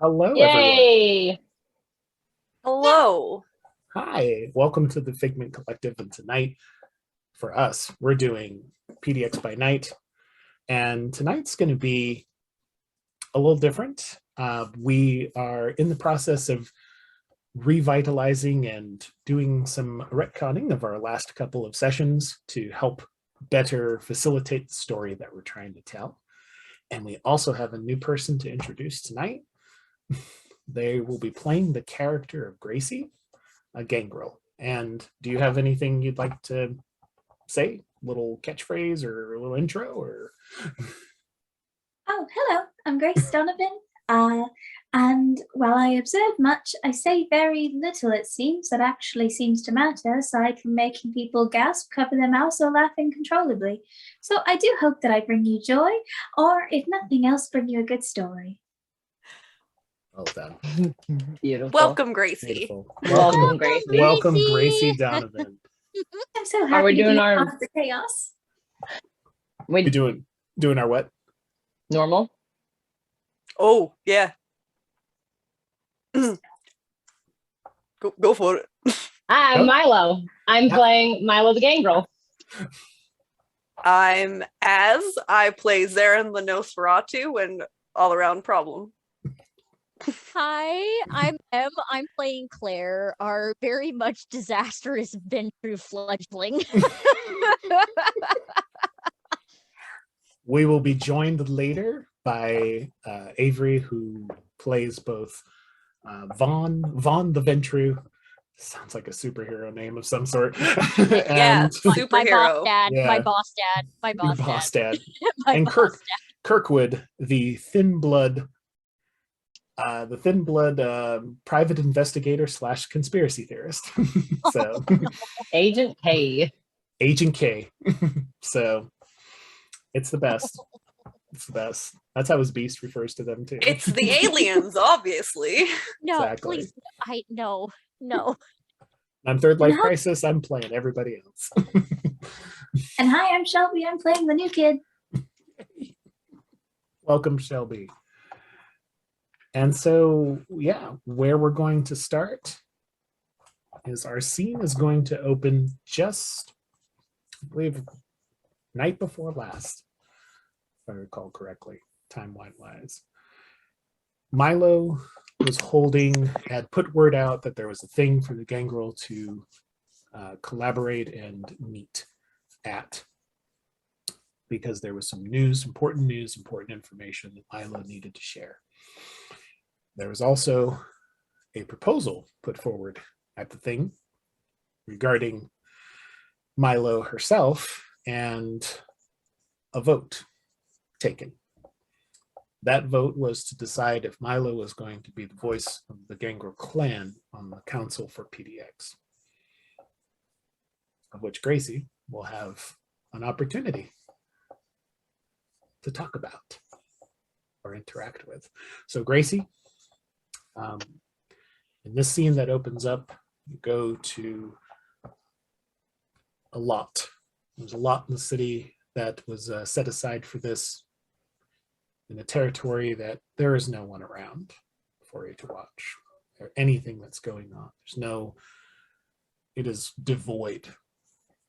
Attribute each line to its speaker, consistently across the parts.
Speaker 1: Hello, everyone.
Speaker 2: Yay!
Speaker 3: Hello.
Speaker 1: Hi, welcome to the Figment Collective. And tonight, for us, we're doing PDX by night. And tonight's going to be a little different. We are in the process of revitalizing and doing some retconning of our last couple of sessions to help better facilitate the story that we're trying to tell. And we also have a new person to introduce tonight. They will be playing the character of Gracie, a Gangrel. And do you have anything you'd like to say? A little catchphrase or a little intro? Or
Speaker 4: Oh, hello, I'm Grace Donovan. And while I observe much, I say very little, it seems, that actually seems to matter, aside from making people gasp, cover their mouths, or laugh uncontrollably. So I do hope that I bring you joy, or if nothing else, bring you a good story.
Speaker 1: well done.
Speaker 2: Beautiful.
Speaker 3: Welcome, Gracie.
Speaker 1: Beautiful.
Speaker 2: Welcome, Gracie.
Speaker 1: Welcome, Gracie Donovan.
Speaker 4: I'm so happy
Speaker 2: Are we
Speaker 4: to
Speaker 2: doing
Speaker 4: be
Speaker 2: our-
Speaker 4: a part of the chaos.
Speaker 1: We
Speaker 2: We
Speaker 1: doing our what?
Speaker 2: normal?
Speaker 3: Oh, yeah. Go for it.
Speaker 2: I'm
Speaker 1: Yep.
Speaker 2: Milo. I'm
Speaker 1: Yep.
Speaker 2: playing Milo the Gangrel.
Speaker 3: I play Zaren the Nosferatu and all around problem.
Speaker 5: Hi, I'm Em. I'm playing Claire, our very much disastrous Ventrue fledgling.
Speaker 1: We will be joined later by Avery, who plays both Vaughn the Ventrue. Sounds like a superhero name of some sort.
Speaker 3: Yeah,
Speaker 1: and
Speaker 5: my
Speaker 3: superhero.
Speaker 5: boss dad,
Speaker 1: Yeah.
Speaker 5: my boss dad, my
Speaker 1: your
Speaker 5: boss
Speaker 1: boss
Speaker 5: dad,
Speaker 1: dad.
Speaker 5: my
Speaker 1: And
Speaker 5: boss dad.
Speaker 1: Kirkwood, the thin blood private investigator / conspiracy theorist. So
Speaker 2: Agent K.
Speaker 1: Agent K. So it's the best. It's the best. That's how his beast refers to them too.
Speaker 3: It's the aliens, obviously.
Speaker 5: No,
Speaker 1: Exactly.
Speaker 5: please, no.
Speaker 1: I'm Third Life
Speaker 4: No.
Speaker 1: Crisis. I'm playing everybody else.
Speaker 4: And hi, I'm Shelby. I'm playing the new kid.
Speaker 1: Welcome, Shelby. And so, yeah, where we're going to start is our scene is going to open just, I believe, night before last, if I recall correctly, timeline-wise. Milo was had put word out that there was a thing for the Gangrel to collaborate and meet at, because there was some important information that Milo needed to share. There was also a proposal put forward at the thing regarding Milo herself and a vote taken. That vote was to decide if Milo was going to be the voice of the Gangrel clan on the council for PDX, of which Gracie will have an opportunity to talk about or interact with. So Gracie, in this scene that opens up, you go to a lot. There's a lot in the city that was set aside for this, in a territory that there is no one around for you to watch or anything that's going on. It is devoid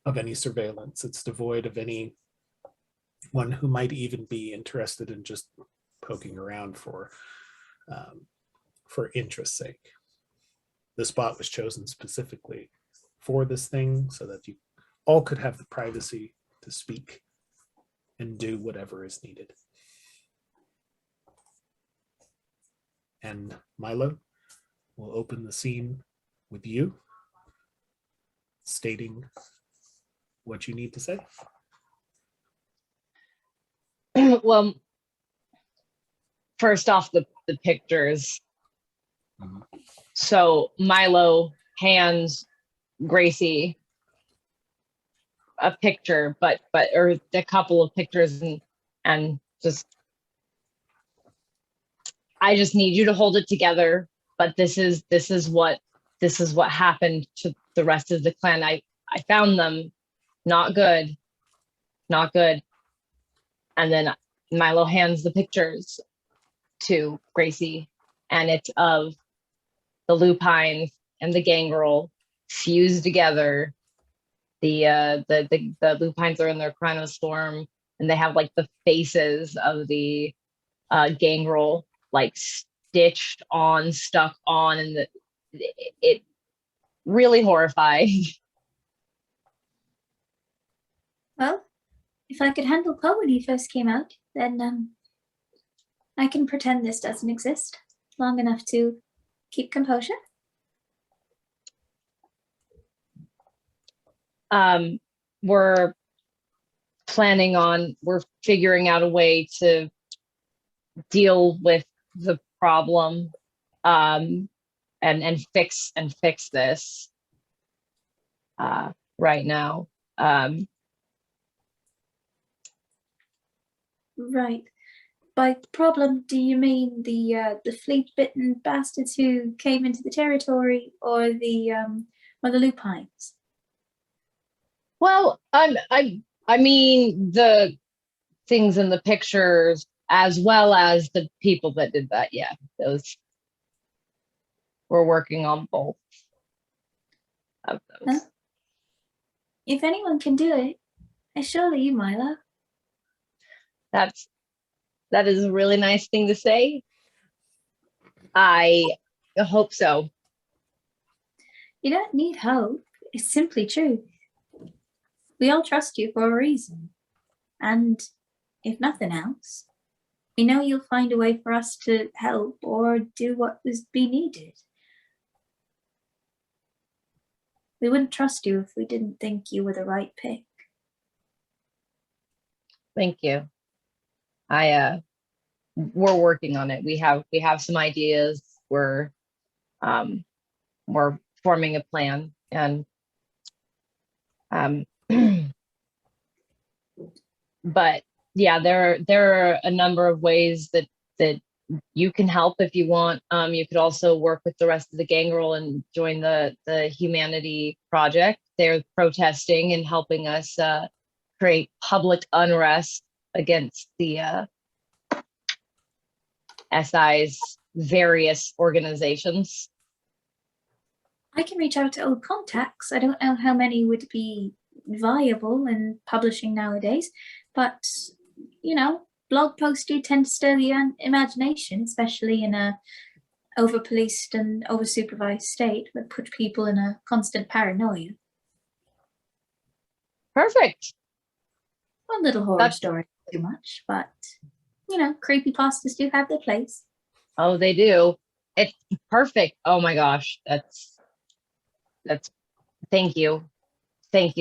Speaker 1: of any surveillance. It's devoid of anyone who might even be interested in just poking around for interest's sake. The spot was chosen specifically for this thing so that you all could have the privacy to speak and do whatever is needed. And Milo will open the scene with you stating what you need to say.
Speaker 2: Well, first off, the pictures.
Speaker 1: Mhm.
Speaker 2: So Milo hands Gracie a picture, or a couple of pictures, and just, I just need you to hold it together. But this is what happened to the rest of the clan. I found them not good. And then Milo hands the pictures to Gracie, and it's of the lupines and the gangrel fused together. The lupines are in their chronostorm, and they have like the faces of the gangrel like stitched on, stuck on, and it really horrifying.
Speaker 4: Well, if I could handle Poe when he first came out, then I can pretend this doesn't exist long enough to keep composure.
Speaker 2: We're figuring out a way to deal with the problem, and fix this right now.
Speaker 4: Right. By problem, do you mean the fleet-bitten bastards who came into the territory, or the lupines?
Speaker 2: Well, I mean the things in the pictures as well as the people that did that. Yeah, those, we're working on both of those.
Speaker 4: Well, if anyone can do it, it's surely you, Milo.
Speaker 2: That is a really nice thing to say. I hope so.
Speaker 4: You don't need hope. It's simply truth. We all trust you for a reason. And if nothing else, we know you'll find a way for us to help or do what was be needed. We wouldn't trust you if we didn't think you were the right pick.
Speaker 2: Thank you. We're working on it. We have some ideas. We're forming a plan, and but yeah, there are a number of ways that you can help if you want. You could also work with the rest of the gangrel and join the Humanity Project. They're protesting and helping us create public unrest against the SI's various organizations.
Speaker 4: I can reach out to old contacts. I don't know how many would be viable in publishing nowadays, but you know, blog posts do tend to stir the imagination, especially in a over-policed and over-supervised state that put people in a constant paranoia.
Speaker 2: Perfect.
Speaker 4: One little horror story, too much, but you know, creepypastas do have their place.
Speaker 2: Oh, they do. It's perfect. Oh my gosh, that's thank you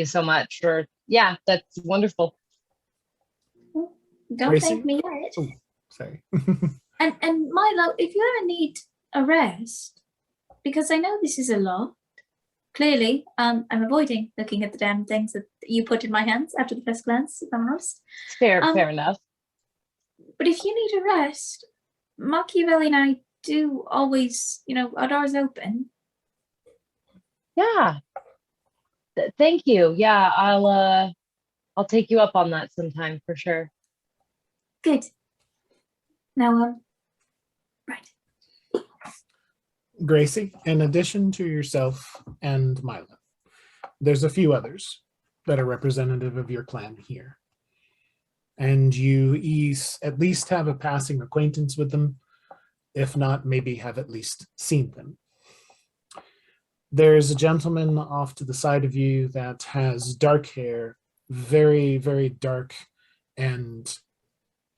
Speaker 2: so much for, yeah, that's wonderful.
Speaker 4: Don't
Speaker 1: Gracie?
Speaker 4: thank me yet.
Speaker 1: Oh, sorry.
Speaker 4: And Milo, if you ever need a rest, because I know this is a lot. Clearly, I'm avoiding looking at the damn things that you put in my hands after the first glance, if I'm honest.
Speaker 2: Fair enough.
Speaker 4: But if you need a rest, Machiavelli and I do always, you know, our doors open.
Speaker 2: Yeah. Thank you. Yeah, I'll take you up on that sometime for sure.
Speaker 4: Good. Now, right.
Speaker 1: Gracie, in addition to yourself and Milo, there's a few others that are representative of your clan here. And you at least have a passing acquaintance with them, if not, maybe have at least seen them. There's a gentleman off to the side of you that has dark hair, very, very dark, and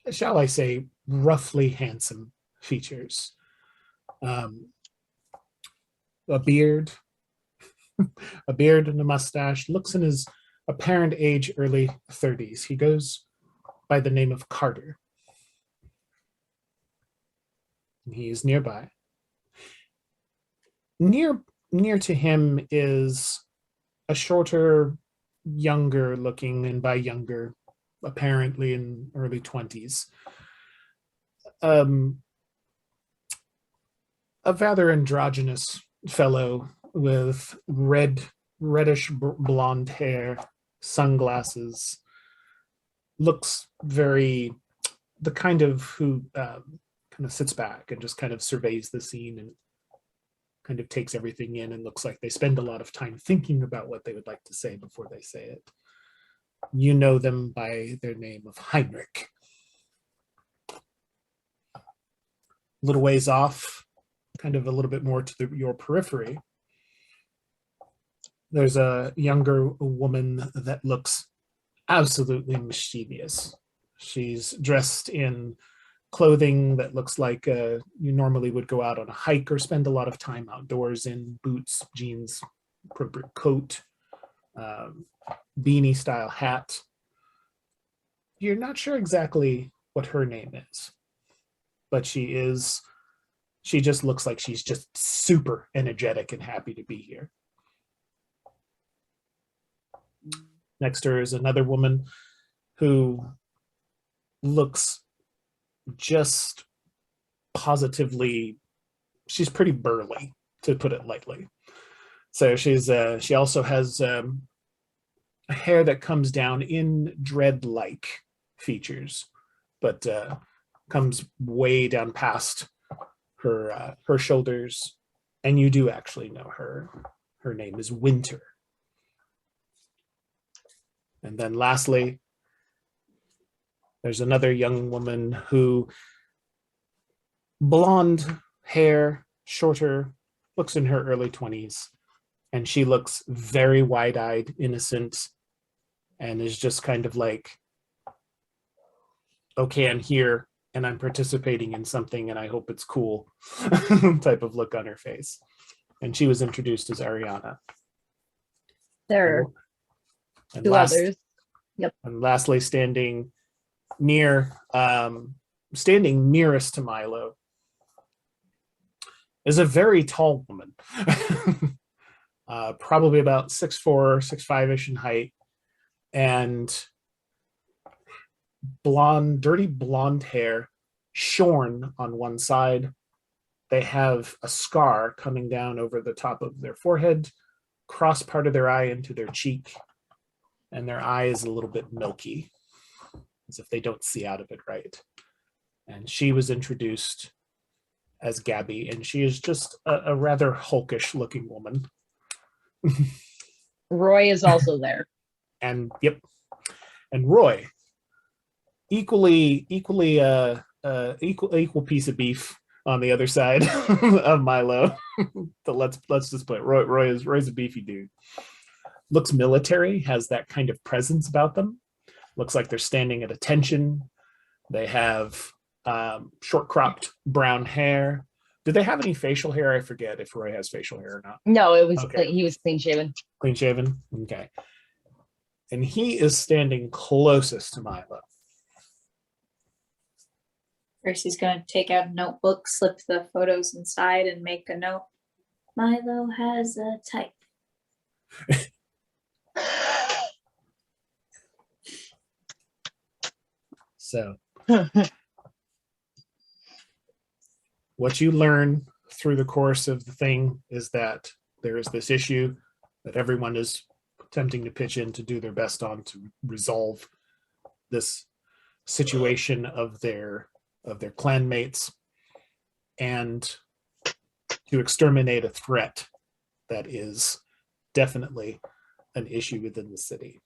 Speaker 1: shall I say, roughly handsome features. A beard, and a mustache, looks in his apparent age, early 30s. He goes by the name of Carter. He is nearby. Near to him is a shorter, younger looking, and by younger, apparently in early 20s. A rather androgynous fellow with reddish blonde hair, sunglasses, looks very the kind of kind of sits back and just kind of surveys the scene and kind of takes everything in, and looks like they spend a lot of time thinking about what they would like to say before they say it. You know them by their name of Heinrich. A little ways off, kind of a little bit more to your periphery, there's a younger woman that looks absolutely mischievous. She's dressed in clothing that looks like you normally would go out on a hike or spend a lot of time outdoors in: boots, jeans, appropriate coat, beanie style hat. You're not sure exactly what her name is, but she just looks like she's just super energetic and happy to be here. Next to her is another woman who looks just positively, she's pretty burly, to put it lightly. So she also has hair that comes down in dread-like features, but comes way down past her shoulders, and you do actually know her. Her name is Winter. And then lastly, there's another young woman who, blonde hair, shorter, looks in her early 20s, and she looks very wide-eyed, innocent, and is just kind of like, okay, I'm here and I'm participating in something and I hope it's cool type of look on her face. And she was introduced as Ariana.
Speaker 2: There are
Speaker 1: and
Speaker 2: two others. Yep.
Speaker 1: And lastly, standing nearest to Milo is a very tall woman, probably about 6'4", 6'5" in height, and blonde, dirty blonde hair, shorn on one side. They have a scar coming down over the top of their forehead, cross part of their eye into their cheek, and their eye is a little bit milky, as if they don't see out of it right. And she was introduced as Gabby, and she is just a rather hulkish looking woman.
Speaker 2: Roy is also there.
Speaker 1: And yep. And Roy, equal piece of beef on the other side of Milo. But let's just put it. Roy's a beefy dude. Looks military, has that kind of presence about them. Looks like they're standing at attention. They have short cropped brown hair. Do they have any facial hair? I forget if Roy has facial hair or not.
Speaker 2: No, it was
Speaker 1: Okay.
Speaker 2: he was clean shaven.
Speaker 1: Clean shaven? Okay. And he is standing closest to Milo.
Speaker 4: Gracie's going to take out a notebook, slip the photos inside, and make a note. Milo has a type.
Speaker 1: So what you learn through the course of the thing is that there is this issue that everyone is attempting to pitch in to do their best on to resolve this situation of their clanmates and to exterminate a threat that is definitely an issue within the city.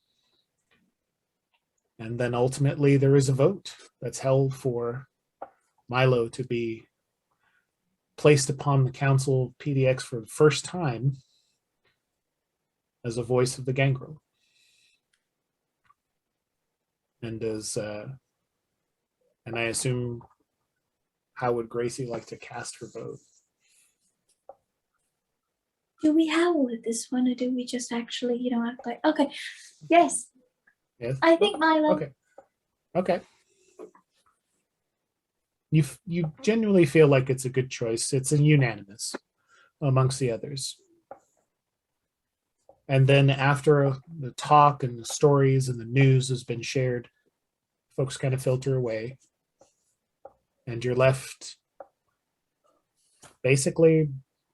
Speaker 1: And then ultimately there is a vote that's held for Milo to be placed upon the council of PDX for the first time as a voice of the Gangrel. And and I assume, how would Gracie like to cast her vote?
Speaker 4: Do we howl with this one, or do we just actually, act like, okay, yes,
Speaker 1: Yes?
Speaker 4: I think Milo.
Speaker 1: Okay. You genuinely feel like it's a good choice. It's a unanimous amongst the others. And then after the talk and the stories and the news has been shared, folks kind of filter away. And you're left basically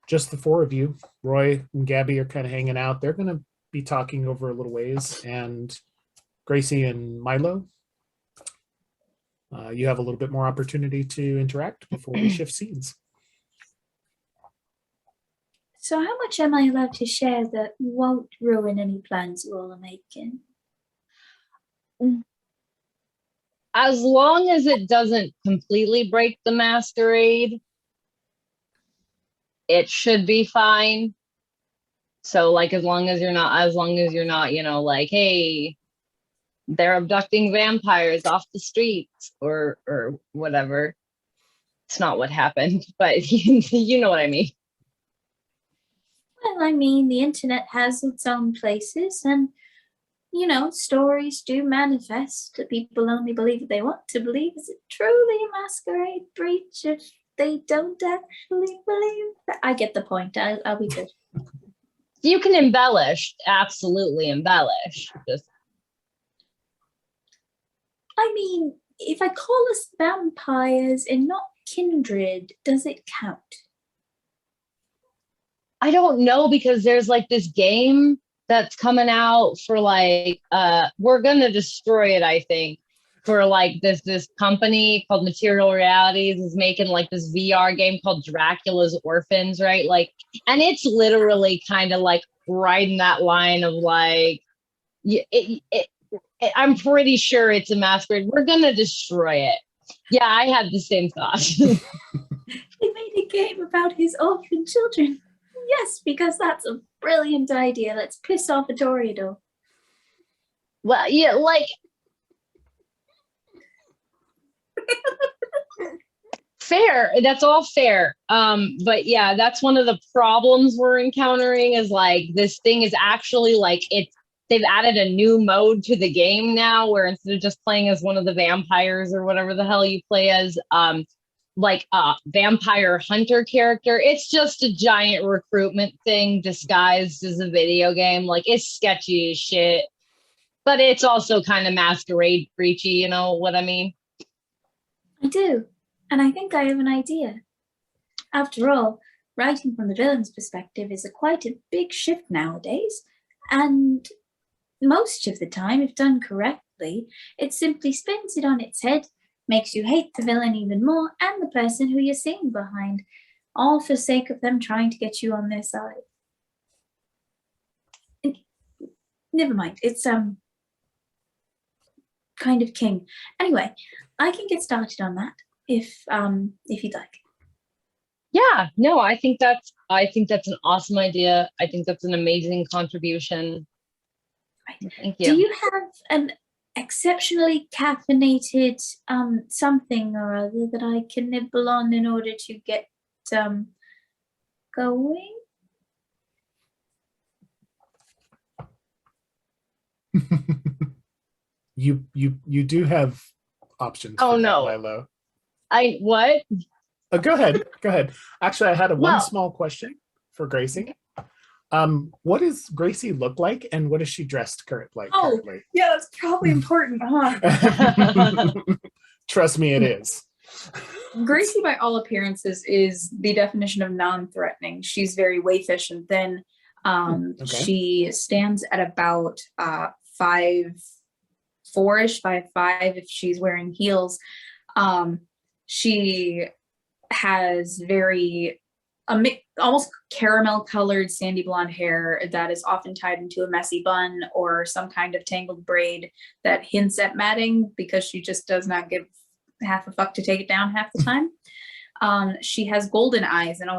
Speaker 1: just the four of you. Roy and Gabby are kind of hanging out. They're going to be talking over a little ways. And Gracie and Milo, you have a little bit more opportunity to interact before we shift scenes.
Speaker 4: So how much am I allowed to share that won't ruin any plans you all are making?
Speaker 2: As long as it doesn't completely break the masquerade, it should be fine. So like as long as you're not, you know, like, hey, they're abducting vampires off the streets or whatever. It's not what happened, but you know what I mean.
Speaker 4: Well, I mean, the internet has its own places, and you know, stories do manifest. People only believe what they want to believe. Is it truly a masquerade breach if they don't actually believe? I get the point. I'll be good.
Speaker 2: You can embellish, absolutely embellish. Just
Speaker 4: I mean, if I call us vampires and not kindred, does it count?
Speaker 2: I don't know, because there's like this game that's coming out for like we're gonna destroy it, I think, for like this company called Material Realities is making like this VR game called Dracula's Orphans, right? Like, and it's literally kind of like riding that line of like I'm pretty sure it's a masquerade. We're gonna destroy it. Yeah, I had the same thought.
Speaker 4: He made a game about his orphan children. Yes, because that's a brilliant idea. Let's piss off a Toreador.
Speaker 2: Well, yeah, like fair. That's all fair. But yeah, that's one of the problems we're encountering is like this thing is actually like they've added a new mode to the game now where instead of just playing as one of the vampires or whatever the hell you play as, like a vampire hunter character, it's just a giant recruitment thing disguised as a video game. Like, it's sketchy as shit, but it's also kind of masquerade preachy, you know what I mean?
Speaker 4: I do, and I think I have an idea. After all, writing from the villain's perspective is quite a big shift nowadays, and most of the time, if done correctly, it simply spins it on its head, makes you hate the villain even more and the person who you're seeing behind, all for sake of them trying to get you on their side. Never mind, it's kind of king. Anyway, I can get started on that if you'd like.
Speaker 2: Yeah, no, I think that's an awesome idea. I think that's an amazing contribution.
Speaker 4: Right.
Speaker 2: Thank you.
Speaker 4: Do you have an exceptionally caffeinated something or other that I can nibble on in order to get going?
Speaker 1: You do have options.
Speaker 2: Oh,
Speaker 1: for that,
Speaker 2: no.
Speaker 1: Milo.
Speaker 2: What?
Speaker 1: Go ahead. Actually, I had one
Speaker 2: Well-
Speaker 1: small question for Gracie. What does Gracie look like, and what is she dressed currently?
Speaker 6: Yeah, that's probably important, huh?
Speaker 1: Trust me, it is.
Speaker 6: Gracie, by all appearances, is the definition of non-threatening. She's very waifish and thin.
Speaker 1: Okay.
Speaker 6: She stands at about 5'4" 5'5" if she's wearing heels. She has almost caramel colored sandy blonde hair that is often tied into a messy bun or some kind of tangled braid that hints at matting because she just does not give half a fuck to take it down half the time. She has golden eyes and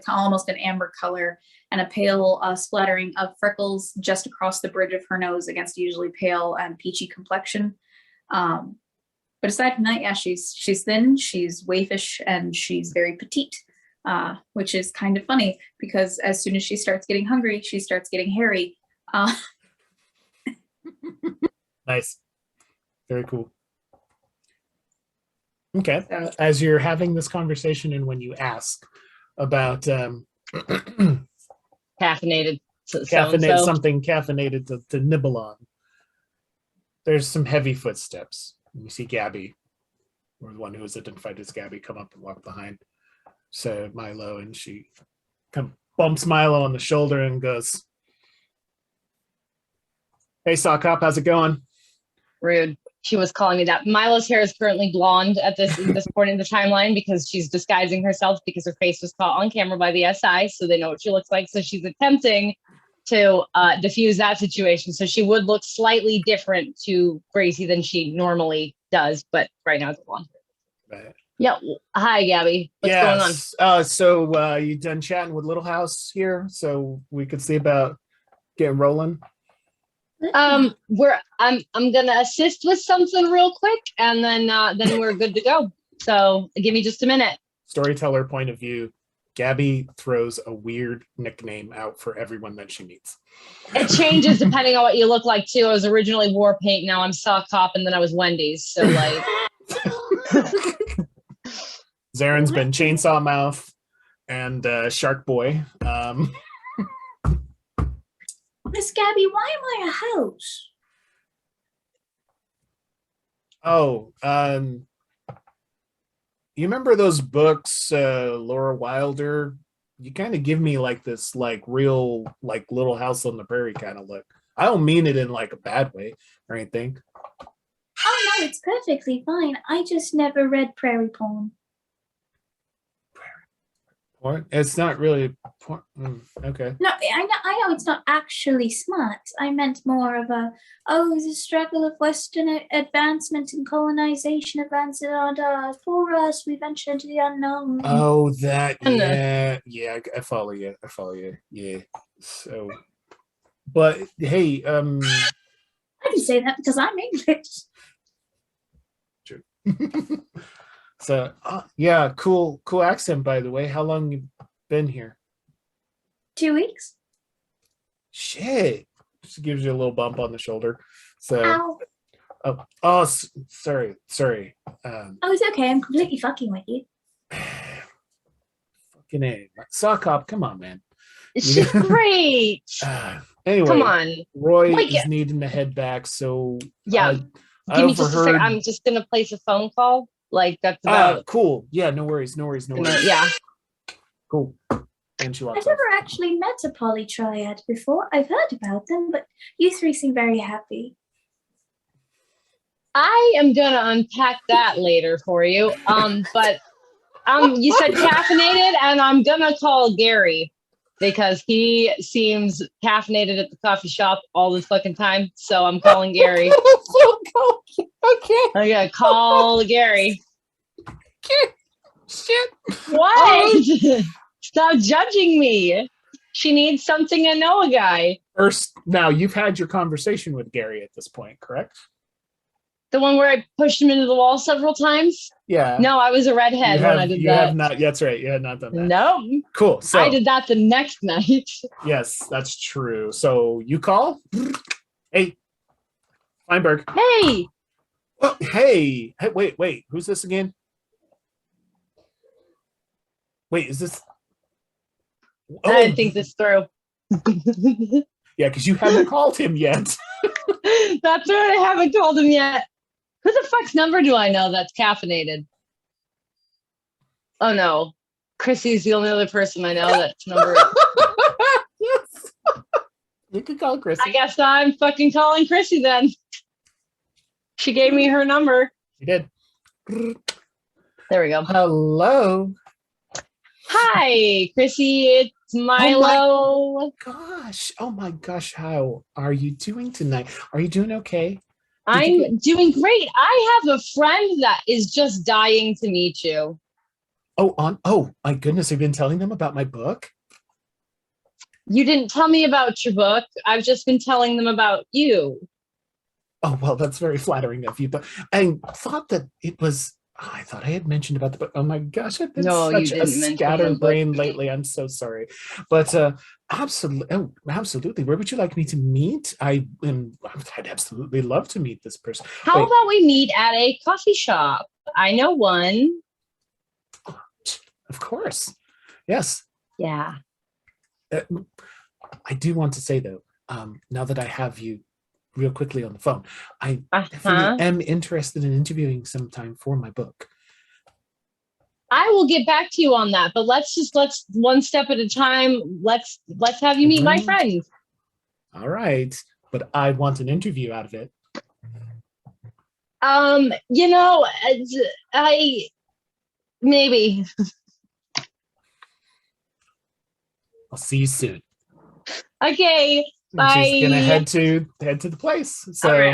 Speaker 6: almost an amber color and a pale splattering of freckles just across the bridge of her nose against a usually pale and peachy complexion. But aside from that, yeah, she's thin, she's waifish, and she's very petite. Which is kind of funny because as soon as she starts getting hungry, she starts getting hairy.
Speaker 1: Nice. Very cool. Okay.
Speaker 6: So,
Speaker 1: As you're having this conversation and when you ask about
Speaker 2: Caffeinated.
Speaker 1: something caffeinated to nibble on, there's some heavy footsteps. You see Gabby, or the one who was identified as Gabby, come up and walk behind. So Milo, and she kind of bumps Milo on the shoulder and goes, "Hey, Sock Hop, how's it going?"
Speaker 2: Rude. she was calling me that. Milo's hair is currently blonde at this point in the timeline because she's disguising herself because her face was caught on camera by the SI, so they know what she looks like. So she's attempting to diffuse that situation. So she would look slightly different to Gracie than she normally does, but right now it's blonde.
Speaker 1: Right.
Speaker 2: Yeah. Hi, Gabby. What's going on?
Speaker 1: So you done chatting with Little House here, so we could see about getting rolling.
Speaker 2: I'm gonna assist with something real quick, and then we're good to go. So give me just a minute.
Speaker 1: Storyteller point of view, Gabby throws a weird nickname out for everyone that she meets.
Speaker 2: It changes depending on what you look like too. I was originally War Paint, now I'm Sock Cop, and then I was Wendy's. So like,
Speaker 1: Zaren's been Chainsaw Mouth and Shark Boy.
Speaker 4: Miss Gabby, why am I a house?
Speaker 1: You remember those books, Laura Wilder? You kind of give me like this, like real, like Little House on the Prairie kind of look. I don't mean it in like a bad way or anything.
Speaker 4: Oh no, it's perfectly fine. I just never read prairie porn.
Speaker 1: Porn? It's not really porn. Okay.
Speaker 4: No, I know it's not actually smart. I meant more of the struggle of Western advancement and colonization advanced for us. We venture into the unknown.
Speaker 1: Oh, that, yeah, I follow you. Yeah. So, but hey,
Speaker 4: I can say that because I'm English.
Speaker 1: True. So, yeah, cool accent, by the way. How long you been here?
Speaker 4: 2 weeks.
Speaker 1: Shit. Just gives you a little bump on the shoulder. So,
Speaker 4: Ow.
Speaker 1: Sorry.
Speaker 4: Oh, it's okay. I'm completely fucking with you.
Speaker 1: Fucking A. Sock Cop, come on, man.
Speaker 2: she's great.
Speaker 1: Anyway,
Speaker 2: Come on.
Speaker 1: Roy
Speaker 2: Like
Speaker 1: is needing to head back, so
Speaker 2: Yeah.
Speaker 1: I
Speaker 2: Give me just a
Speaker 1: overheard.
Speaker 2: second. I'm just gonna place a phone call. Like that's about.
Speaker 1: Cool. Yeah, no worries.
Speaker 2: Yeah.
Speaker 1: Cool. And she walks
Speaker 4: I've
Speaker 1: off.
Speaker 4: never actually met a polytriad before. I've heard about them, but you three seem very happy.
Speaker 2: I am gonna unpack that later for you. But you said caffeinated, and I'm gonna call Gary because he seems caffeinated at the coffee shop all the fucking time. So I'm calling Gary.
Speaker 1: Okay.
Speaker 2: I gotta call Gary.
Speaker 1: Shit.
Speaker 2: What? Stop judging me. She needs something to know a guy.
Speaker 1: First, now you've had your conversation with Gary at this point, correct?
Speaker 2: The one where I pushed him into the wall several times?
Speaker 1: Yeah.
Speaker 2: No, I was a redhead when I did
Speaker 1: you
Speaker 2: that.
Speaker 1: have not. That's right. You had not done that.
Speaker 2: No.
Speaker 1: Cool. So
Speaker 2: I did that the next night.
Speaker 1: yes, that's true. So you call? Hey, Feinberg.
Speaker 2: Hey,
Speaker 1: Oh, hey, wait. Who's this again? Wait, is this?
Speaker 2: I didn't think this through.
Speaker 1: Yeah, because you haven't called him yet.
Speaker 2: That's right, I haven't called him yet. Who the fuck's number do I know that's caffeinated? Oh no. Chrissy's the only other person I know that's number.
Speaker 1: Yes. You could call Chrissy.
Speaker 2: I guess I'm fucking calling Chrissy then. She gave me her number.
Speaker 1: You did.
Speaker 2: There we go.
Speaker 1: Hello.
Speaker 2: Hi, Chrissy. It's Milo.
Speaker 1: Oh my gosh. How are you doing tonight? Are you doing okay?
Speaker 2: I'm doing great. I have a friend that is just dying to meet you.
Speaker 1: Oh my goodness. Have you been telling them about my book?
Speaker 2: You didn't tell me about your book. I've just been telling them about you.
Speaker 1: Oh, well, that's very flattering of you. But I thought that it was, I thought I had mentioned about the book. Oh my gosh, I've been
Speaker 2: No, you
Speaker 1: such a
Speaker 2: didn't mention the
Speaker 1: scatterbrain
Speaker 2: book.
Speaker 1: lately. I'm so sorry. But absolutely. Where would you like me to meet? I'd absolutely love to meet this person.
Speaker 2: How
Speaker 1: Wait.
Speaker 2: about we meet at a coffee shop? I know one.
Speaker 1: Of course. Yes.
Speaker 2: Yeah.
Speaker 1: I do want to say, though, now that I have you real quickly on the phone, I definitely am interested in interviewing sometime for my book.
Speaker 2: I will get back to you on that, but let's one step at a time. Let's have you meet my friend.
Speaker 1: All right, but I want an interview out of it.
Speaker 2: You know, I maybe.
Speaker 1: I'll see you soon.
Speaker 2: Okay.
Speaker 1: And she's gonna
Speaker 2: Bye.
Speaker 1: head to the place. So
Speaker 2: All right,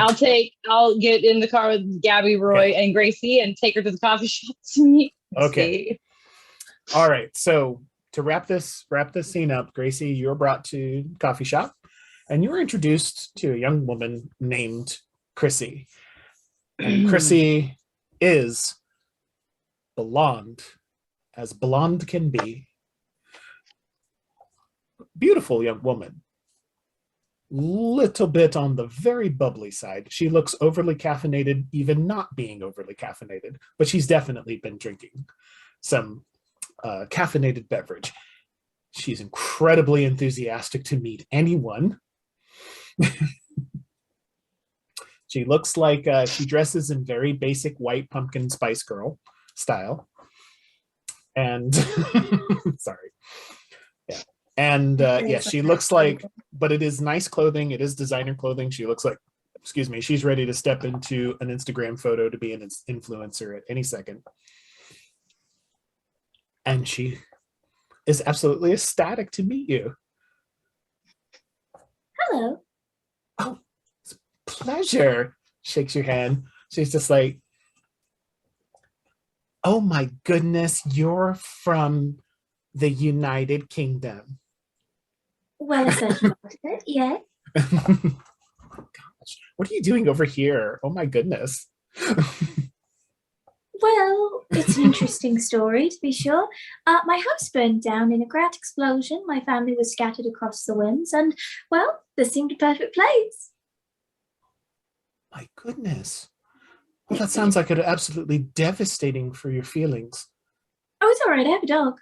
Speaker 2: I'll get in the car with Gabby, Roy, and Gracie and take her to the coffee shop to meet.
Speaker 1: Okay. All right. So to wrap this scene up, Gracie, you're brought to coffee shop and you were introduced to a young woman named Chrissy. And Chrissy is blonde, as blonde can be. Beautiful young woman. Little bit on the very bubbly side. She looks overly caffeinated, even not being overly caffeinated, but she's definitely been drinking some caffeinated beverage. She's incredibly enthusiastic to meet anyone. She looks like she dresses in very basic white pumpkin Spice Girl style. And sorry. Yeah. And yeah, she looks like, but it is nice clothing. It is designer clothing. She looks like, excuse me, she's ready to step into an Instagram photo to be an influencer at any second. And she is absolutely ecstatic to meet you.
Speaker 4: Hello.
Speaker 1: Oh, it's a pleasure. Shakes your hand. She's just like, oh my goodness, you're from the United Kingdom.
Speaker 4: Well, a certain part of it, yeah.
Speaker 1: Gosh, what are you doing over here? Oh my goodness.
Speaker 4: Well, it's an interesting story, to be sure. My house burned down in a great explosion. My family was scattered across the winds, and, well, this seemed a perfect place.
Speaker 1: My goodness. Well, that sounds like it absolutely devastating for your feelings.
Speaker 4: Oh, it's all right. I have a dog.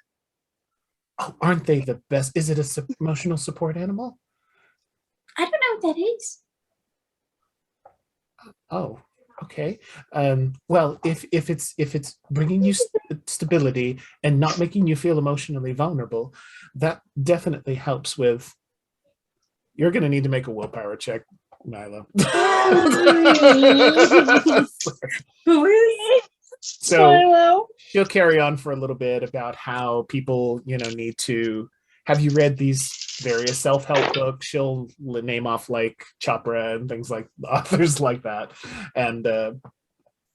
Speaker 1: Oh, aren't they the best? Is it a emotional support animal?
Speaker 4: I don't know what that is.
Speaker 1: Oh, okay. Well, if it's bringing you stability and not making you feel emotionally vulnerable, that definitely helps with. You're going to need to make a willpower check, Milo.
Speaker 2: Who is
Speaker 1: So
Speaker 2: Milo?
Speaker 1: she'll carry on for a little bit about how people, need to. Have you read these various self-help books? She'll name off like Chopra and things like authors like that. And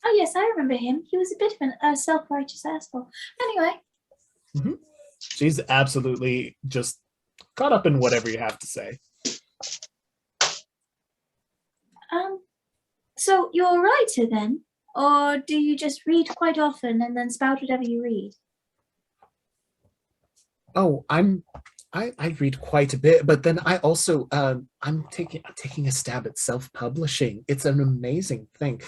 Speaker 4: Oh, yes, I remember him. He was a bit of a self-righteous asshole. Anyway.
Speaker 1: She's absolutely just caught up in whatever you have to say.
Speaker 4: So you're a writer then? Or do you just read quite often and then spout whatever you read?
Speaker 1: Oh, I read quite a bit, but then I also I'm taking a stab at self-publishing. It's an amazing thing.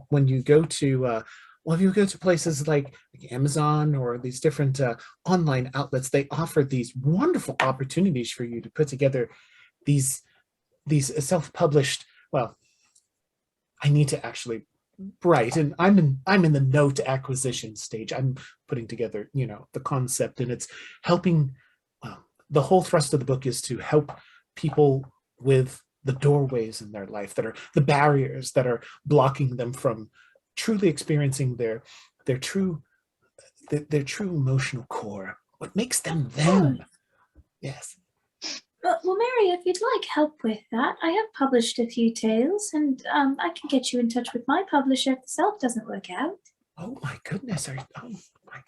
Speaker 1: When you go to if you go to places like Amazon or these different online outlets, they offer these wonderful opportunities for you to put together these self-published. Well, I need to actually write, and I'm in the note acquisition stage. I'm putting together, the concept, and it's helping. Well, the whole thrust of the book is to help people with the doorways in their life that are the barriers that are blocking them from truly experiencing their true emotional core. What makes them them? Yes.
Speaker 4: Well, Mary, if you'd like help with that, I have published a few tales, and I can get you in touch with my publisher if the self doesn't work out.
Speaker 1: Oh my goodness! Oh my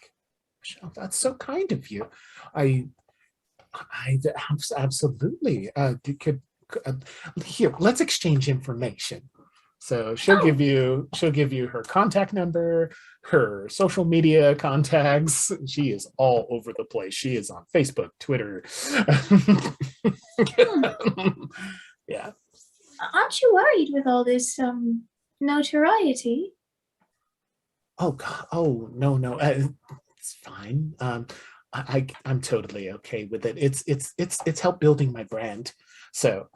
Speaker 1: Michelle, that's so kind of you. I absolutely here. Let's exchange information. So she'll give you her contact number, her social media contacts. She is all over the place. She is on Facebook, Twitter. Yeah.
Speaker 4: Aren't you worried with all this notoriety?
Speaker 1: Oh God. Oh no. It's fine. I'm totally okay with it. It's helped building my brand. So.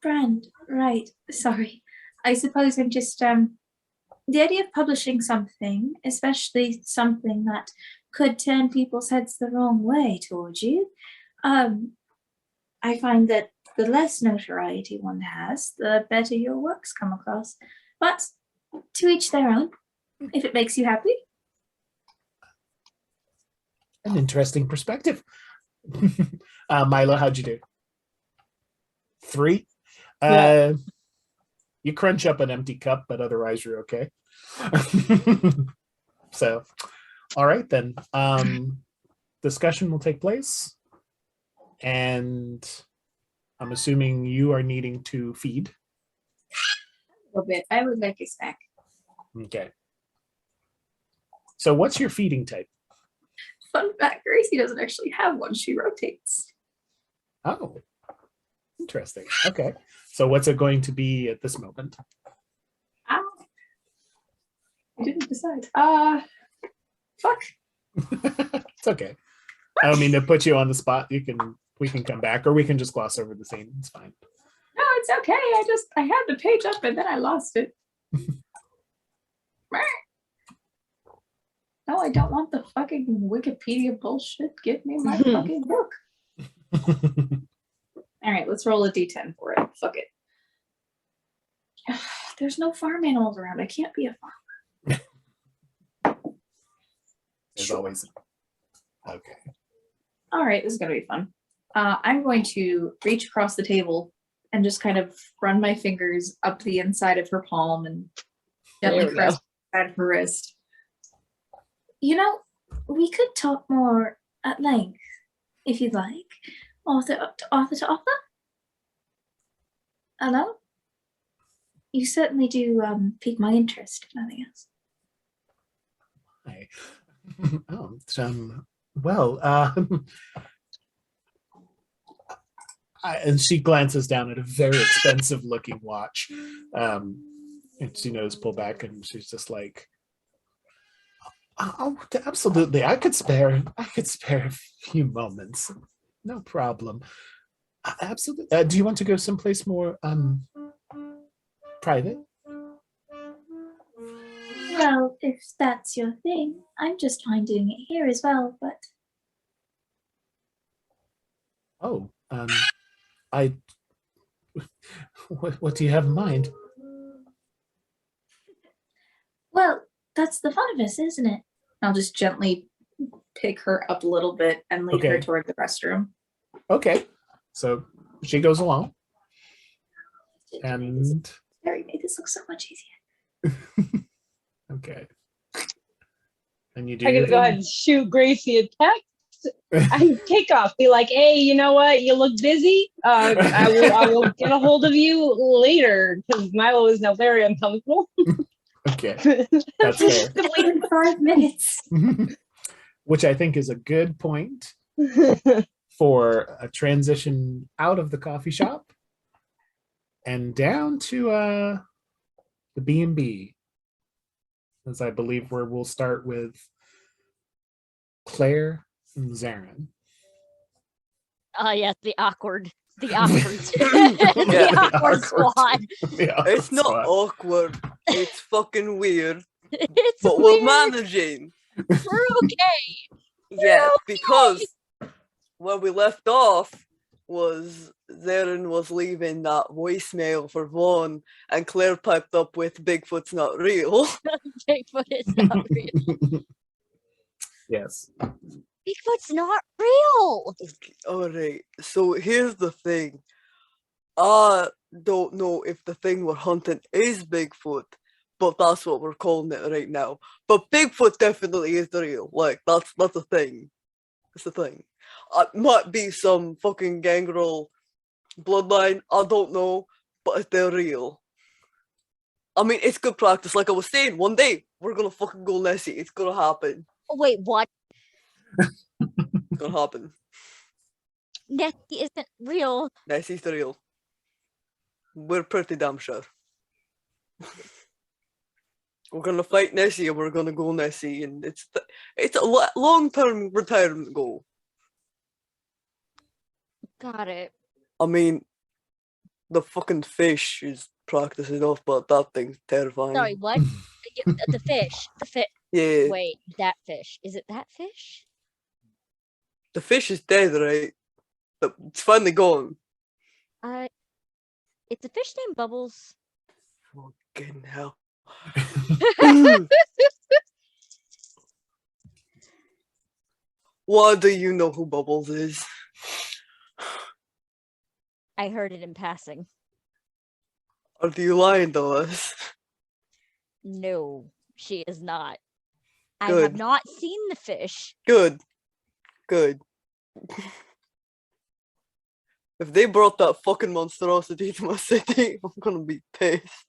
Speaker 4: Brand, right? Sorry. I suppose I'm just the idea of publishing something, especially something that could turn people's heads the wrong way towards you. I find that the less notoriety one has, the better your works come across. But To each their own, if it makes you happy.
Speaker 1: An interesting perspective. Milo, how'd you do? 3.
Speaker 2: Yeah.
Speaker 1: You crunch up an empty cup, but otherwise you're okay. So, all right then. Discussion will take place, and I'm assuming you are needing to feed.
Speaker 6: A little bit. I would like a snack.
Speaker 1: Okay. So, what's your feeding type?
Speaker 6: Fun fact, Gracie doesn't actually have one. She rotates.
Speaker 1: Oh, interesting. Okay. So, what's it going to be at this moment?
Speaker 6: I didn't decide. Fuck.
Speaker 1: It's okay. I don't mean to put you on the spot. We can come back, or we can just gloss over the scene. It's fine.
Speaker 6: No, it's okay. I had the page up and then I lost it. No, I don't want the fucking Wikipedia bullshit. Give me my fucking book. All right, let's roll a d10 for it. Fuck it. There's no farm animals around. I can't be a farmer.
Speaker 1: There's
Speaker 6: Sure.
Speaker 1: always okay.
Speaker 6: All right, this is going to be fun. I'm going to reach across the table and just kind of run my fingers up the inside of her palm and gently
Speaker 2: There we
Speaker 6: press
Speaker 2: go.
Speaker 6: the side of her wrist.
Speaker 4: You know, we could talk more at length, if you'd like. Author to author? Hello? You certainly do pique my interest, if nothing else.
Speaker 1: Hi. Oh, it's, well, and she glances down at a very expensive looking watch. And she knows pull back, and she's just like, oh, absolutely. I could spare a few moments. No problem. Absolutely. Do you want to go someplace more private?
Speaker 4: Well, if that's your thing, I'm just fine doing it here as well, but
Speaker 1: Oh, I. What do you have in mind?
Speaker 4: well, that's the fun of this, isn't it?
Speaker 6: I'll just gently pick her up a little bit and lead her
Speaker 1: Okay.
Speaker 6: toward the restroom.
Speaker 1: Okay, so she goes along, and
Speaker 4: Harry made this look so much easier.
Speaker 1: okay, and you do.
Speaker 2: I'm
Speaker 1: your
Speaker 2: gonna go ahead
Speaker 1: thing?
Speaker 2: and shoot Gracie a text. I take off. Be like, hey, you know what? You look busy. I will get a hold of you later because Milo is now very uncomfortable.
Speaker 1: Okay, that's fair.
Speaker 4: Wait in 5 minutes.
Speaker 1: Which I think is a good point for a transition out of the coffee shop and down to the B&B, as I believe where we'll start with Claire and Zaren.
Speaker 5: Oh yeah, the awkward, the awkward
Speaker 1: Awkward.
Speaker 5: squad.
Speaker 1: Yeah,
Speaker 3: It's not
Speaker 1: so,
Speaker 3: awkward. It's fucking weird.
Speaker 5: It's
Speaker 3: But
Speaker 5: weird.
Speaker 3: we're managing.
Speaker 5: We're okay.
Speaker 3: Yeah, because where we left off was Zaren was leaving that voicemail for Vaughn, and Claire piped up with Bigfoot's not real.
Speaker 5: Bigfoot is not real.
Speaker 1: yes.
Speaker 5: Bigfoot's not real.
Speaker 3: Alright, so here's the thing. I don't know if the thing we're hunting is Bigfoot, but that's what we're calling it right now. But Bigfoot definitely is real. Like, that's a thing. It's a thing. It might be some fucking Gangrel bloodline, I don't know, but they're real. I mean, it's good practice. Like I was saying, one day we're gonna fucking go Nessie. It's gonna happen.
Speaker 5: Oh, wait, what?
Speaker 3: It's gonna happen.
Speaker 5: Nessie isn't real.
Speaker 3: Nessie's the real. We're pretty damn sure. We're gonna fight Nessie, and we're gonna go Nessie, and it's a long-term retirement goal.
Speaker 5: Got it.
Speaker 3: I mean, the fucking fish is practice enough, but that thing's terrifying.
Speaker 5: Sorry, what? The fish. The fish.
Speaker 3: Yeah,
Speaker 5: Wait, that fish. Is it that fish?
Speaker 3: the fish is dead, right? But it's finally gone.
Speaker 5: It's a fish named Bubbles.
Speaker 3: Fucking hell. Why do you know who Bubbles is?
Speaker 5: I heard it in passing.
Speaker 3: Are you lying to us?
Speaker 5: No, she is not. I
Speaker 3: Good.
Speaker 5: have not seen the fish.
Speaker 3: Good. Good. If they brought that fucking monstrosity to my city, I'm gonna be pissed.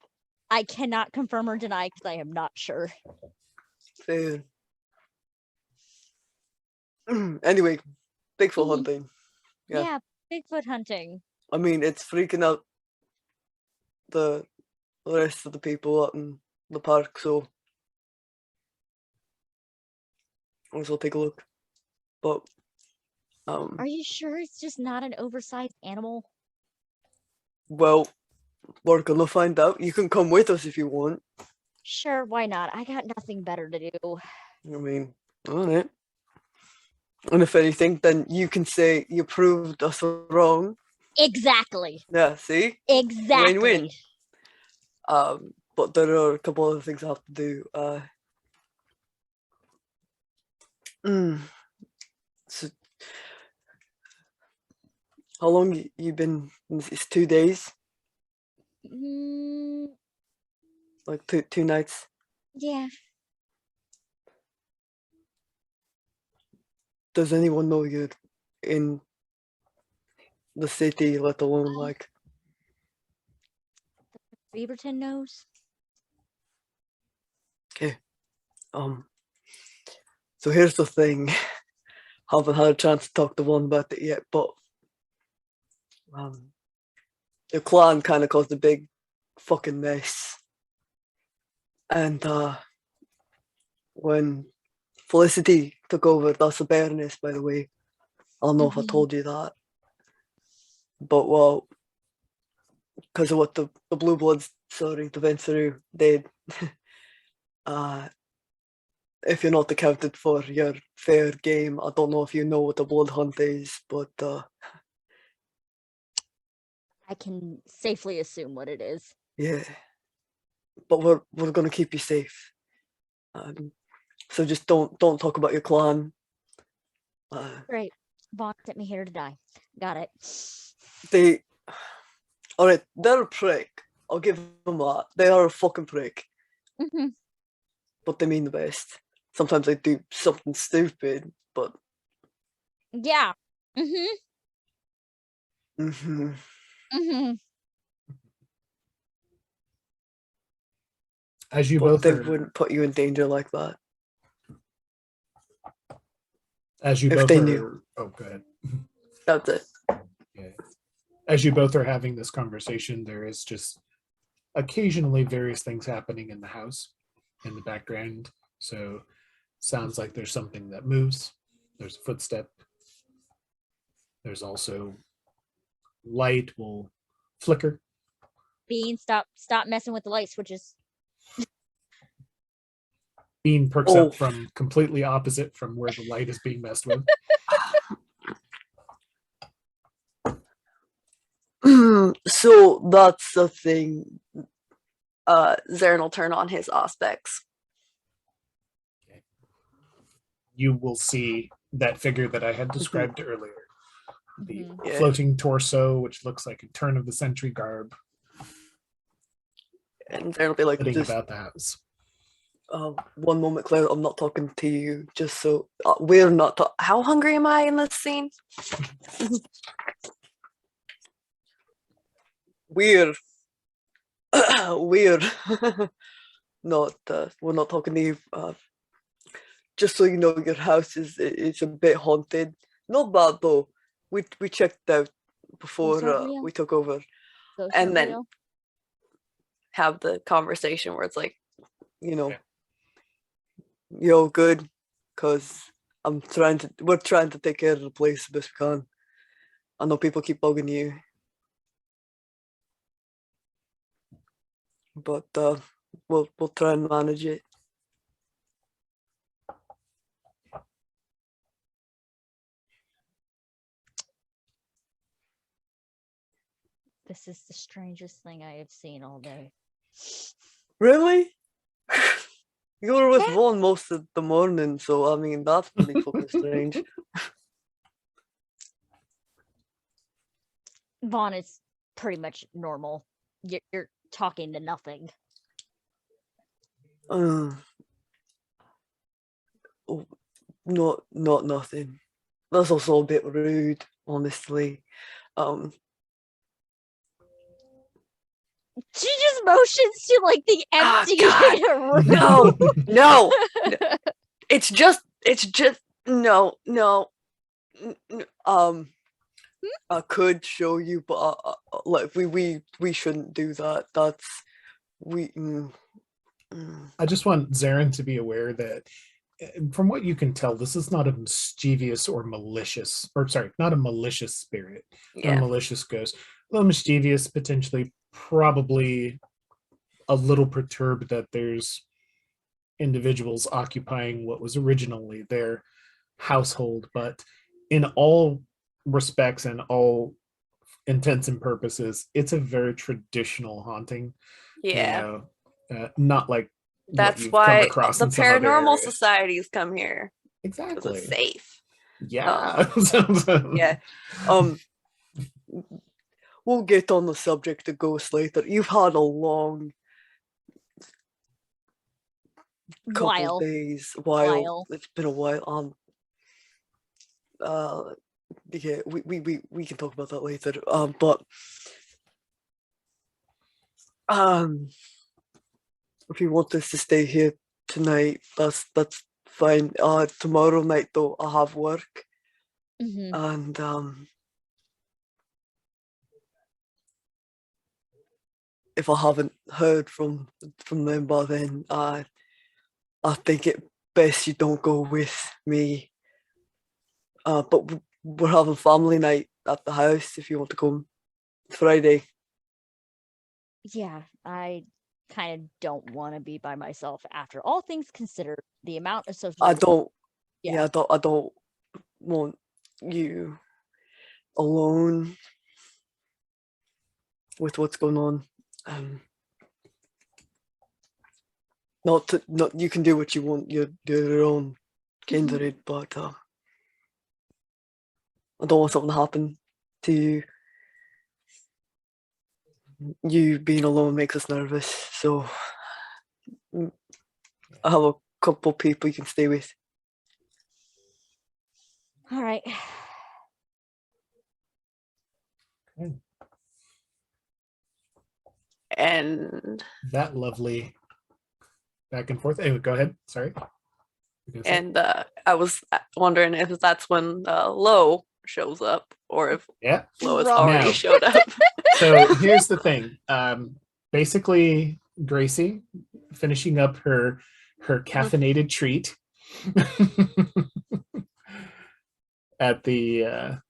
Speaker 5: I cannot confirm or deny because I am not sure.
Speaker 3: Fair. Anyway, Bigfoot
Speaker 5: Mhm.
Speaker 3: hunting. Yeah.
Speaker 5: Yeah, Bigfoot hunting.
Speaker 3: I mean, it's freaking out the rest of the people out in the park, so I guess I'll take a look. But
Speaker 5: Are you sure it's just not an oversized animal?
Speaker 3: well, we're gonna find out. You can come with us if you want.
Speaker 5: Sure, why not? I got nothing better to do.
Speaker 3: I mean, alright. And if anything, then you can say you proved us wrong.
Speaker 5: Exactly.
Speaker 3: Yeah, see?
Speaker 5: Exactly.
Speaker 3: Win-win. But there are a couple other things I have to do. So how long you been? It's 2 days,
Speaker 5: Mm,
Speaker 3: like two nights.
Speaker 5: yeah.
Speaker 3: Does anyone know you're in the city, let alone like?
Speaker 5: Beaverton knows.
Speaker 3: Okay. So here's the thing. Haven't had a chance to talk to Vaughn about it yet, but the clan kind of caused a big fucking mess. And when Felicity took over, that's a Baroness, by the way. I don't know if I told you that. But well, because of what the Blue Bloods, sorry, the Venseru did, if you're not accounted for your fair game, I don't know if you know what a blood hunt is, but
Speaker 5: I can safely assume what it is.
Speaker 3: yeah. But we're gonna keep you safe. So just don't talk about your clan.
Speaker 5: Great. Vaughn sent me here to die. Got it.
Speaker 3: They, alright, they're a prick. I'll give them that. They are a fucking prick,
Speaker 5: Mhm.
Speaker 3: but they mean the best. Sometimes they do something stupid, but
Speaker 5: Yeah. Mhm.
Speaker 3: mhm.
Speaker 5: Mhm.
Speaker 1: As you
Speaker 3: But
Speaker 1: both
Speaker 3: they
Speaker 1: are,
Speaker 3: wouldn't put you in danger like that
Speaker 1: as you
Speaker 3: if
Speaker 1: both
Speaker 3: they
Speaker 1: are,
Speaker 3: knew.
Speaker 1: oh, go ahead.
Speaker 3: That's it.
Speaker 1: Yeah. As you both are having this conversation, there is just occasionally various things happening in the house in the background. So sounds like there's something that moves. There's a footstep. There's also light will flicker.
Speaker 5: Bean, stop messing with the light switches.
Speaker 1: Bean perks
Speaker 3: Oh.
Speaker 1: up from completely opposite from where the light is being messed with.
Speaker 3: So that's the thing. Zaren will turn on his aspects.
Speaker 1: You will see that figure that I had described earlier. The
Speaker 5: Mhm.
Speaker 3: Yeah.
Speaker 1: floating torso, which looks like a turn of the century garb,
Speaker 3: And Zaren will be like,
Speaker 1: flitting
Speaker 3: just
Speaker 1: about the house.
Speaker 3: one moment, Claire, I'm not talking to you, just so we're not. How hungry am I in this scene? Weird. Weird. Not, we're not talking to you. Just so you know, your house is a bit haunted. Not bad though. We checked out before
Speaker 5: Ghosts aren't real.
Speaker 3: we took over,
Speaker 5: Ghosts
Speaker 3: and
Speaker 5: aren't
Speaker 3: then
Speaker 5: real.
Speaker 3: have the conversation where it's like, you know,
Speaker 1: Yeah.
Speaker 3: yo, good, cause we're trying to take care of the place the best we can. I know people keep bugging you, but we'll try and manage it.
Speaker 5: This is the strangest thing I have seen all day.
Speaker 3: Really? You were with Vaughn most of the morning, so I mean that's pretty fucking strange.
Speaker 5: Vaughn is pretty much normal. You're talking to nothing.
Speaker 3: Oh, not nothing. That's also a bit rude, honestly.
Speaker 5: She just motions to like the
Speaker 3: Ah,
Speaker 5: empty
Speaker 3: God,
Speaker 5: room.
Speaker 3: no. It's just no. I could show you, but like we shouldn't do that. That's we.
Speaker 1: I just want Zaren to be aware that, from what you can tell, this is not a mischievous or malicious, or sorry, not a malicious spirit, not a
Speaker 3: Yeah,
Speaker 1: malicious ghost. A little mischievous, potentially, probably a little perturbed that there's individuals occupying what was originally their household, but in all respects and all intents and purposes, it's a very traditional haunting.
Speaker 7: Yeah.
Speaker 1: Not like what
Speaker 7: That's
Speaker 1: you've come
Speaker 7: why
Speaker 1: across
Speaker 7: the
Speaker 1: in some other
Speaker 7: paranormal
Speaker 1: areas.
Speaker 7: societies come here. Because
Speaker 1: Exactly.
Speaker 7: it's safe.
Speaker 1: Yeah.
Speaker 3: yeah. We'll get on the subject of ghosts later. You've had a long couple days. While it's been a while. Yeah, we can talk about that later. But if you want us to stay here tonight, that's fine. Tomorrow night though, I have work, and if I haven't heard from them by then, I think it best you don't go with me. But we're having family night at the house if you want to come Friday.
Speaker 5: Yeah, I kind of don't want to be by myself after all things considered. The amount of social.
Speaker 3: I don't.
Speaker 5: Yeah.
Speaker 3: I don't want you alone with what's going on. Not you can do what you want. You're your own kindred, but I don't want something to happen to you. You being alone makes us nervous, so I have a couple people you can stay with.
Speaker 5: All right.
Speaker 1: Okay.
Speaker 7: And
Speaker 1: That lovely back and forth. Anyway, go ahead. Sorry.
Speaker 7: I was wondering if that's when Lo shows up or if
Speaker 1: Yeah.
Speaker 7: Lo has
Speaker 5: Wrong.
Speaker 7: already
Speaker 1: No.
Speaker 7: showed up.
Speaker 1: So here's the thing. Basically, Gracie finishing up her caffeinated treat at the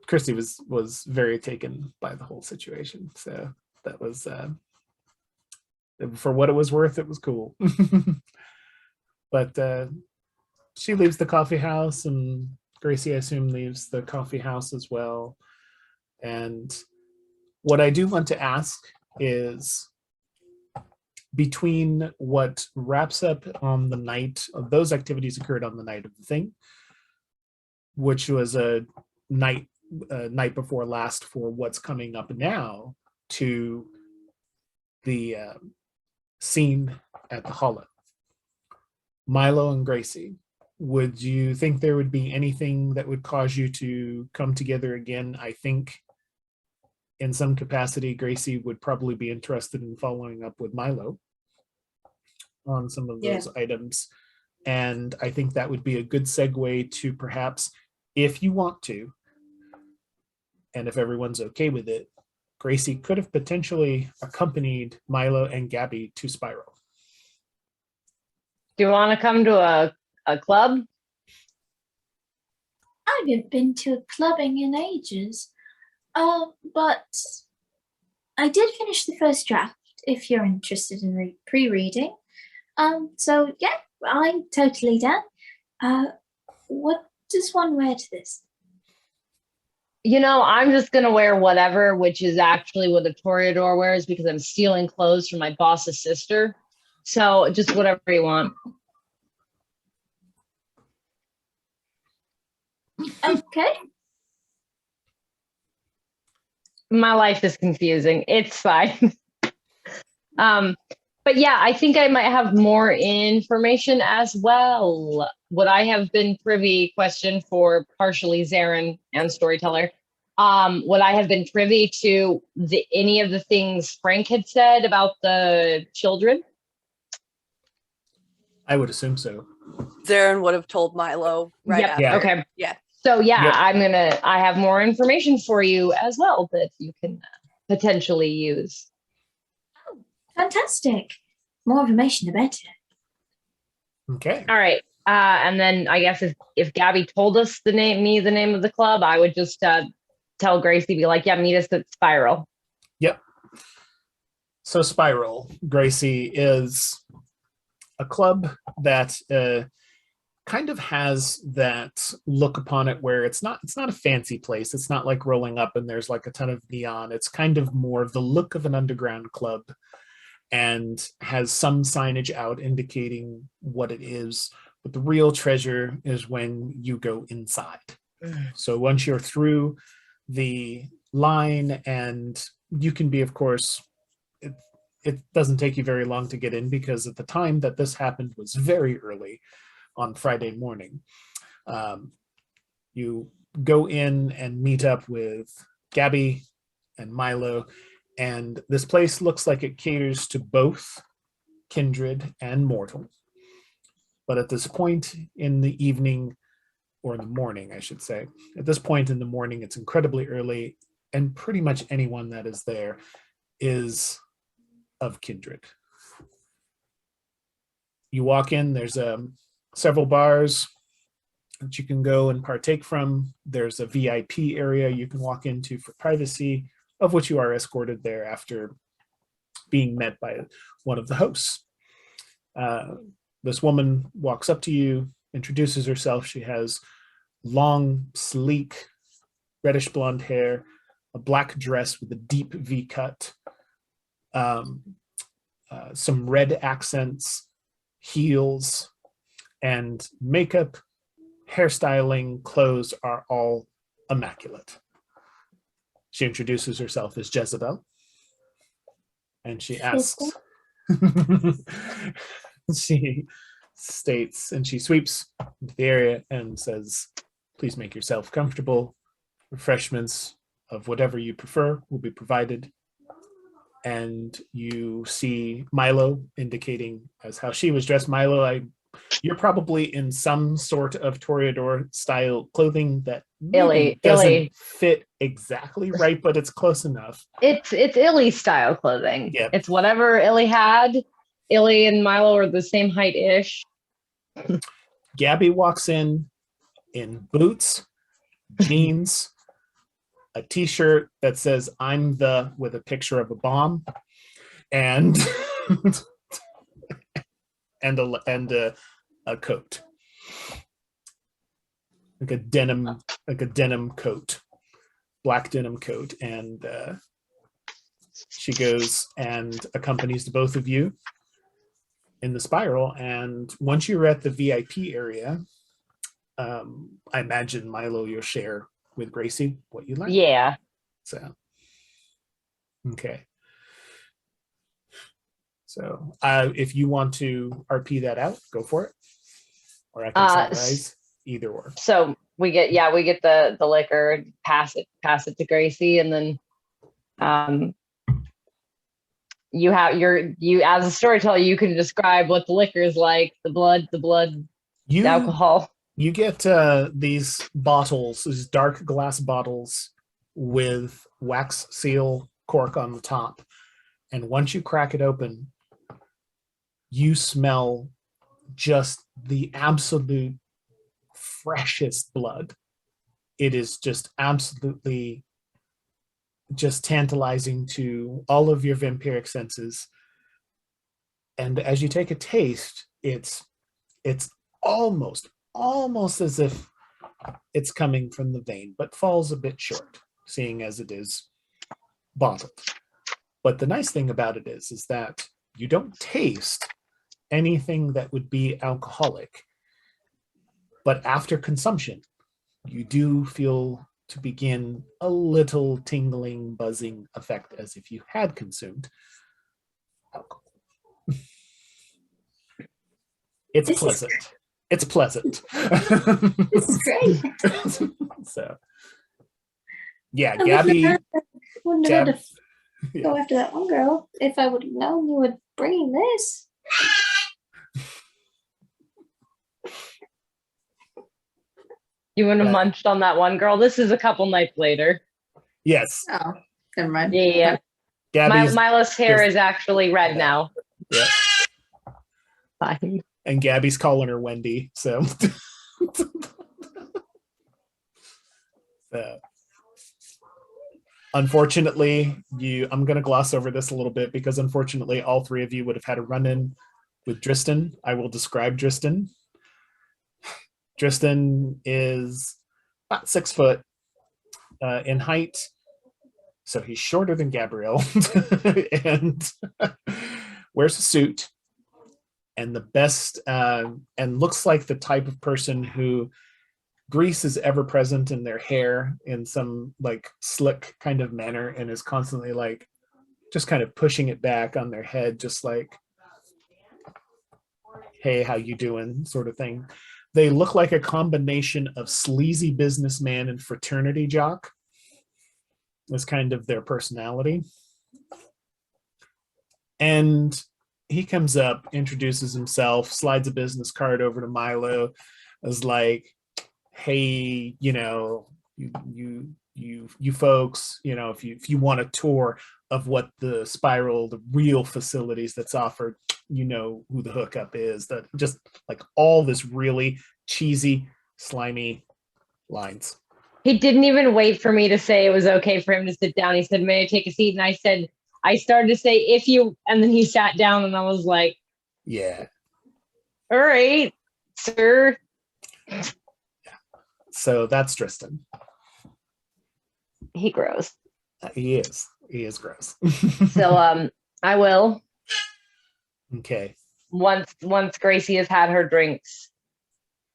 Speaker 1: Christy was very taken by the whole situation. So that was for what it was worth, it was cool. But she leaves the coffee house, and Gracie, I assume, leaves the coffee house as well. And what I do want to ask is, between what wraps up on the night of those activities occurred on the night of the thing, which was a night before last for what's coming up now, to the scene at the Hollow. Milo and Gracie, would you think there would be anything that would cause you to come together again? I think in some capacity, Gracie would probably be interested in following up with Milo on some of those items. And I think that would be a good segue to, perhaps, if you want to, and if everyone's okay with it, Gracie could have potentially accompanied Milo and Gabby to Spiral.
Speaker 2: Do you want to come to a club?
Speaker 4: I haven't been to a clubbing in ages. But I did finish the first draft, if you're interested in pre-reading. So yeah, I'm totally down. What does one wear to this?
Speaker 2: You know, I'm just gonna wear whatever, which is actually what a toreador wears because I'm stealing clothes from my boss's sister. So just whatever you want.
Speaker 4: Okay.
Speaker 2: My life is confusing. It's fine. But yeah, I think I might have more information as well. Would I have been privy, question for partially Zaren and storyteller? Would I have been privy to any of the things Frank had said about the children?
Speaker 1: I would assume so.
Speaker 7: Zaren would have told Milo right
Speaker 2: Yep.
Speaker 7: after.
Speaker 1: Yeah.
Speaker 2: Okay.
Speaker 7: Yeah.
Speaker 2: So yeah,
Speaker 1: Yep.
Speaker 2: I have more information for you as well that you can potentially use.
Speaker 4: Fantastic. More information, the better.
Speaker 1: Okay.
Speaker 2: All right. And then I guess if Gabby told us the name of the club, I would just tell Gracie, be like, yeah, meet us at Spiral.
Speaker 1: Yep. So Spiral, Gracie, is a club that kind of has that look upon it where it's not a fancy place. It's not like rolling up and there's like a ton of neon. It's kind of more of the look of an underground club and has some signage out indicating what it is. But the real treasure is when you go inside. So once you're through the line, and you can be, of course, it doesn't take you very long to get in because at the time that this happened was very early on Friday morning. You go in and meet up with Gabby and Milo, and this place looks like it caters to both kindred and mortal. But at this point in the evening, or in the morning, I should say, at this point in the morning, it's incredibly early, and pretty much anyone that is there is of kindred. You walk in, there's several bars that you can go and partake from. There's a VIP area you can walk into for privacy, of which you are escorted there after being met by one of the hosts. This woman walks up to you, introduces herself. She has long, sleek, reddish blonde hair, a black dress with a deep V cut, some red accents, heels, and makeup, hairstyling, clothes are all immaculate. She introduces herself as Jezebel, and she asks, she states, and she sweeps into the area and says, please make yourself comfortable. Refreshments of whatever you prefer will be provided. And you see Milo indicating as how she was dressed. Milo, you're probably in some sort of toreador style clothing that maybe doesn't fit exactly right, but it's close enough.
Speaker 2: It's Illy style clothing.
Speaker 1: Yep.
Speaker 2: It's whatever Illy had. Illy and Milo are the same height-ish.
Speaker 1: Gabby walks in boots, jeans, a t-shirt that says "I'm the" with a picture of a bomb, and and a coat, like a denim coat, black denim coat, and she goes and accompanies the both of you in the spiral. And once you're at the VIP area, I imagine, Milo, you'll share with Gracie what you like.
Speaker 2: Yeah.
Speaker 1: So, okay. So if you want to RP that out, go for it. Or I can summarize, either or.
Speaker 2: So we get the liquor, pass it to Gracie, and then you as a storyteller, you can describe what the liquor is like, the blood, the alcohol.
Speaker 1: You get these bottles, these dark glass bottles with wax seal cork on the top. And once you crack it open, you smell just the absolute freshest blood. It is just absolutely just tantalizing to all of your vampiric senses. And as you take a taste, it's almost as if it's coming from the vein, but falls a bit short, seeing as it is bottled. But the nice thing about it is that you don't taste anything that would be alcoholic. But after consumption, you do feel to begin a little tingling, buzzing effect as if you had consumed alcohol. It's pleasant. It's pleasant.
Speaker 4: This is great.
Speaker 1: So, yeah,
Speaker 4: I
Speaker 1: Gabby.
Speaker 4: wouldn't have had to go after that one girl if I would have known you were bringing this.
Speaker 2: You would have
Speaker 1: Yeah.
Speaker 2: munched on that one girl. This is a couple nights later.
Speaker 1: Yes,
Speaker 6: Oh, never mind.
Speaker 2: Yeah.
Speaker 1: Gabby's
Speaker 2: Milo's hair
Speaker 1: just-
Speaker 2: is actually red now.
Speaker 1: yeah,
Speaker 2: Fine.
Speaker 1: and Gabby's calling her Wendy. So, so unfortunately, I'm going to gloss over this a little bit because unfortunately, all three of you would have had a run-in with Dristan. I will describe Dristan. Dristan is about 6 foot in height, so he's shorter than Gabrielle, and wears a suit, and the best, and looks like the type of person who grease is ever present in their hair in some like slick kind of manner, and is constantly like just kind of pushing it back on their head, just like, hey, how you doing, sort of thing. They look like a combination of sleazy businessman and fraternity jock. That's kind of their personality. And he comes up, introduces himself, slides a business card over to Milo, is like, hey, you know, you folks, you know, if you want a tour of what the Spiral, the real facilities that's offered, you know who the hookup is. That just like all this really cheesy, slimy lines.
Speaker 2: He didn't even wait for me to say it was okay for him to sit down. He said, "May I take a seat?" And I started to say, "If you," and then he sat down, and I was like,
Speaker 1: Yeah.
Speaker 2: "All right, sir."
Speaker 1: So that's Tristan.
Speaker 2: He grows.
Speaker 1: He is gross.
Speaker 2: So I will,
Speaker 1: Okay.
Speaker 2: once Gracie has had her drinks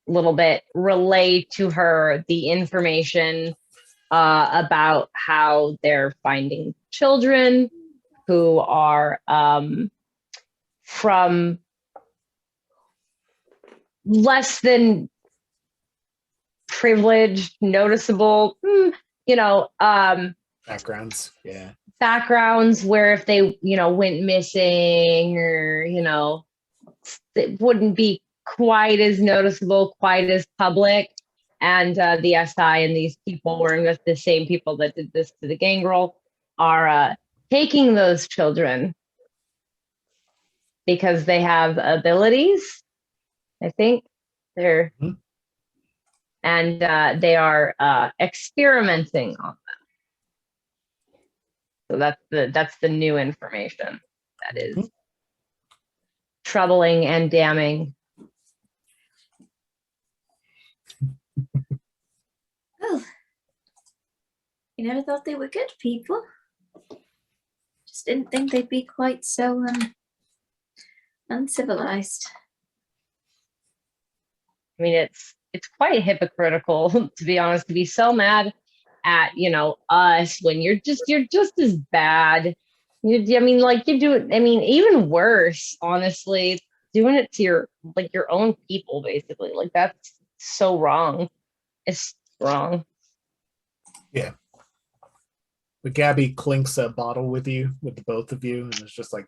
Speaker 2: a little bit, relay to her the information about how they're finding children who are from less than privileged, noticeable, you know,
Speaker 1: Backgrounds. Yeah.
Speaker 2: backgrounds where if they, you know, went missing or, you know, it wouldn't be quite as noticeable, quite as public. And the SI and these people were the same people that did this to the Gangrel are taking those children because they have abilities. I think they're, and they are experimenting on them. So that's the new information that is troubling and damning.
Speaker 4: Oh, you never thought they were good people. Just didn't think they'd be quite so uncivilized.
Speaker 2: I mean, it's quite hypocritical, to be honest, to be so mad at, you know, us when you're just as bad. I mean, like you do it. I mean, even worse, honestly, doing it to your own people, basically. Like that's so wrong. It's wrong.
Speaker 1: Yeah. But Gabby clinks a bottle with you, with the both of you, and it's just like,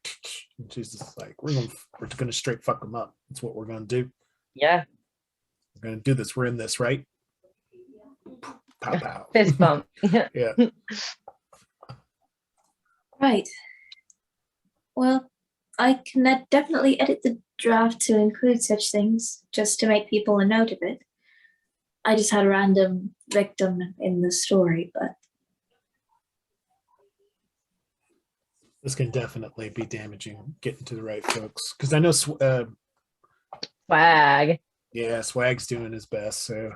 Speaker 1: and she's just like, we're gonna straight fuck them up. That's what we're gonna do.
Speaker 2: Yeah.
Speaker 1: We're gonna do this. We're in this, right? Pow pow.
Speaker 2: Fist bump.
Speaker 1: Yeah.
Speaker 4: Right. Well, I can definitely edit the draft to include such things, just to make people a note of it. I just had a random victim in the story, but
Speaker 1: This can definitely be damaging, getting to the right folks. Because I know,
Speaker 2: Swag.
Speaker 1: yeah, Swag's doing his best. So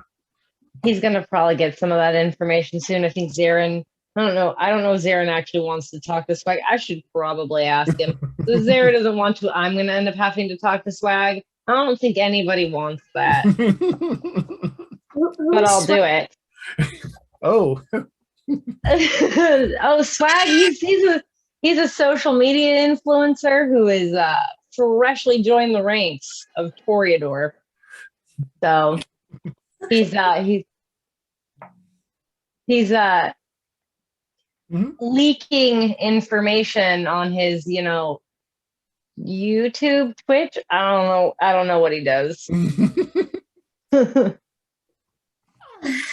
Speaker 2: he's gonna probably get some of that information soon. I think Zaren. I don't know. I don't know if Zaren actually wants to talk to Swag. I should probably ask him. If Zaren doesn't want to, I'm gonna end up having to talk to Swag. I don't think anybody wants that, but I'll do it.
Speaker 1: Oh,
Speaker 2: Oh, Swag. He's a social media influencer who is freshly joined the ranks of Toreador. So he's
Speaker 1: Mhm.
Speaker 2: leaking information on his, YouTube, Twitch. I don't know what he does.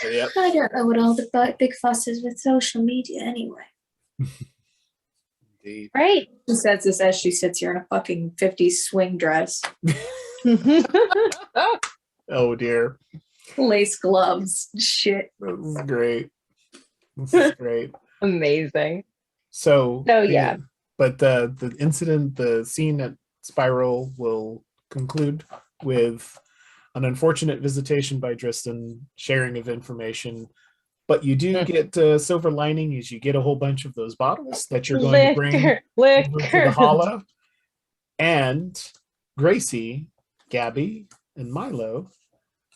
Speaker 1: Yep.
Speaker 4: I don't know what all the big fuss is with social media anyway.
Speaker 1: Indeed.
Speaker 2: Right?
Speaker 6: She says this as she sits here in a fucking 50s swing dress,
Speaker 1: Oh dear.
Speaker 6: lace gloves, shit.
Speaker 1: This is great. This is great.
Speaker 2: Amazing.
Speaker 1: So
Speaker 2: Yeah.
Speaker 1: But the incident, the scene at Spiral will conclude with an unfortunate visitation by Dristan, sharing of information. But you do get silver lining is you get a whole bunch of those bottles that you're going to bring over to the Hollow. And Gracie, Gabby, and Milo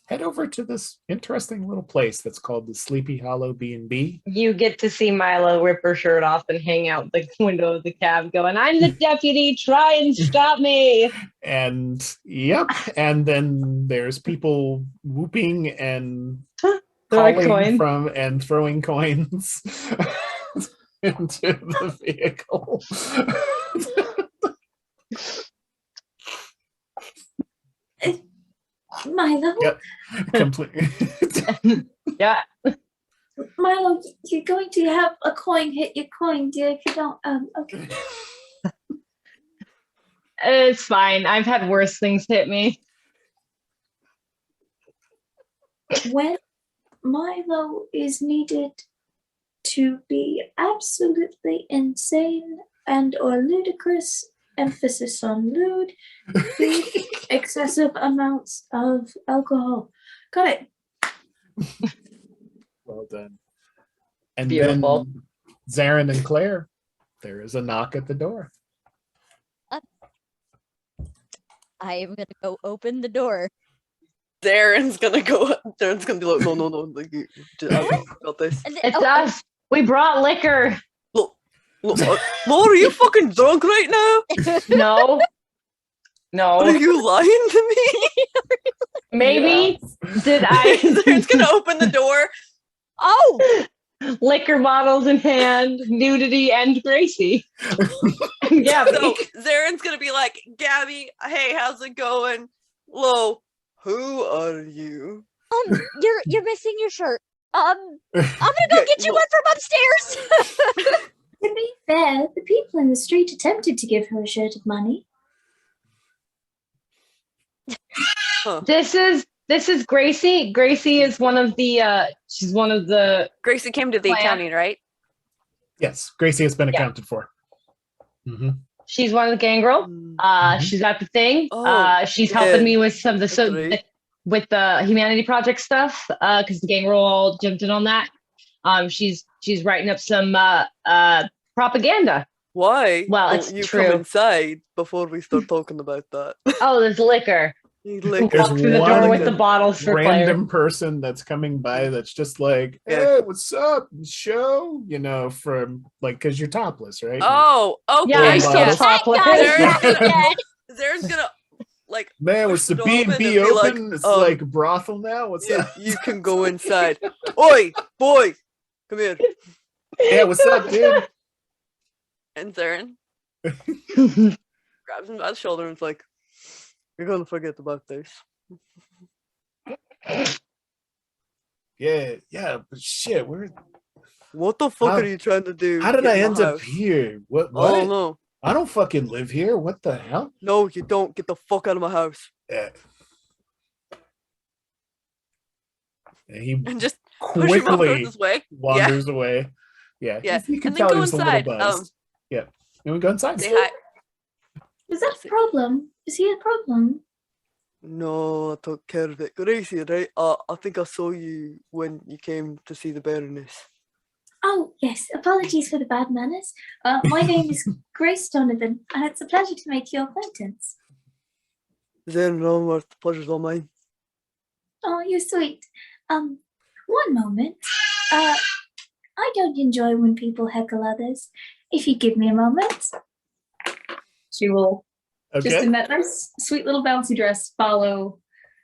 Speaker 1: head over to this interesting little place that's called the Sleepy Hollow B&B.
Speaker 2: You get to see Milo rip her shirt off and hang out the window of the cab going, "I'm the deputy, try and stop me."
Speaker 1: And yep, and then there's people whooping and
Speaker 2: Throwing
Speaker 1: calling
Speaker 2: coin.
Speaker 1: from and throwing coins into the vehicle.
Speaker 4: Milo,
Speaker 1: Yep, completely.
Speaker 2: Yeah.
Speaker 4: Milo, you're going to have a coin hit your coin, dear. If you don't, okay.
Speaker 2: It's fine. I've had worse things hit me.
Speaker 4: When Milo is needed to be absolutely insane and or ludicrous, emphasis on lewd, with excessive amounts of alcohol. Got it.
Speaker 1: Well done. And
Speaker 2: Beautiful.
Speaker 1: then Zaren and Claire, there is a knock at the door.
Speaker 5: I am gonna go open the door.
Speaker 7: Zaren's gonna be like, no, like, I got this.
Speaker 2: It's us. We brought liquor.
Speaker 7: Look, Laura, are you fucking drunk right now?
Speaker 2: No.
Speaker 7: Are
Speaker 2: No.
Speaker 7: you lying to me?
Speaker 2: Maybe. Did
Speaker 7: Zaren's gonna
Speaker 2: I?
Speaker 7: open the door.
Speaker 5: Oh,
Speaker 2: Liquor bottles in hand, nudity, and Gracie. And Gabby.
Speaker 7: So Zaren's gonna be like, Gabby, hey, how's it going? Lo, who are you?
Speaker 5: you're missing your shirt. I'm gonna go
Speaker 7: Yeah,
Speaker 5: get you
Speaker 7: look.
Speaker 5: one from upstairs.
Speaker 4: To be fair, the people in the street attempted to give her a shirt of money.
Speaker 2: This is Gracie. Gracie is one of the she's one of the
Speaker 7: Gracie came to the
Speaker 2: Clair.
Speaker 7: accounting, right?
Speaker 1: Yes, Gracie has been
Speaker 2: Yeah.
Speaker 1: accounted for. Mhm.
Speaker 2: she's one of the Gangrel.
Speaker 1: Mhm.
Speaker 2: She's at the thing.
Speaker 7: Oh,
Speaker 2: She's
Speaker 7: yeah.
Speaker 2: helping me with some of
Speaker 7: That's right.
Speaker 2: with the humanity project stuff. Because the Gangrel all jumped in on that. She's writing up some propaganda.
Speaker 7: Why?
Speaker 2: Well,
Speaker 7: don't
Speaker 2: it's
Speaker 7: you
Speaker 2: true.
Speaker 7: come inside before we start talking about that.
Speaker 2: Oh, there's liquor.
Speaker 7: You
Speaker 2: Who
Speaker 7: lick
Speaker 1: There's
Speaker 2: walked through the door
Speaker 1: one
Speaker 2: with the bottles for Claire.
Speaker 1: random person that's coming by that's just like,
Speaker 7: Yeah.
Speaker 1: hey, what's up? Show, from like, because you're topless, right?
Speaker 7: Oh, okay.
Speaker 2: Yeah, I'm still
Speaker 1: bottles.
Speaker 2: topless.
Speaker 7: Zaren's gonna like
Speaker 1: Man, was the
Speaker 7: push the door open
Speaker 1: B&B
Speaker 7: and be like,
Speaker 1: open? It's like a brothel now? What's
Speaker 7: yeah,
Speaker 1: that?
Speaker 7: you can go inside. Oi, boy, come here.
Speaker 1: Yeah, what's up, dude?
Speaker 7: And Zaren grabs him by the shoulder and is like, you're gonna forget about this.
Speaker 1: Yeah, but shit,
Speaker 7: What the fuck
Speaker 1: How-
Speaker 7: are you trying to do?
Speaker 1: how did
Speaker 7: Get
Speaker 1: I
Speaker 7: in
Speaker 1: end
Speaker 7: my
Speaker 1: up
Speaker 7: house?
Speaker 1: here? What?
Speaker 7: Oh no.
Speaker 1: I don't fucking live here. What the hell?
Speaker 7: No, you don't. Get the fuck out of my house.
Speaker 1: Yeah. And he
Speaker 7: And just push him off
Speaker 1: quickly
Speaker 7: his way.
Speaker 1: wanders away. Yeah,
Speaker 7: Yeah,
Speaker 1: You can
Speaker 7: and then
Speaker 1: tell
Speaker 7: go
Speaker 1: he was
Speaker 7: inside.
Speaker 1: a little buzzed. Yeah, and we go inside.
Speaker 7: Say hi.
Speaker 4: Is that a problem? Is he a problem?
Speaker 3: No, I took care of it. Gracie, right? I think I saw you when you came to see the Baroness.
Speaker 4: Oh, yes. Apologies for the bad manners. My name is Grace Donovan, and it's a pleasure to make your acquaintance.
Speaker 3: Zaren and Onward, the pleasure's all mine.
Speaker 4: Oh, you're sweet. One moment. I don't enjoy when people heckle others. If you give me a moment.
Speaker 6: She will just
Speaker 1: Okay.
Speaker 6: in that nice, sweet little bouncy dress follow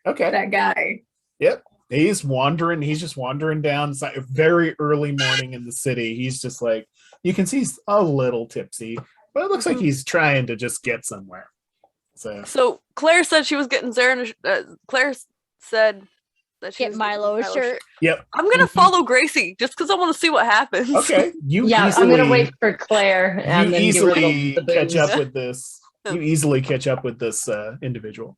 Speaker 1: Okay.
Speaker 6: that guy.
Speaker 1: Yep. He's just wandering down. It's like a very early morning in the city. He's just like, you can see he's a little tipsy, but it looks like he's trying to just get somewhere.
Speaker 7: So Claire said she was getting Zaren. Claire said that she
Speaker 5: Get
Speaker 7: was
Speaker 5: Milo a shirt.
Speaker 1: Yep.
Speaker 7: I'm gonna follow Gracie just because I want to see what happens.
Speaker 1: Okay.
Speaker 2: I'm gonna wait for Claire and
Speaker 1: You
Speaker 2: then get rid of
Speaker 1: easily
Speaker 2: the
Speaker 1: catch
Speaker 2: booze.
Speaker 1: up with this. You easily catch up with this individual.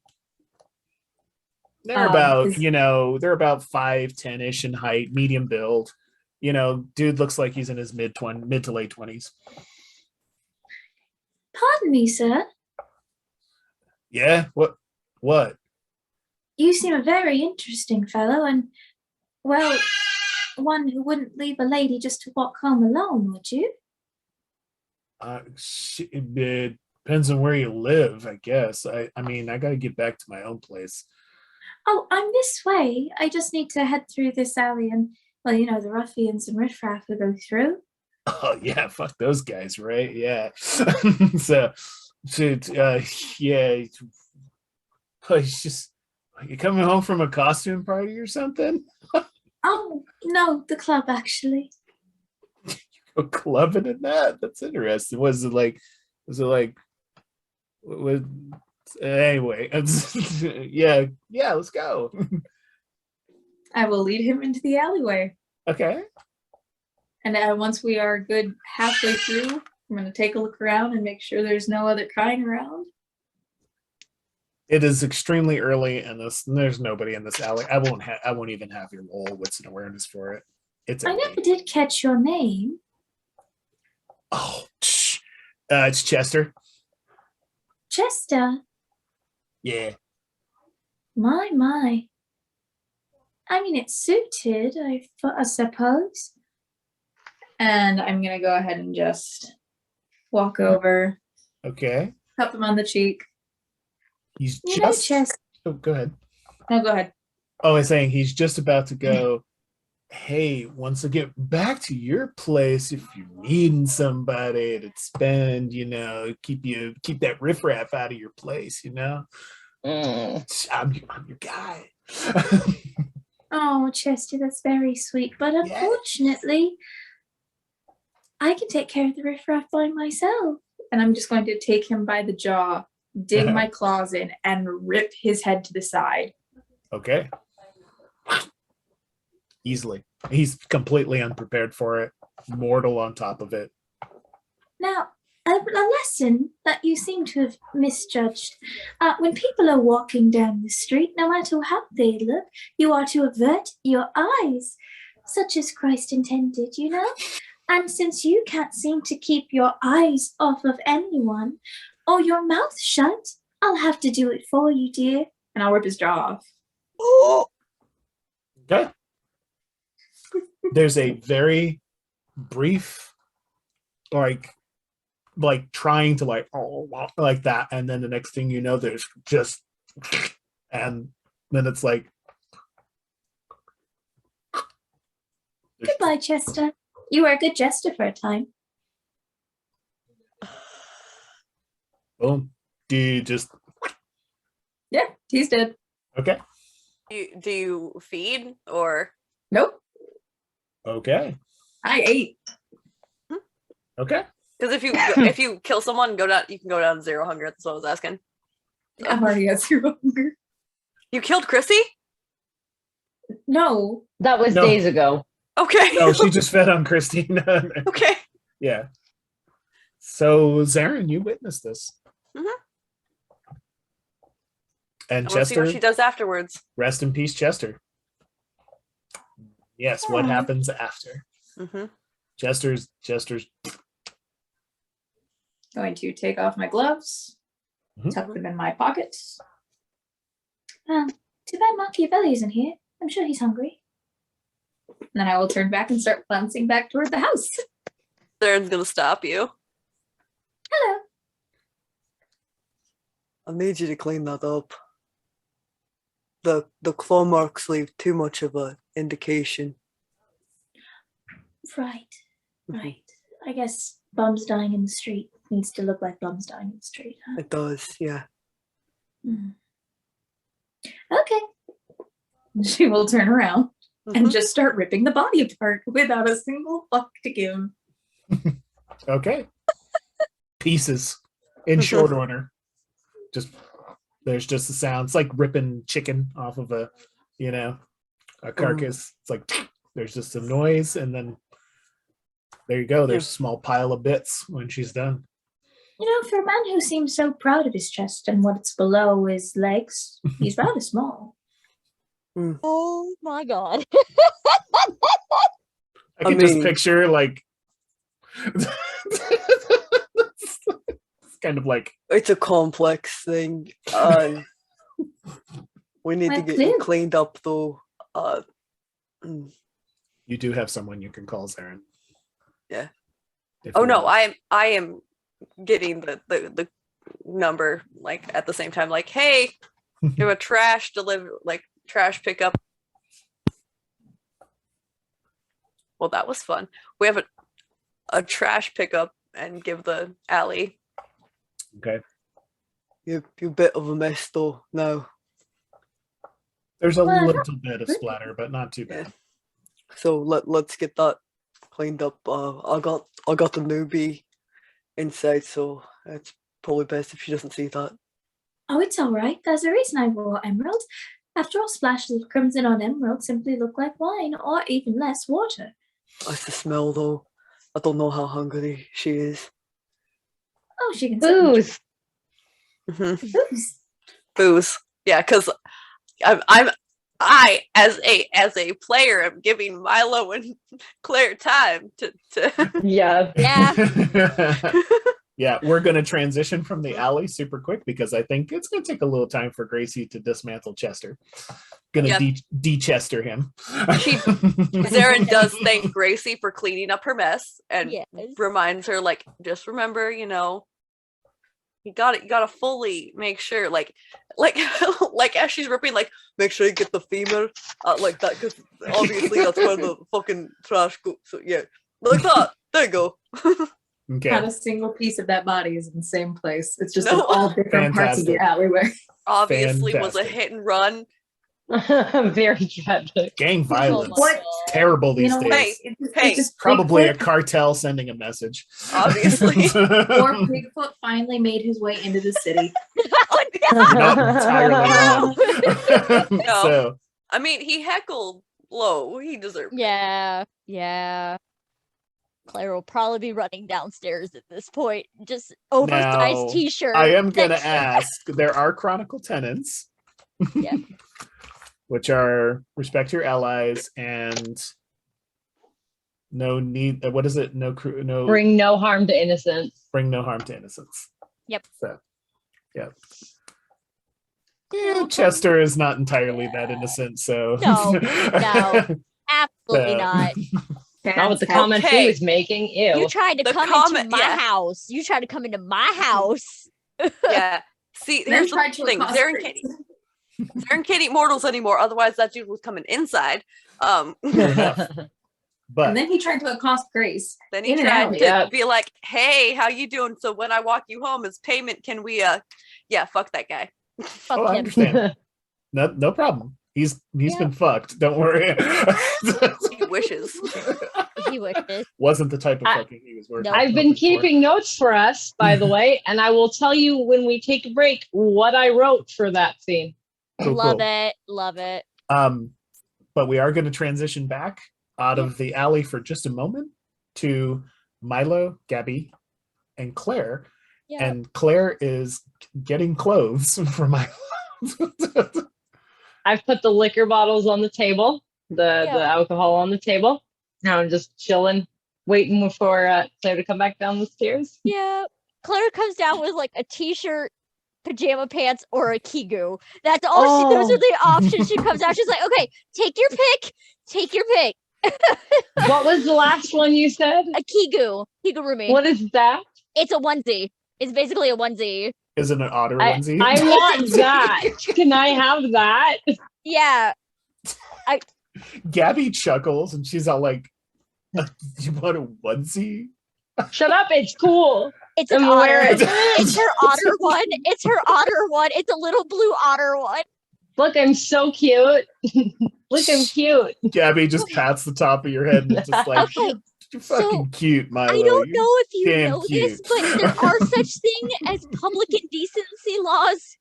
Speaker 1: They're about, they're about 5'10" in height, medium build. Dude looks like he's in his mid to late 20s.
Speaker 4: Pardon me, sir.
Speaker 1: Yeah? What?
Speaker 4: You seem a very interesting fellow, and, well, one who wouldn't leave a lady just to walk home alone, would you?
Speaker 1: It depends on where you live, I guess. I mean, I gotta get back to my own place.
Speaker 4: Oh, I'm this way. I just need to head through this alley and, well, the ruffians and riffraff who go through.
Speaker 1: Oh yeah, fuck those guys, right? Yeah. so yeah. It's just, you coming home from a costume party or something?
Speaker 4: Oh, no, the club, actually.
Speaker 1: Go clubbing in that? That's interesting. Was it like anyway, yeah, let's go.
Speaker 6: I will lead him into the alleyway.
Speaker 1: Okay.
Speaker 6: And once we are good halfway through, I'm going to take a look around and make sure there's no other kind around.
Speaker 1: It is extremely early, and there's nobody in this alley. I won't even have your roll wits and awareness for it. It's
Speaker 4: I
Speaker 1: empty.
Speaker 4: never did catch your name.
Speaker 1: Oh, it's Chester.
Speaker 4: Chester.
Speaker 1: Yeah.
Speaker 4: My. I mean, it's suited, I suppose.
Speaker 6: And I'm going to go ahead and just walk over,
Speaker 1: Okay.
Speaker 6: tap him on the cheek.
Speaker 1: He's
Speaker 4: Chester.
Speaker 1: just. Oh, go ahead.
Speaker 6: No, go ahead.
Speaker 1: Oh, I was saying he's just about to go. Hey, once I get back to your place, if you're needing somebody to spend, keep that riffraff out of your place, I'm your guy.
Speaker 4: Oh, Chester, that's very sweet. But unfortunately, I can take care of the riffraff by myself.
Speaker 6: And I'm just going to take him by the jaw, dig my claws in, and rip his head to the side.
Speaker 1: Okay. Easily. He's completely unprepared for it. Mortal on top of it.
Speaker 4: Now, a lesson that you seem to have misjudged. When people are walking down the street, no matter how they look, you are to avert your eyes, such as Christ intended, And since you can't seem to keep your eyes off of anyone, or your mouth shut, I'll have to do it for you, dear.
Speaker 6: And I'll rip his jaw off.
Speaker 1: Oh. Okay. There's a very brief, like trying to like that, and then the next thing you know, there's just, and then it's like,
Speaker 4: Goodbye, Chester. You were a good jester for a time.
Speaker 1: boom. Do you just
Speaker 6: Yeah, he's dead.
Speaker 1: okay?
Speaker 7: Do you feed or?
Speaker 6: Nope.
Speaker 1: Okay.
Speaker 6: I ate.
Speaker 1: Okay.
Speaker 7: Because if you kill someone, you can go down to 0 hunger. That's what I was asking.
Speaker 6: I'm already at 0 hunger.
Speaker 7: You killed Chrissy?
Speaker 6: No.
Speaker 2: That was
Speaker 1: No.
Speaker 2: days ago.
Speaker 7: Okay.
Speaker 1: No, she just fed on Christine.
Speaker 7: Okay.
Speaker 1: Yeah. So Zaren, you witnessed this.
Speaker 7: Mhm.
Speaker 1: And
Speaker 7: We'll see what
Speaker 1: Chester,
Speaker 7: she does afterwards.
Speaker 1: rest in peace, Chester. Yes, what
Speaker 4: Aw.
Speaker 1: happens after?
Speaker 7: Mm-hmm.
Speaker 1: Chester's
Speaker 6: Going to take off my gloves,
Speaker 1: Mhm.
Speaker 6: tuck them in my pockets,
Speaker 4: Too bad Machiavelli isn't here. I'm sure he's hungry.
Speaker 6: Then I will turn back and start bouncing back toward the house.
Speaker 7: Zaren's gonna stop you.
Speaker 4: Hello.
Speaker 3: I need you to clean that up. The claw marks leave too much of an indication.
Speaker 4: Right. Right. I guess bums dying in the street needs to look like bums dying in the street. Huh?
Speaker 3: It does, yeah.
Speaker 4: Okay.
Speaker 6: She will turn around
Speaker 3: Mhm.
Speaker 6: and just start ripping the body apart without a single fuck to give.
Speaker 1: Okay. Pieces in short order. There's just the sound. It's like ripping chicken off of a carcass. It's like there's just some noise, and then there you go. There's a small pile of bits when she's done.
Speaker 4: You know, for a man who seems so proud of his chest and what's below his legs, he's rather small.
Speaker 5: Oh my god.
Speaker 1: I can just picture like it's kind of like
Speaker 3: It's a complex thing. We need to get you cleaned up though.
Speaker 1: you do have someone you can call, Zaren.
Speaker 3: Yeah.
Speaker 7: Oh no, I am getting the number like at the same time. Like, hey, do a trash pickup. Well, that was fun. We have a trash pickup and give the alley.
Speaker 1: Okay.
Speaker 3: You're a bit of a mess though now.
Speaker 1: There's a
Speaker 4: Well,
Speaker 1: little bit of splatter, but not too bad.
Speaker 3: So let's get that cleaned up. I got the newbie inside, so it's probably best if she doesn't see that.
Speaker 4: Oh, it's all right. There's a reason I wore emeralds. After all, splashes of crimson on emerald simply look like wine, or even less water.
Speaker 3: That's the smell though. I don't know how hungry she is.
Speaker 4: Oh, she can certainly
Speaker 2: Booze.
Speaker 4: booze.
Speaker 7: Booze. Yeah, because I as a player am giving Milo and Claire time to
Speaker 2: Yeah.
Speaker 1: Yeah, we're going to transition from the alley super quick because I think it's going to take a little time for Gracie to dismantle Chester. Going to de-Chester him.
Speaker 7: Zaren does thank Gracie for cleaning up her mess and
Speaker 5: Yes.
Speaker 7: reminds her, like, just remember, you gotta fully make sure, like as she's ripping, like,
Speaker 3: Make sure you get the femur like that, because obviously that's where the fucking trash goes. So yeah, like that. There you go.
Speaker 1: Okay.
Speaker 6: Not a single piece of that body is in the same place. It's just
Speaker 7: No.
Speaker 6: in all different parts of the
Speaker 1: Fantastic.
Speaker 6: alleyway.
Speaker 7: obviously was a
Speaker 1: Fantastic.
Speaker 7: hit and run.
Speaker 2: Very tragic.
Speaker 1: Gang violence.
Speaker 5: What?
Speaker 1: It's terrible these
Speaker 6: You know,
Speaker 1: days.
Speaker 7: Hey,
Speaker 1: Probably a
Speaker 6: Bigfoot,
Speaker 1: cartel sending a message.
Speaker 7: Obviously.
Speaker 6: or Bigfoot finally made his way into the city.
Speaker 5: Oh,
Speaker 1: You're not entirely wrong.
Speaker 7: No.
Speaker 1: So
Speaker 7: I mean, he heckled low. He deserved it.
Speaker 5: Yeah. Claire will probably be running downstairs at this point. Just oversized
Speaker 1: Now,
Speaker 5: t-shirt.
Speaker 1: I am going to
Speaker 5: section.
Speaker 1: ask, there are chronicle tenants.
Speaker 5: Yeah.
Speaker 1: Which are respect your allies and no need, what is it? No
Speaker 2: Bring no harm to innocence.
Speaker 1: bring no harm to innocence.
Speaker 5: Yep.
Speaker 1: So, yeah. Yeah, Chester is not entirely that innocent, so.
Speaker 5: No. Absolutely not.
Speaker 2: Not with the comments he
Speaker 7: Okay.
Speaker 2: was making. Ew.
Speaker 5: You tried to
Speaker 7: The
Speaker 5: come
Speaker 7: comment-
Speaker 5: into my
Speaker 7: yeah.
Speaker 5: house. You tried to come into my house.
Speaker 7: Yeah. See,
Speaker 6: Then
Speaker 7: here's the
Speaker 6: tried to
Speaker 7: thing.
Speaker 6: accost
Speaker 7: Zaren
Speaker 6: Grace.
Speaker 7: can't eat mortals anymore. Otherwise, that dude was coming inside.
Speaker 1: Fair enough. But
Speaker 6: And then he tried to accost Grace.
Speaker 7: Then he
Speaker 6: In and
Speaker 7: tried
Speaker 6: out.
Speaker 7: to
Speaker 2: Yeah.
Speaker 7: be like, "Hey, how you doing? So when I walk you home as payment, can we yeah, fuck that guy."
Speaker 5: Fuck
Speaker 1: I
Speaker 5: him.
Speaker 1: understand. No problem. He's
Speaker 5: Yeah.
Speaker 1: been fucked. Don't worry.
Speaker 7: He wishes.
Speaker 5: He wishes.
Speaker 1: Wasn't the type of
Speaker 2: I-
Speaker 1: fucking he was working.
Speaker 5: No.
Speaker 2: I've been
Speaker 1: hoping for.
Speaker 2: keeping notes for us, by the way, and I will tell you when we take a break what I wrote for that scene.
Speaker 1: Cool,
Speaker 5: Love
Speaker 1: cool.
Speaker 5: it. Love it.
Speaker 1: But we are going to transition back out of the alley for just a moment to Milo, Gabby, and Claire.
Speaker 5: Yeah.
Speaker 1: And Claire is getting clothes for Milo.
Speaker 2: I've put the liquor bottles on the table, the alcohol on the table. Now I'm just chilling, waiting for Claire to come back down the stairs.
Speaker 5: Yeah. Claire comes down with like a t-shirt pajama pants, or a kigu. That's all those are the options. She comes out, she's like, okay, take your pick.
Speaker 2: What was the last one you said?
Speaker 5: A kigurumi.
Speaker 2: What is that?
Speaker 5: It's a onesie. It's basically a onesie.
Speaker 1: Is it an otter
Speaker 2: I
Speaker 1: onesie?
Speaker 2: want that. Can I have that?
Speaker 5: Yeah.
Speaker 1: Gabby chuckles and she's all like, "You want a onesie?"
Speaker 2: Shut up, it's cool.
Speaker 5: It's an
Speaker 2: I'm
Speaker 5: otter.
Speaker 2: wearing-
Speaker 5: It's her otter one. It's her otter one. It's a little blue otter one.
Speaker 2: Look, I'm so cute. Look, I'm cute.
Speaker 1: Gabby just pats the top of your head and just like,
Speaker 5: Okay,
Speaker 1: "You're fucking cute, Milo.
Speaker 5: I don't
Speaker 1: You're
Speaker 5: know if you
Speaker 1: damn
Speaker 5: know
Speaker 1: cute."
Speaker 5: this, but there are such thing as public indecency laws.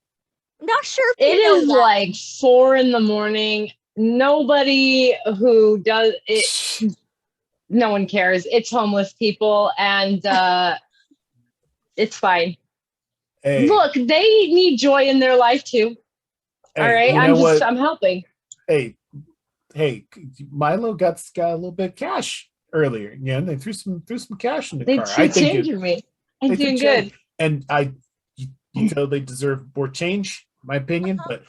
Speaker 5: I'm not sure if
Speaker 2: It
Speaker 5: you know
Speaker 2: is
Speaker 5: that.
Speaker 2: like 4 a.m. Nobody who does it, no one cares. It's homeless people, and it's fine.
Speaker 1: Hey,
Speaker 2: Look, they need joy in their life too.
Speaker 1: hey,
Speaker 2: All right,
Speaker 1: you know what?
Speaker 2: I'm helping.
Speaker 1: Hey, Milo got a little bit of cash earlier. Yeah, they threw some cash in the
Speaker 2: They
Speaker 1: car. I think
Speaker 2: changing me. I'm
Speaker 1: they
Speaker 2: doing
Speaker 1: threw
Speaker 2: good.
Speaker 1: change. And you totally deserve more change, in my opinion. But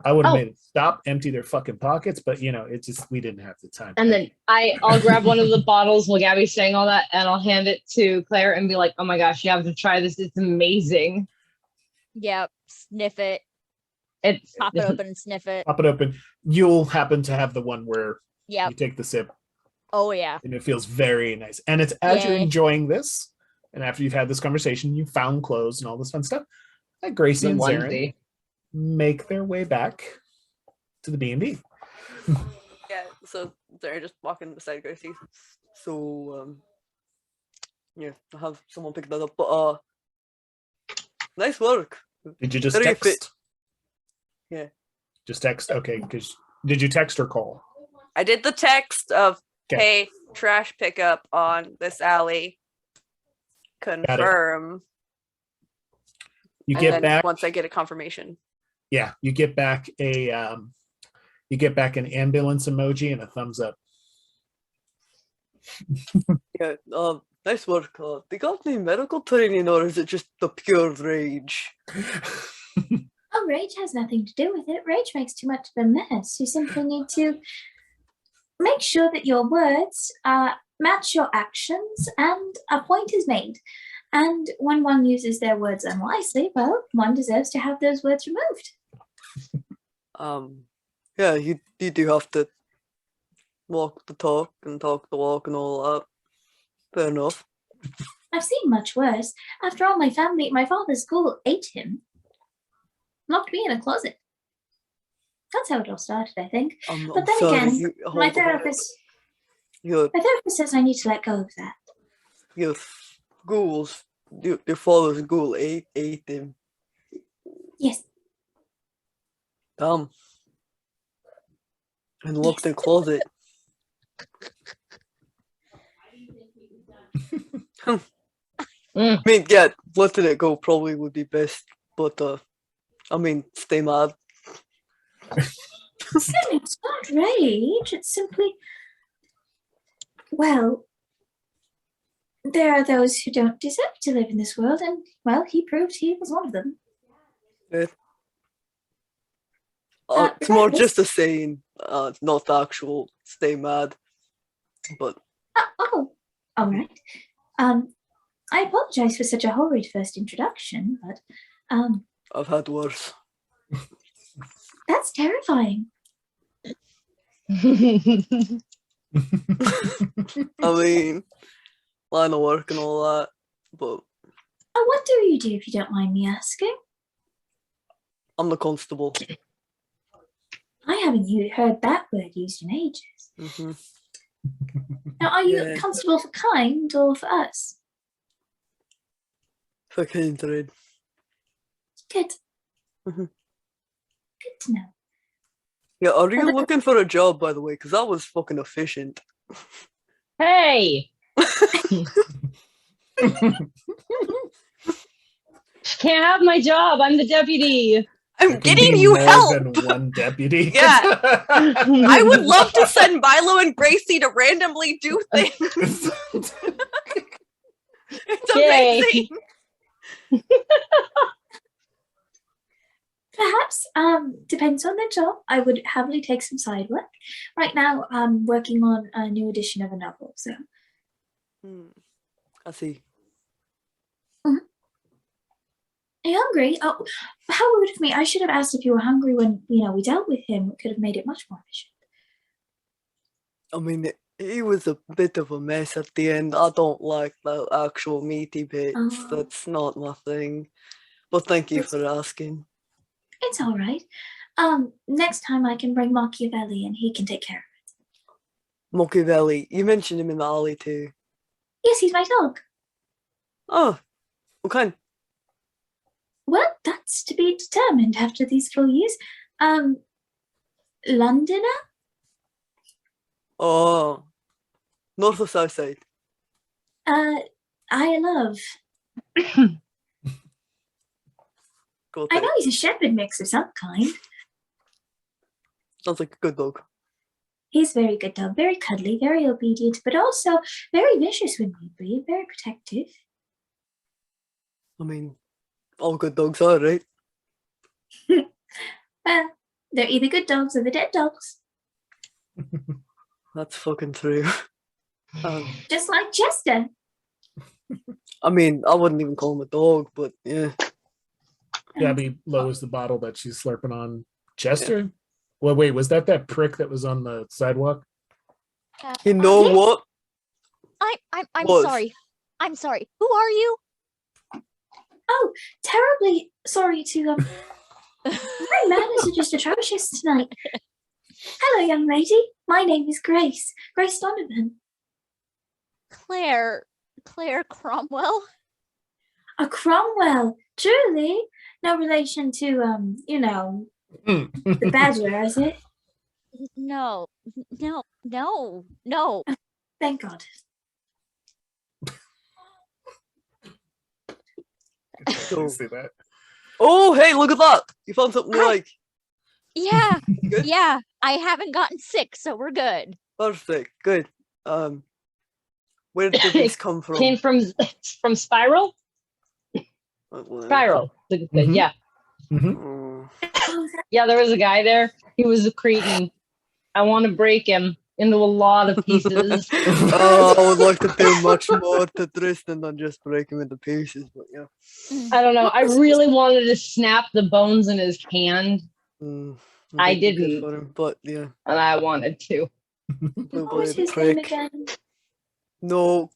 Speaker 1: I would have
Speaker 2: Oh.
Speaker 1: made it stop, empty their fucking pockets. But it's just we didn't have the time.
Speaker 2: And then I'll grab one of the bottles while Gabby's saying all that, and I'll hand it to Claire and be like, "Oh my gosh, you have to try this. It's amazing."
Speaker 5: Yep, sniff it.
Speaker 2: It's
Speaker 5: Pop it open and sniff it.
Speaker 1: Pop it open. You'll happen to have the one where
Speaker 5: Yep.
Speaker 1: you take the sip
Speaker 5: Oh yeah.
Speaker 1: and it feels very nice. And it's as you're
Speaker 5: Yay.
Speaker 1: enjoying this, and after you've had this conversation, you found clothes and all this fun stuff. That Gracie
Speaker 2: the
Speaker 1: and Zaren
Speaker 2: onesie.
Speaker 1: make their way back to the B&B.
Speaker 7: Yeah, so they're just walking beside Gracie.
Speaker 3: So, yeah, I'll have someone pick that up. But, nice work.
Speaker 1: Did you just
Speaker 3: Very
Speaker 1: text?
Speaker 3: fit. Yeah.
Speaker 1: Just text? Okay, because did you text or call?
Speaker 7: I did the text of,
Speaker 1: Okay.
Speaker 7: hey, trash pickup on this alley. Confirm.
Speaker 1: You
Speaker 7: And
Speaker 1: get
Speaker 7: then
Speaker 1: back.
Speaker 7: once I get a confirmation.
Speaker 1: Yeah, you get back an ambulance emoji and a thumbs up.
Speaker 3: Yeah, nice work. They got any medical training, or is it just the pure rage?
Speaker 4: Oh, rage has nothing to do with it. Rage makes too much of a mess. You simply need to make sure that your words match your actions and a point is made. And when one uses their words unwisely, well, one deserves to have those words removed.
Speaker 3: Yeah, you do have to walk the talk and talk the walk and all that. Fair enough.
Speaker 4: I've seen much worse. After all, my father's school ate him. Locked me in a closet. That's how it all started, I think.
Speaker 3: I'm
Speaker 4: But then
Speaker 3: sorry,
Speaker 4: again,
Speaker 3: hold
Speaker 4: my
Speaker 3: on.
Speaker 4: therapist
Speaker 3: Your
Speaker 4: says I need to let go of that.
Speaker 3: ghouls, your father's ghoul ate him.
Speaker 4: Yes.
Speaker 3: Damn. And locked in closet. I mean, yeah, letting it go probably would be best, but I mean, stay mad.
Speaker 4: It's not rage. It's simply, well, there are those who don't deserve to live in this world, and, well, he proved he was one of them.
Speaker 3: It's more
Speaker 4: regardless-
Speaker 3: just a saying, not the actual stay mad. But
Speaker 4: Oh, all right. I apologize for such a horrid first introduction, but
Speaker 3: I've had worse.
Speaker 4: that's terrifying.
Speaker 3: I mean, line of work and all that, but
Speaker 4: Oh, what do you do, if you don't mind me asking?
Speaker 3: I'm the constable.
Speaker 4: I haven't heard that word used in ages.
Speaker 3: Hmm.
Speaker 4: Now, are you
Speaker 3: Yeah.
Speaker 4: constable for kind or for us?
Speaker 3: For kindred.
Speaker 4: Good.
Speaker 3: Mhm.
Speaker 4: Good to know.
Speaker 3: Yeah, are you
Speaker 4: Well,
Speaker 3: looking for a job, by the way? Because that was fucking efficient.
Speaker 2: Hey! Can't have my job. I'm the deputy.
Speaker 7: I'm
Speaker 1: There can
Speaker 7: getting
Speaker 1: be
Speaker 7: you
Speaker 1: more
Speaker 7: help.
Speaker 1: than one deputy.
Speaker 7: Yeah. I would love to send Milo and Gracie to randomly do things. It's
Speaker 2: Yay.
Speaker 7: amazing.
Speaker 4: Perhaps, depends on the job. I would happily take some side work. Right now, I'm working on a new edition of a novel, so.
Speaker 3: I see.
Speaker 4: Are you hungry? Oh, how rude of me. I should have asked if you were hungry when, we dealt with him. It could have made it much more efficient.
Speaker 3: I mean, he was a bit of a mess at the end. I don't like the actual meaty bits.
Speaker 4: Oh.
Speaker 3: That's not my thing. But thank you
Speaker 4: It's-
Speaker 3: for asking.
Speaker 4: It's all right. Next time I can bring Machiavelli and he can take care of it.
Speaker 3: Machiavelli, you mentioned him in the alley too.
Speaker 4: Yes, he's my dog.
Speaker 3: Oh, okay.
Speaker 4: Well, that's to be determined after these 4 years. Londoner?
Speaker 3: Oh, north or south side?
Speaker 4: I love.
Speaker 3: Go
Speaker 4: I
Speaker 3: take.
Speaker 4: know he's a shepherd mix of some kind.
Speaker 3: Sounds like a good dog.
Speaker 4: He's a very good dog, very cuddly, very obedient, but also very vicious when need be, very protective.
Speaker 3: I mean, all good dogs are, right?
Speaker 4: Well, they're either good dogs or they're dead dogs.
Speaker 3: That's fucking true.
Speaker 4: Just like Chester.
Speaker 3: I mean, I wouldn't even call him a dog, but yeah.
Speaker 1: Gabby lowers the bottle that she's slurping on. Chester? Well, wait, was that prick that was on the sidewalk?
Speaker 3: You know
Speaker 5: yes.
Speaker 3: what?
Speaker 5: I'm
Speaker 3: Was.
Speaker 5: sorry. I'm sorry. Who are you?
Speaker 4: Oh, terribly sorry to my manners are just atrocious tonight. Hello, young lady. My name is Grace. Grace Donovan.
Speaker 5: Claire Cromwell.
Speaker 4: A Cromwell. Truly. No relation to the badger, is it?
Speaker 5: No.
Speaker 4: Thank God.
Speaker 3: So-
Speaker 1: See that?
Speaker 3: Oh, hey, look at that! You found something you
Speaker 5: Hi.
Speaker 3: like.
Speaker 5: Yeah,
Speaker 3: Good?
Speaker 5: yeah. I haven't gotten sick, so we're good.
Speaker 3: Perfect. Good. Where did this come from?
Speaker 2: Came from Spiral. Spiral.
Speaker 1: Mhm.
Speaker 2: Yeah,
Speaker 1: Mhm.
Speaker 3: Mm.
Speaker 4: Oh,
Speaker 2: yeah. There was a guy there. He was a cretin. I want to break him into a lot of pieces.
Speaker 3: Oh, I would like to do much more to Tristan than just break him into pieces, but yeah.
Speaker 2: I don't know. I really wanted to snap the bones in his hand, I
Speaker 3: think it'd be good
Speaker 2: didn't.
Speaker 3: for him, but yeah.
Speaker 2: and I wanted to.
Speaker 3: Blue
Speaker 4: what was
Speaker 3: boy
Speaker 4: his name
Speaker 3: prick.
Speaker 4: again?
Speaker 3: No,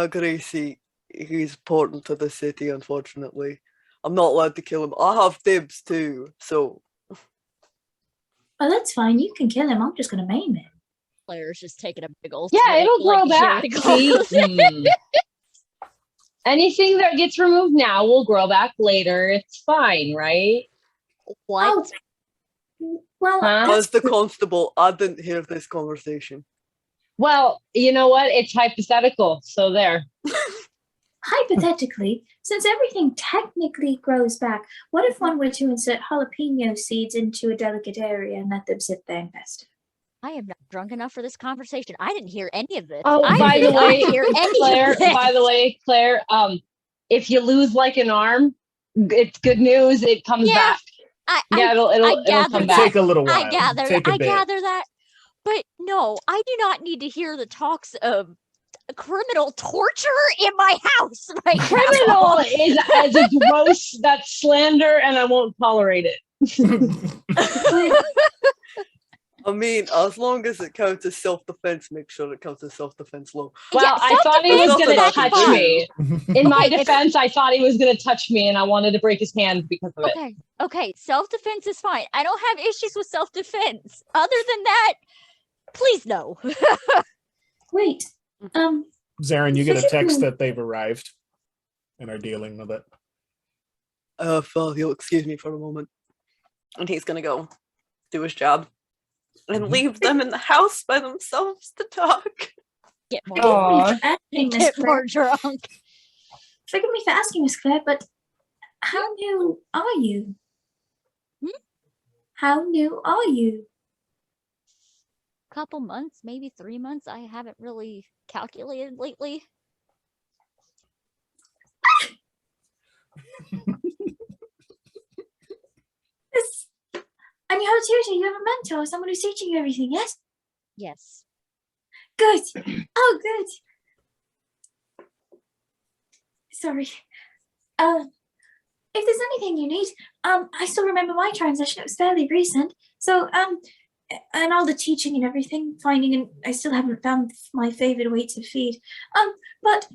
Speaker 3: Gracie. He's important to the city, unfortunately. I'm not allowed to kill him. I have dibs too, so
Speaker 4: Oh, that's fine. You can kill him. I'm just going to maim it.
Speaker 5: Claire's just taking a big old.
Speaker 2: Yeah,
Speaker 5: swig,
Speaker 2: it'll grow
Speaker 5: like,
Speaker 2: back.
Speaker 5: here it
Speaker 2: See?
Speaker 5: goes.
Speaker 2: Anything that gets removed now will grow back later. It's fine, right?
Speaker 5: What?
Speaker 4: Oh, well,
Speaker 2: Huh?
Speaker 3: as the constable, I didn't hear this conversation.
Speaker 2: Well, you know what? It's hypothetical. So there.
Speaker 4: hypothetically, since everything technically grows back, what if one were to insert jalapeno seeds into a delicate area and let them sit there and fester?
Speaker 5: I am not drunk enough for this conversation. I didn't hear any of this.
Speaker 2: Oh,
Speaker 5: I
Speaker 2: by
Speaker 5: did
Speaker 2: the
Speaker 5: not
Speaker 2: way,
Speaker 5: hear any
Speaker 2: Claire.
Speaker 5: of this.
Speaker 2: By the way, Claire. If you lose like an arm, it's good news. It comes
Speaker 5: Yeah,
Speaker 2: back. Yeah, it'll
Speaker 5: gathered
Speaker 2: come
Speaker 5: that.
Speaker 2: back.
Speaker 1: Take a little while.
Speaker 5: I gather
Speaker 1: Take a bit.
Speaker 5: that. But no, I do not need to hear the talks of criminal torture in my house right
Speaker 2: Criminal
Speaker 5: now.
Speaker 2: is as a gross. That's slander, and I won't tolerate it.
Speaker 3: I mean, as long as it counts as self-defense, make sure it counts as self-defense law.
Speaker 2: Well,
Speaker 5: Yeah,
Speaker 2: I thought he was
Speaker 3: self-defense,
Speaker 2: going to
Speaker 3: that's
Speaker 2: touch
Speaker 3: fine.
Speaker 2: me. In my
Speaker 5: Okay,
Speaker 2: defense, I thought he was going to touch me, and I wanted to break his hand because of it.
Speaker 5: Okay, self-defense is fine. I don't have issues with self-defense. Other than that, please no.
Speaker 4: Wait,
Speaker 1: Zaren, you get a text that they've arrived and are dealing with it.
Speaker 3: Phil, you'll excuse me for a moment.
Speaker 7: And he's gonna go do his job and
Speaker 1: Mhm.
Speaker 7: leave them in the house by themselves to talk.
Speaker 5: Get more,
Speaker 2: Aw.
Speaker 4: asking Miss
Speaker 5: get
Speaker 4: Claire,
Speaker 5: more drunk.
Speaker 4: forgive me for asking, Miss Claire, but how new are you? How new are you?
Speaker 5: Couple months, maybe 3 months. I haven't really calculated lately.
Speaker 4: This, and you have a tutor, you have a mentor, someone who's teaching you everything, yes?
Speaker 5: Yes.
Speaker 4: Good. Oh, good. Sorry. If there's anything you need, I still remember my transition. It was fairly recent. So, and all the teaching and everything, I still haven't found my favorite way to feed. But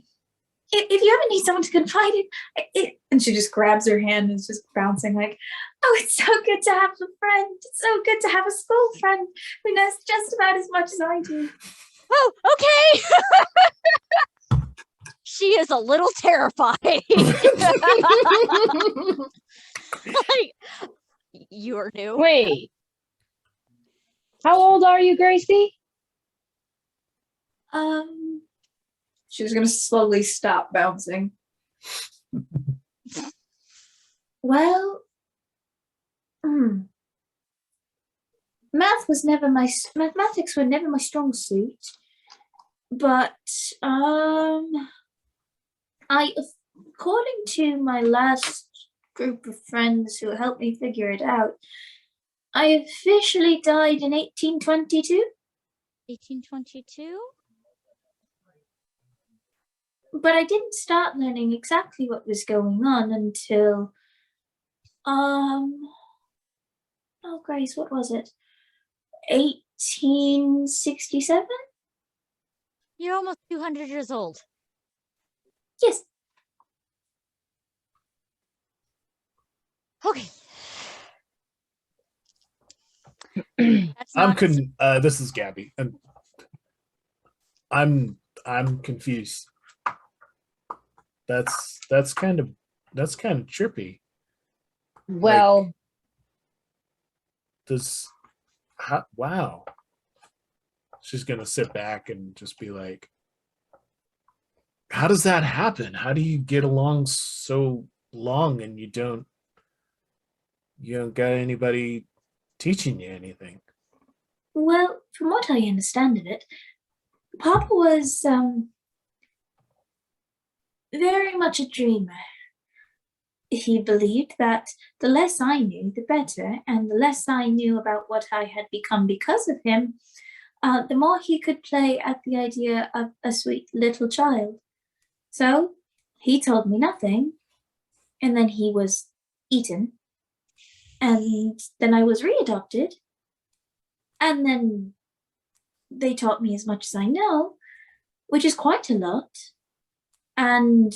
Speaker 4: if you ever need someone to confide in,
Speaker 6: And she just grabs her hand and is just bouncing like,
Speaker 4: oh, it's so good to have a friend. It's so good to have a school friend who knows just about as much as I do.
Speaker 5: Oh, okay. She is a little terrified. Like, you are new.
Speaker 2: Wait. How old are you, Gracie?
Speaker 6: she's gonna slowly stop bouncing.
Speaker 4: Well, mathematics were never my strong suit, but according to my last group of friends who helped me figure it out, I officially died in 1822.
Speaker 5: 1822?
Speaker 4: But I didn't start learning exactly what was going on until oh Grace, what was it? 1867?
Speaker 5: You're almost 200 years old.
Speaker 4: Yes.
Speaker 5: Okay. That's not
Speaker 1: This is Gabby, and I'm confused. That's kind of trippy.
Speaker 2: Well,
Speaker 1: Wow. She's gonna sit back and just be like, how does that happen? How do you get along so long and you don't got anybody teaching you anything?
Speaker 4: Well, from what I understand of it, Papa was very much a dreamer. He believed that the less I knew, the better, and the less I knew about what I had become because of him, the more he could play at the idea of a sweet little child. So he told me nothing, and then he was eaten, and then I was readopted, and then they taught me as much as I know, which is quite a lot. And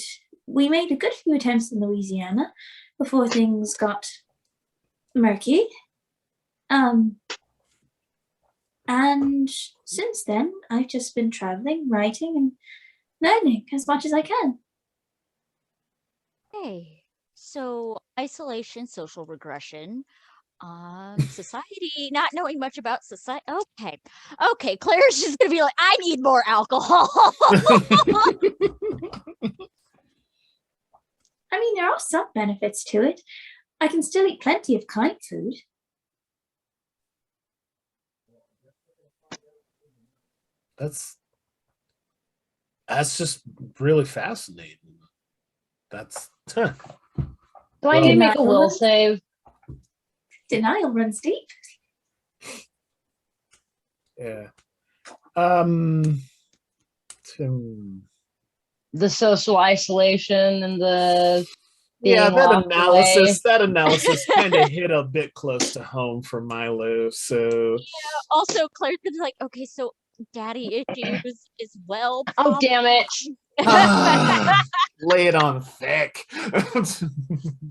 Speaker 4: we made a good few attempts in Louisiana before things got murky. And since then, I've just been traveling, writing, and learning as much as I can.
Speaker 5: Hey, so isolation, social regression, society, not knowing much about society. Okay, Claire's just gonna be like, I need more alcohol.
Speaker 4: I mean, there are some benefits to it. I can still eat plenty of kind food.
Speaker 1: That's just really fascinating. That's
Speaker 2: do I need to make a will save?
Speaker 4: Denial runs deep.
Speaker 1: yeah.
Speaker 2: The social isolation and the
Speaker 1: Yeah,
Speaker 2: being locked away.
Speaker 1: that analysis kind of hit a bit close to home for Milo. So
Speaker 5: Also, Claire's gonna be like, okay, so daddy issues as well.
Speaker 2: Oh, damn it.
Speaker 1: lay it on thick.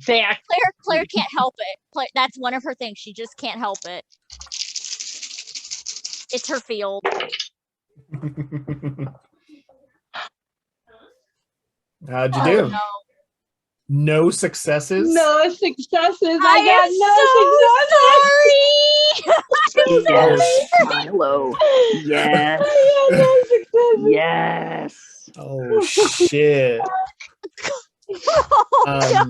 Speaker 2: Fact.
Speaker 5: Claire can't help it. That's one of her things. She just can't help it. It's her field.
Speaker 1: How'd you do? No successes?
Speaker 2: No successes.
Speaker 5: I
Speaker 2: I got no successes.
Speaker 8: Yes, Milo. Yes.
Speaker 2: I got no successes.
Speaker 8: Yes.
Speaker 1: Oh shit.
Speaker 5: No.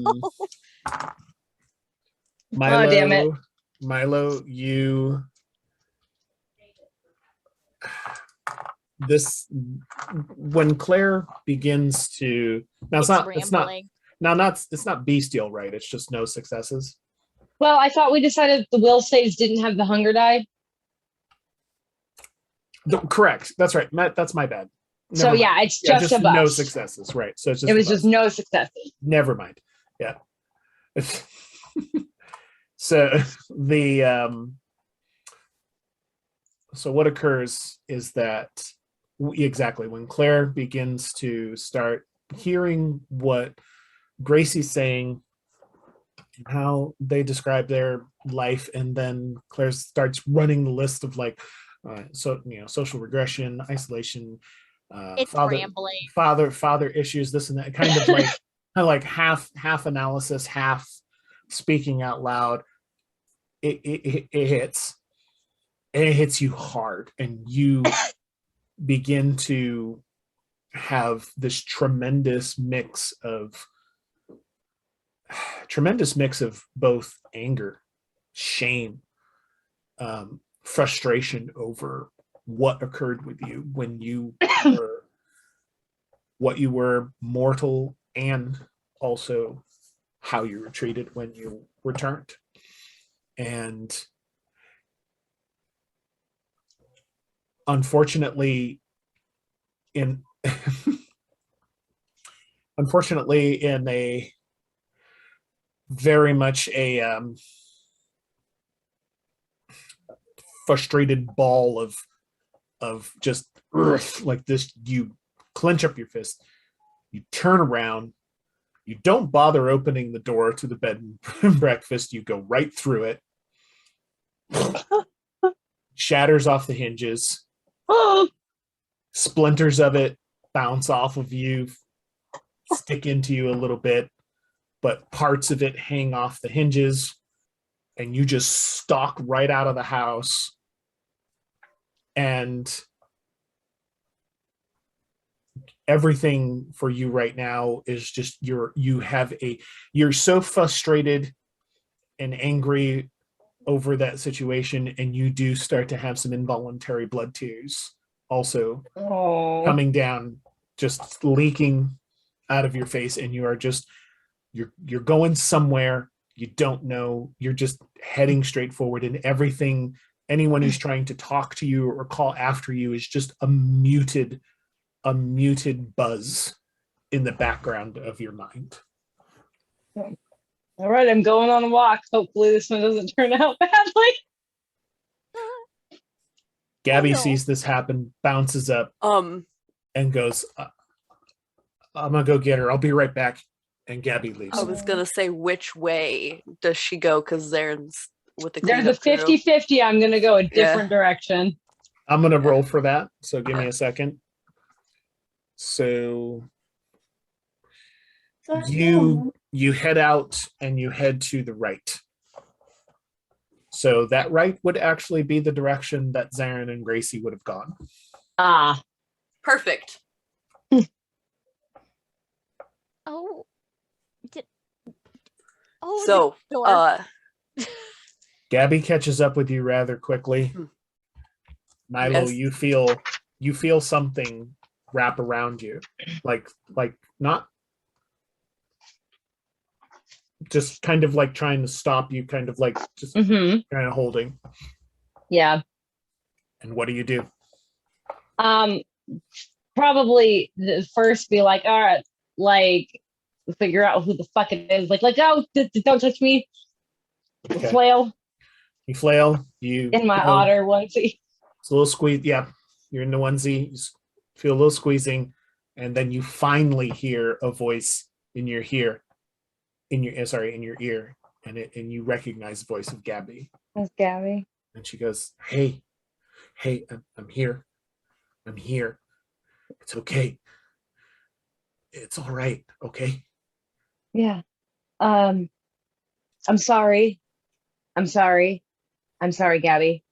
Speaker 1: Milo,
Speaker 2: Oh, damn it.
Speaker 1: Milo, you when Claire begins to it's not bestial, right? It's just no successes.
Speaker 2: Well, I thought we decided the will saves didn't have the hunger die.
Speaker 1: Correct. That's right. That's my bad.
Speaker 2: So
Speaker 1: Never mind.
Speaker 2: yeah, it's just a bust.
Speaker 1: no successes. Right. So it's just
Speaker 2: It was
Speaker 1: a
Speaker 2: just
Speaker 1: bust.
Speaker 2: no successes.
Speaker 1: Never mind. Yeah. So so what occurs is that exactly when Claire begins to start hearing what Gracie's saying, how they describe their life, and then Claire starts running the list of like social regression, isolation,
Speaker 5: It's rambling.
Speaker 1: father issues, this and that, kind of like half analysis, half speaking out loud. It hits you hard, and you begin to have this tremendous mix of both anger, shame, frustration over what occurred with you when you were mortal, and also how you were treated when you returned. And unfortunately in a very much a frustrated ball of just like this, you clench up your fist, you turn around, you don't bother opening the door to the bed and breakfast, you go right through it, shatters off the hinges, splinters of it bounce off of you, stick into you a little bit, but parts of it hang off the hinges, and you just stalk right out of the house. And everything for you right now is just you're so frustrated and angry over that situation, and you do start to have some involuntary blood tears also coming down, just leaking out of your face, and you are just you're going somewhere you don't know, you're just heading straight forward, and anyone who's trying to talk to you or call after you is just a muted buzz in the background of your mind.
Speaker 2: All right, I'm going on a walk. Hopefully this one doesn't turn out badly.
Speaker 1: Gabby
Speaker 5: no.
Speaker 1: sees this happen, bounces up, and goes, I'm gonna go get her. I'll be right back. And Gabby leaves.
Speaker 7: I was gonna say, which way does she go? Because Zaren's with the
Speaker 2: There's a
Speaker 7: cleanup crew.
Speaker 2: 50-50. I'm gonna go a different direction.
Speaker 1: I'm gonna roll for that. So give me a second. So you head out and you head to the right. So that right would actually be the direction that Zaren and Gracie would have gone.
Speaker 7: Perfect.
Speaker 5: Oh.
Speaker 7: So,
Speaker 1: Gabby catches up with you rather quickly. Milo,
Speaker 7: Yes.
Speaker 1: you feel something wrap around you, like not just kind of like trying to stop you, kind of like just kind of holding.
Speaker 2: Yeah.
Speaker 1: And what do you do?
Speaker 2: Probably the first be like, all right, like figure out who the fuck it is. Like, oh, don't touch me.
Speaker 1: Okay.
Speaker 2: Flail.
Speaker 1: You flail. You
Speaker 2: in my otter onesie.
Speaker 1: It's a little squeeze. Yeah, you're in the onesie. You feel a little squeezing, and then you finally hear a voice in your ear, and you recognize the voice of Gabby.
Speaker 2: That's Gabby.
Speaker 1: And she goes, "Hey, I'm here. I'm here. It's okay. It's all right. Okay."
Speaker 2: Yeah. I'm sorry. I'm sorry, Gabby.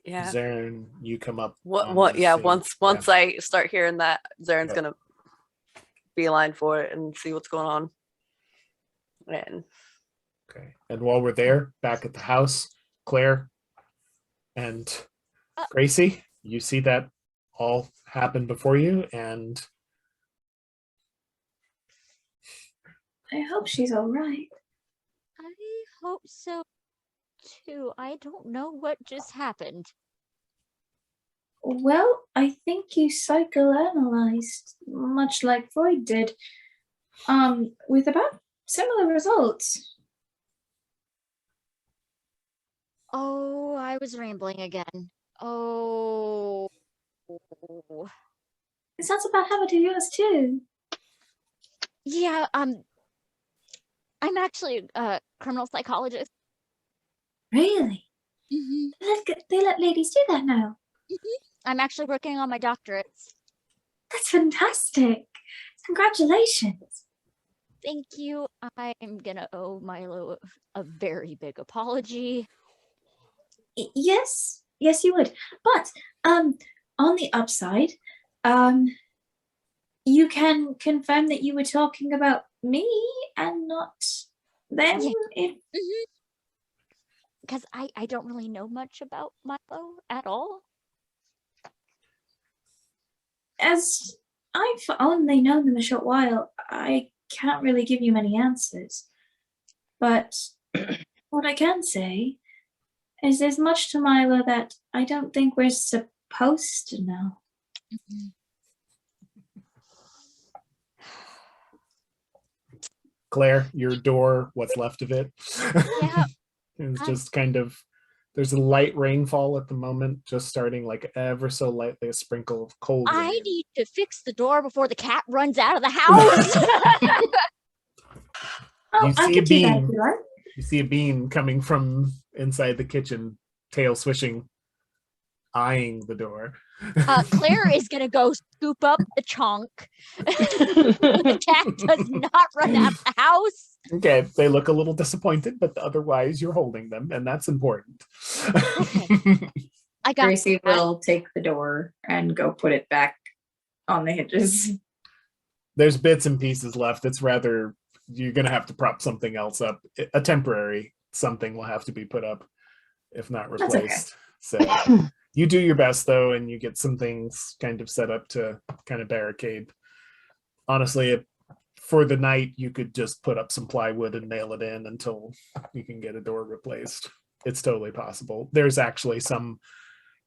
Speaker 7: Yeah.
Speaker 1: Zaren, you come up.
Speaker 7: What? Yeah. Once I start hearing that, Zaren's gonna beeline for it and see what's going on. And
Speaker 1: okay. And while we're there, back at the house, Claire and Gracie, you see that all happen before you, and
Speaker 4: I hope she's all right.
Speaker 5: hope so too. I don't know what just happened.
Speaker 4: Well, I think you psychoanalyzed, much like Freud did, with about similar results.
Speaker 5: Oh, I was rambling again. Oh.
Speaker 4: It sounds about habit of yours too.
Speaker 5: Yeah, I'm actually a criminal psychologist.
Speaker 4: Really?
Speaker 5: Mhm.
Speaker 4: They let ladies do that now.
Speaker 5: I'm actually working on my doctorates.
Speaker 4: That's fantastic. Congratulations.
Speaker 5: Thank you. I'm gonna owe Milo a very big apology.
Speaker 4: Yes, you would. But on the upside, you can confirm that you were talking about me and not them.
Speaker 5: Yeah. Because I don't really know much about Milo at all.
Speaker 4: As I've only known them a short while, I can't really give you many answers. But what I can say is there's much to Milo that I don't think we're supposed to know.
Speaker 1: Claire, your door, what's left of it,
Speaker 5: Yeah.
Speaker 1: is just kind of, there's a light rainfall at the moment, just starting like ever so lightly, a sprinkle of cold
Speaker 5: I
Speaker 1: rain.
Speaker 5: need to fix the door before the cat runs out of the house.
Speaker 4: Oh,
Speaker 1: You
Speaker 4: I
Speaker 1: see a
Speaker 4: can do that if
Speaker 1: beam.
Speaker 4: you like.
Speaker 1: You see a beam coming from inside the kitchen, tail swishing, eyeing the door.
Speaker 5: Claire is gonna go scoop up the chunk. The cat does not run out of the house.
Speaker 1: Okay, they look a little disappointed, but otherwise you're holding them, and that's important.
Speaker 5: I got
Speaker 6: Gracie
Speaker 5: that.
Speaker 6: will take the door and go put it back on the hinges.
Speaker 1: There's bits and pieces left. It's rather, you're going to have to prop something else up. A temporary something will have to be put up, if not
Speaker 4: That's okay.
Speaker 1: replaced. So you do your best, though, and you get some things kind of set up to kind of barricade. Honestly, for the night, you could just put up some plywood and nail it in until you can get a door replaced. It's totally possible. There's actually some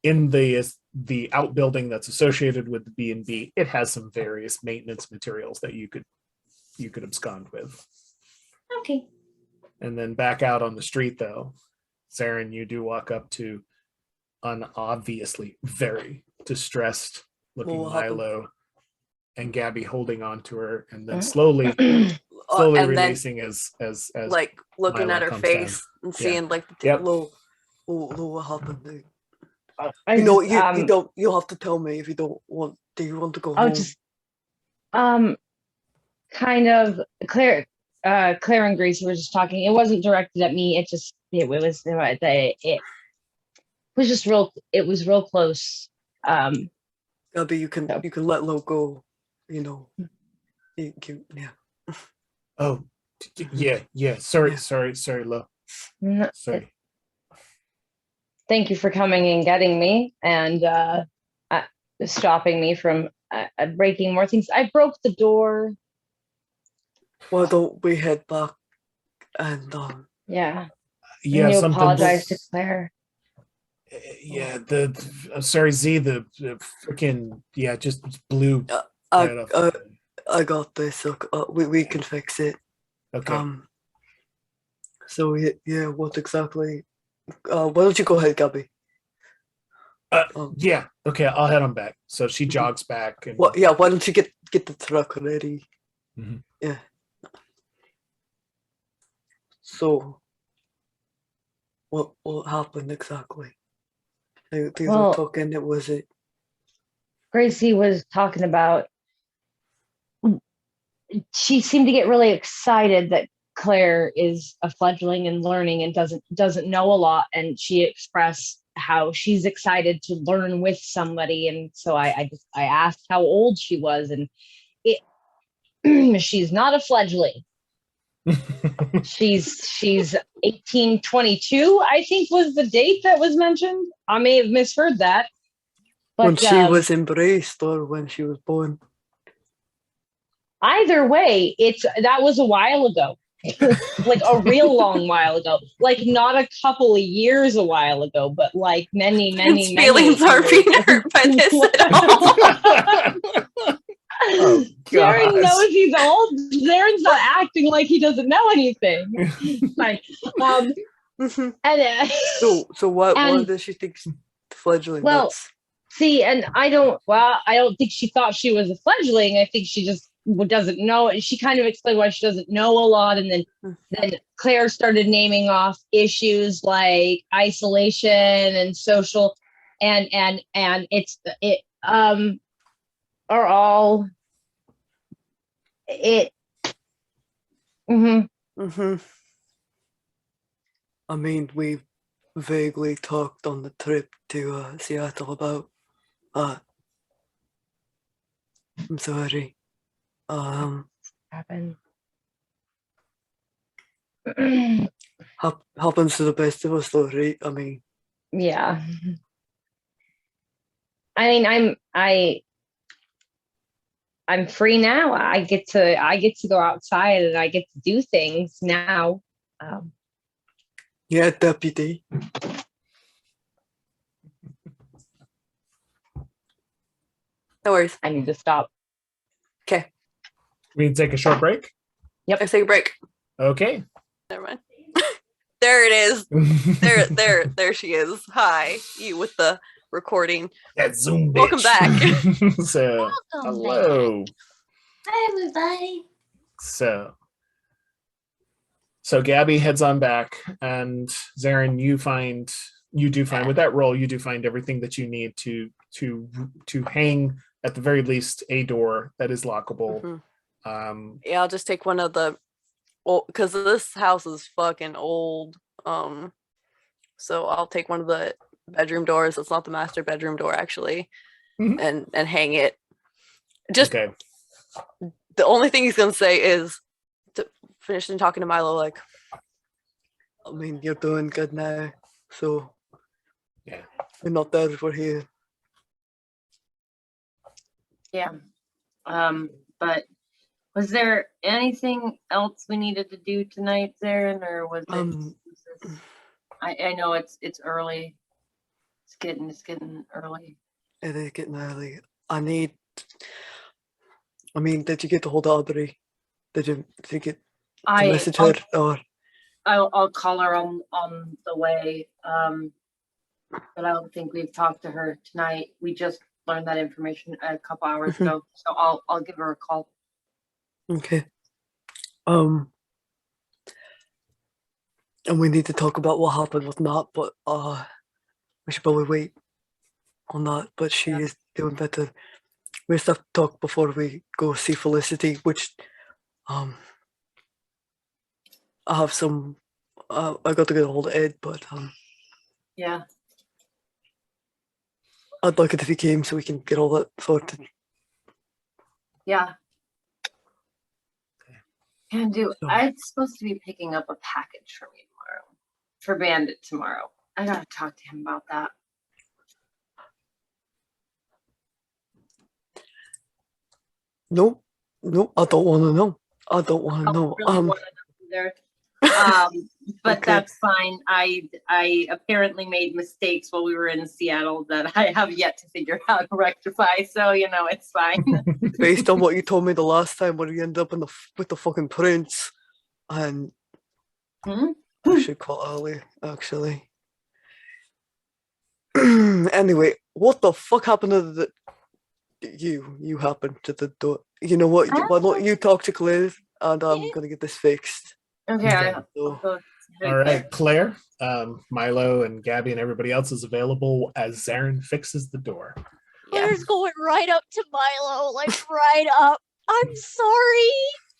Speaker 1: in the outbuilding that's associated with the B&B. It has some various maintenance materials that you could abscond with.
Speaker 4: Okay.
Speaker 1: And then back out on the street, though, Zaren, you do walk up to an obviously very distressed looking
Speaker 3: What happened?
Speaker 1: Milo and Gabby holding on to her, and then slowly
Speaker 7: and then
Speaker 1: releasing as
Speaker 7: like looking
Speaker 1: Milo
Speaker 7: at her
Speaker 1: comes
Speaker 7: face
Speaker 1: down.
Speaker 7: and seeing like the
Speaker 1: Yep.
Speaker 3: Lo, what happened?
Speaker 8: I
Speaker 3: You know,
Speaker 8: just,
Speaker 3: you don't. You have to tell me if you don't want. Do you want to go
Speaker 8: I'll
Speaker 3: home?
Speaker 8: just kind of Claire and Gracie were just talking. It wasn't directed at me. It was real close.
Speaker 3: Gabby, you can let Lo go. You know. Yeah.
Speaker 1: Oh, yeah. Sorry, Lo.
Speaker 8: n-
Speaker 1: Sorry.
Speaker 8: Thank you for coming and getting me and stopping me from breaking more things. I broke the door.
Speaker 3: Why don't we head back and
Speaker 8: Yeah.
Speaker 1: Yeah,
Speaker 8: And you
Speaker 1: something's-
Speaker 8: apologize to Claire.
Speaker 1: Yeah, sorry, Z, the freaking, yeah, just blew right off.
Speaker 3: I got this. We can fix it.
Speaker 1: Okay.
Speaker 3: So yeah, what exactly? Why don't you go ahead, Gabby?
Speaker 1: Yeah, okay, I'll head on back. So she jogs back. And
Speaker 3: Well, yeah. Why don't you get the truck ready?
Speaker 1: Mhm.
Speaker 3: Yeah. So, what happened exactly? They were
Speaker 8: Well-
Speaker 3: talking. It was it.
Speaker 8: Gracie was talking about, she seemed to get really excited that Claire is a fledgling and learning and doesn't know a lot, and she expressed how she's excited to learn with somebody. And so I asked how old she was, and she's not a fledgling. She's 1822, I think was the date that was mentioned. I may have misheard that. But
Speaker 3: When she was embraced or when she was born.
Speaker 8: either way, that was a while ago. like a real long while ago, like not a couple of years a while ago, but like many
Speaker 7: His feelings aren't being hurt by this at all.
Speaker 1: Oh,
Speaker 8: Zaren
Speaker 1: gosh.
Speaker 8: knows he's old. Zaren's not acting like he doesn't know anything. Like,
Speaker 3: Mhm.
Speaker 8: and
Speaker 3: So what
Speaker 8: and-
Speaker 3: does she think fledgling
Speaker 8: well,
Speaker 3: nuts?
Speaker 8: see, and I don't think she thought she was a fledgling. I think she just doesn't know. She kind of explained why she doesn't know a lot, and then Claire started naming off issues like isolation and social, and it are all it.
Speaker 3: Mm-hmm. I mean, we vaguely talked on the trip to Seattle about I'm sorry.
Speaker 8: Happened.
Speaker 3: Happens to the best of us, though, right? I mean,
Speaker 8: Yeah. I mean, I'm free now. I get to go outside and I get to do things now.
Speaker 3: yeah, deputy.
Speaker 7: No worries.
Speaker 8: I need to stop.
Speaker 7: Okay.
Speaker 1: We need to take a short break.
Speaker 7: Let's take a break.
Speaker 1: Okay.
Speaker 7: Never mind. There it is. There she is. Hi, you with the recording.
Speaker 1: That Zoom bitch.
Speaker 7: Welcome back.
Speaker 1: So, hello.
Speaker 4: Hi, everybody.
Speaker 1: So Gabby heads on back, and Zaren, you do find with that roll, you do find everything that you need to hang at the very least a door that is lockable.
Speaker 7: Mm-hmm. Yeah, I'll just take one of the because this house is fucking old. So I'll take one of the bedroom doors. It's not the master bedroom door actually, and hang it. Just
Speaker 1: okay.
Speaker 7: The only thing he's gonna say is to finish talking to Milo. Like,
Speaker 3: I mean, you're doing good now, so
Speaker 1: yeah,
Speaker 3: we're not there for here.
Speaker 9: Yeah. But was there anything else we needed to do tonight, Zaren, or was it? I know it's early. It's getting early.
Speaker 3: It is getting early. Did you get the hold of Aubrey? Did you get the message her or?
Speaker 9: I'll call her on the way. But I don't think we've talked to her tonight. We just learned that information a couple hours ago, so I'll give her a call.
Speaker 3: Okay. And we need to talk about what happened with Nat, but we should probably wait on that. But she is doing better. We just have to talk before we go see Felicity, which I have some. I got to get a hold of Ed, but
Speaker 9: Yeah.
Speaker 3: I'd like it if he came so we can get all that sorted.
Speaker 9: Yeah. Can do.
Speaker 3: So-
Speaker 9: I'm supposed to be picking up a package for me tomorrow. For Bandit tomorrow. I gotta talk to him about that.
Speaker 3: No, I don't want to know. I don't want to know.
Speaker 9: Really wanna know either. But
Speaker 3: Okay.
Speaker 9: that's fine. I apparently made mistakes while we were in Seattle that I have yet to figure out and rectify. So it's fine.
Speaker 3: Based on what you told me the last time, where you end up with the fucking prince, and I should call early actually. Anyway, what the fuck happened to the? You happened to the door. You know what? Why don't you talk to Claire, and I'm gonna get this fixed.
Speaker 9: Okay. I'll
Speaker 3: So,
Speaker 9: go
Speaker 1: All right, Claire, Milo, and Gabby, and everybody else is available as Zaren fixes the door.
Speaker 5: Claire's going right up to Milo, like right up. I'm sorry.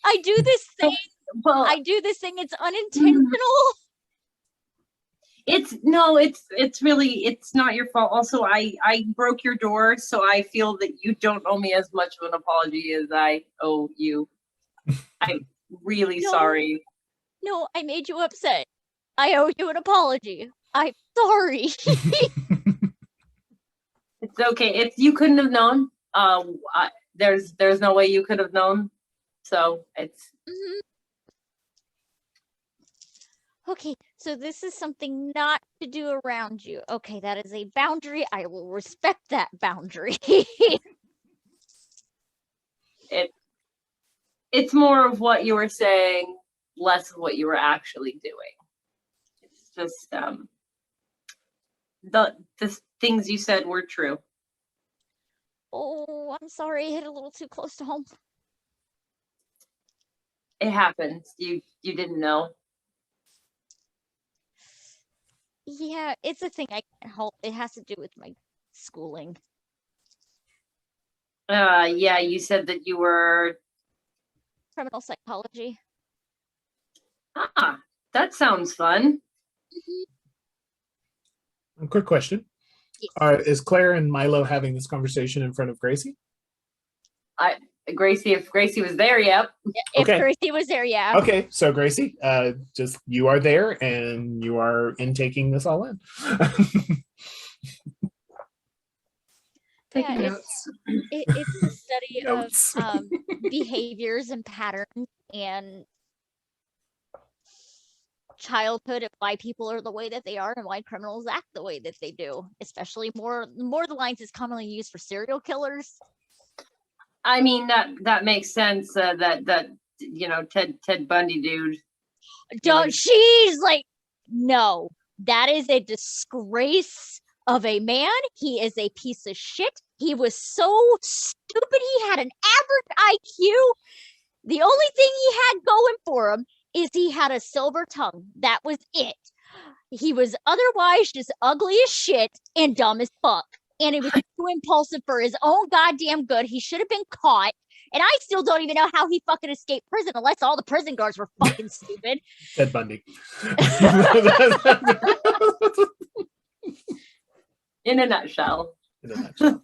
Speaker 5: I do this thing.
Speaker 9: Well,
Speaker 5: It's unintentional.
Speaker 9: it's not your fault. Also, I broke your door, so I feel that you don't owe me as much of an apology as I owe you. I'm really
Speaker 5: No.
Speaker 9: sorry.
Speaker 5: No, I made you upset. I owe you an apology. I'm sorry.
Speaker 9: It's okay. You couldn't have known. There's no way you could have known. So it's
Speaker 5: Mhm. Okay, so this is something not to do around you. Okay, that is a boundary. I will respect that boundary.
Speaker 9: It's more of what you were saying, less of what you were actually doing. It's just the things you said were true.
Speaker 5: Oh, I'm sorry, I hit a little too close to home.
Speaker 9: It happens. You didn't know.
Speaker 5: Yeah, it's a thing I can't help. It has to do with my schooling.
Speaker 9: Yeah, you said that you were
Speaker 5: Criminal psychology.
Speaker 9: That sounds fun.
Speaker 1: A quick question.
Speaker 5: Yes.
Speaker 1: Is Claire and Milo having this conversation in front of Gracie?
Speaker 9: Gracie, if Gracie was there, yep.
Speaker 5: If
Speaker 1: Okay.
Speaker 5: Gracie was there, yeah.
Speaker 1: Okay, so Gracie, just you are there and you are taking this all in.
Speaker 4: Taking
Speaker 5: Yeah,
Speaker 4: notes.
Speaker 5: It's the study
Speaker 1: Notes.
Speaker 5: of behaviors and patterns and childhood and why people are the way that they are and why criminals act the way that they do. Especially more the lines is commonly used for serial killers.
Speaker 9: I mean that makes sense. That you know Ted Bundy dude.
Speaker 5: Don't she's like, no, that is a disgrace of a man. He is a piece of shit. He was so stupid. He had an average IQ. The only thing he had going for him is he had a silver tongue. That was it. He was otherwise just ugly as shit and dumb as fuck. And he was too impulsive for his own goddamn good. He should have been caught. And I still don't even know how he fucking escaped prison unless all the prison guards were fucking stupid.
Speaker 1: Ted Bundy.
Speaker 9: In a nutshell.
Speaker 1: In a nutshell.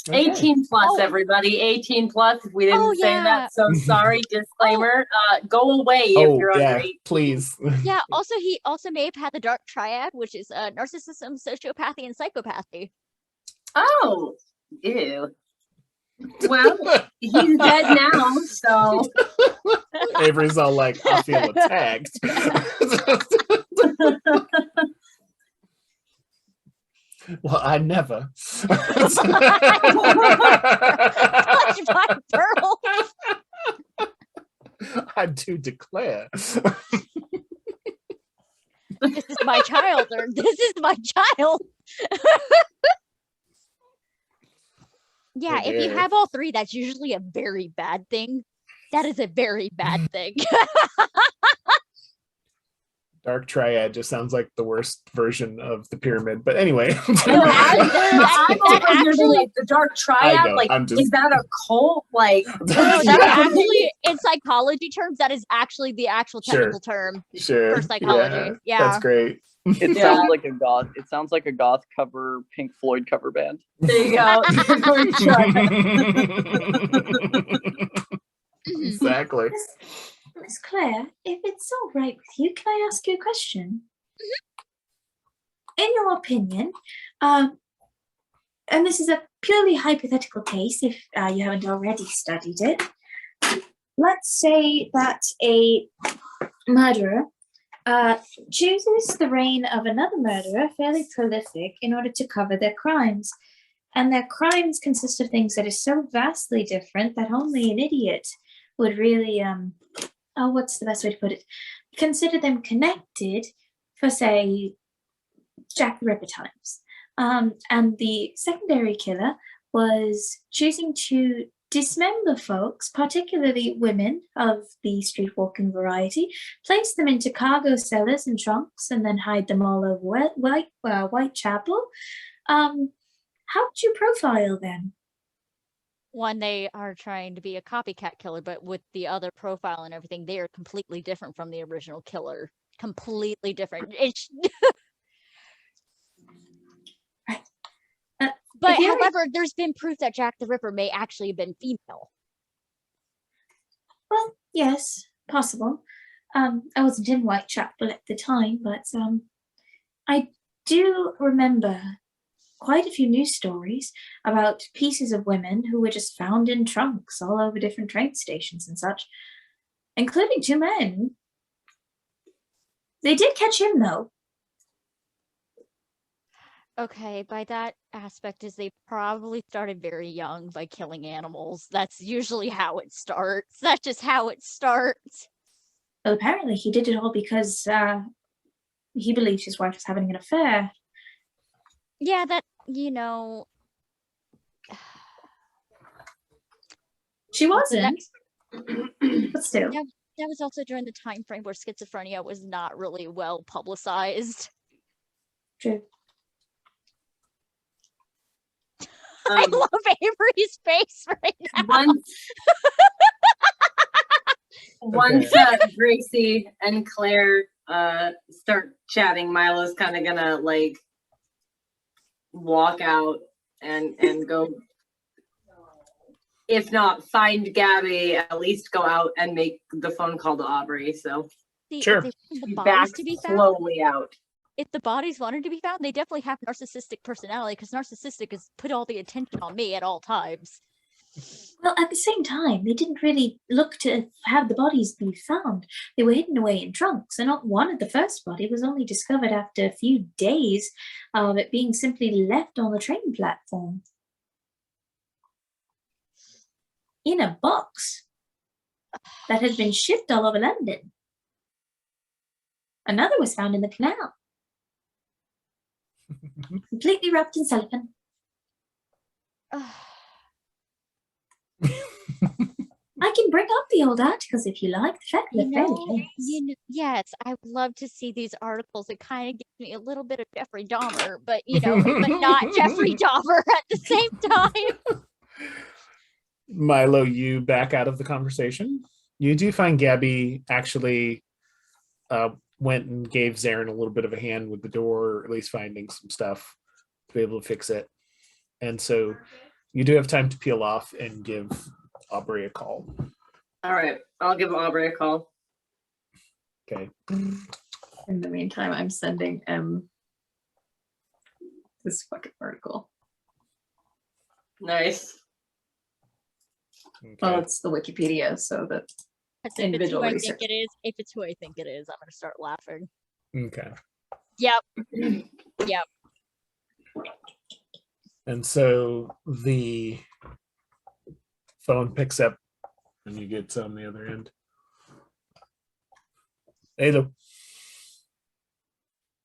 Speaker 1: Okay.
Speaker 9: 18 plus,
Speaker 5: Oh.
Speaker 9: everybody. 18 plus. If we didn't
Speaker 5: Oh,
Speaker 9: say
Speaker 5: yeah.
Speaker 9: that, so sorry. Disclaimer. Go away if
Speaker 1: Oh,
Speaker 9: you're
Speaker 1: yeah,
Speaker 9: under 18.
Speaker 1: please.
Speaker 5: Yeah, also he also may have had the dark triad, which is narcissism, sociopathy, and psychopathy.
Speaker 9: Oh, ew. Well, he's dead now, so
Speaker 1: Avery's all like, I feel attacked. Well, I never.
Speaker 5: Clutched by pearls.
Speaker 1: I do declare.
Speaker 5: This is my child, or this is my child. Yeah,
Speaker 1: Oh,
Speaker 5: if you
Speaker 1: dear.
Speaker 5: have all three, that's usually a very bad thing. That is a very bad thing.
Speaker 1: Dark Triad just sounds like the worst version of the pyramid. But anyway.
Speaker 5: No,
Speaker 9: that actually the dark
Speaker 1: I
Speaker 9: triad.
Speaker 1: know,
Speaker 9: Like,
Speaker 1: I'm just-
Speaker 9: is that a cult? Like,
Speaker 5: No, that's actually, in psychology terms, that is actually the actual
Speaker 1: Sure.
Speaker 5: technical term
Speaker 1: Sure.
Speaker 5: for psychology. Yeah.
Speaker 1: That's great.
Speaker 10: It
Speaker 9: Yeah.
Speaker 10: sounds like a goth. It sounds like a goth cover, Pink Floyd cover band.
Speaker 9: there you go. Dark triad.
Speaker 1: Exactly.
Speaker 4: Miss Claire, if it's all right with you, can I ask you a question? In your opinion, and this is a purely hypothetical case if you haven't already studied it, let's say that a murderer chooses the reign of another murderer, fairly prolific, in order to cover their crimes. And their crimes consist of things that are so vastly different that only an idiot would really, what's the best way to put it? Consider them connected for, say, Jack the Ripper times. And the secondary killer was choosing to dismember folks, particularly women of the streetwalking variety, place them into cargo cellars and trunks, and then hide them all over Whitechapel. How would you profile them?
Speaker 5: One, they are trying to be a copycat killer, but with the other profile and everything, they are completely different from the original killer. Completely different. It's But
Speaker 4: If you're-
Speaker 5: however, there's been proof that Jack the Ripper may actually have been female.
Speaker 4: Well, yes, possible. I wasn't in Whitechapel at the time, but I do remember quite a few news stories about pieces of women who were just found in trunks all over different train stations and such, including two men. They did catch him, though.
Speaker 5: Okay, by that aspect is they probably started very young by killing animals. That's usually how it starts. That's just how it starts.
Speaker 4: Well, apparently he did it all because he believed his wife was having an affair.
Speaker 5: Yeah, that, you know...
Speaker 4: She wasn't. But still.
Speaker 5: That was also during the time frame where schizophrenia was not really well publicized.
Speaker 4: True.
Speaker 5: I love Avery's face right now.
Speaker 9: Once Gracie and Claire start chatting, Milo's kind of gonna like walk out and go, if not find Gabby, at least go out and make the phone call to Aubrey. So
Speaker 1: Sure.
Speaker 5: If they want the
Speaker 9: back
Speaker 5: bodies to be found,
Speaker 9: slowly out.
Speaker 5: if the bodies wanted to be found, they definitely have narcissistic personality because narcissistic is put all the attention on me at all times.
Speaker 4: Well, at the same time, they didn't really look to have the bodies be found. They were hidden away in trunks, and not one of the first body was only discovered after a few days of it being simply left on the train platform. In a box that had been shipped all over London. Another was found in the canal. Completely wrapped in cellophane. I can bring up the old articles if you like. The fact that they're fairly famous.
Speaker 5: Yes, I would love to see these articles. It kind of gives me a little bit of Jeffrey Dahmer, but you know, but not Jeffrey Dahmer at the same time.
Speaker 1: Milo, you back out of the conversation. You do find Gabby actually went and gave Zaren a little bit of a hand with the door, or at least finding some stuff to be able to fix it. And so you do have time to peel off and give Aubrey a call.
Speaker 9: All right, I'll give Aubrey a call.
Speaker 1: Okay.
Speaker 6: In the meantime, I'm sending this fucking article.
Speaker 9: Nice.
Speaker 1: Okay.
Speaker 6: Well, it's the Wikipedia, so that individual
Speaker 5: If
Speaker 6: research.
Speaker 5: it's who I think it is, I'm gonna start laughing.
Speaker 1: Okay.
Speaker 5: Yep. Yep.
Speaker 1: And so the phone picks up and you get on the other end. Hello.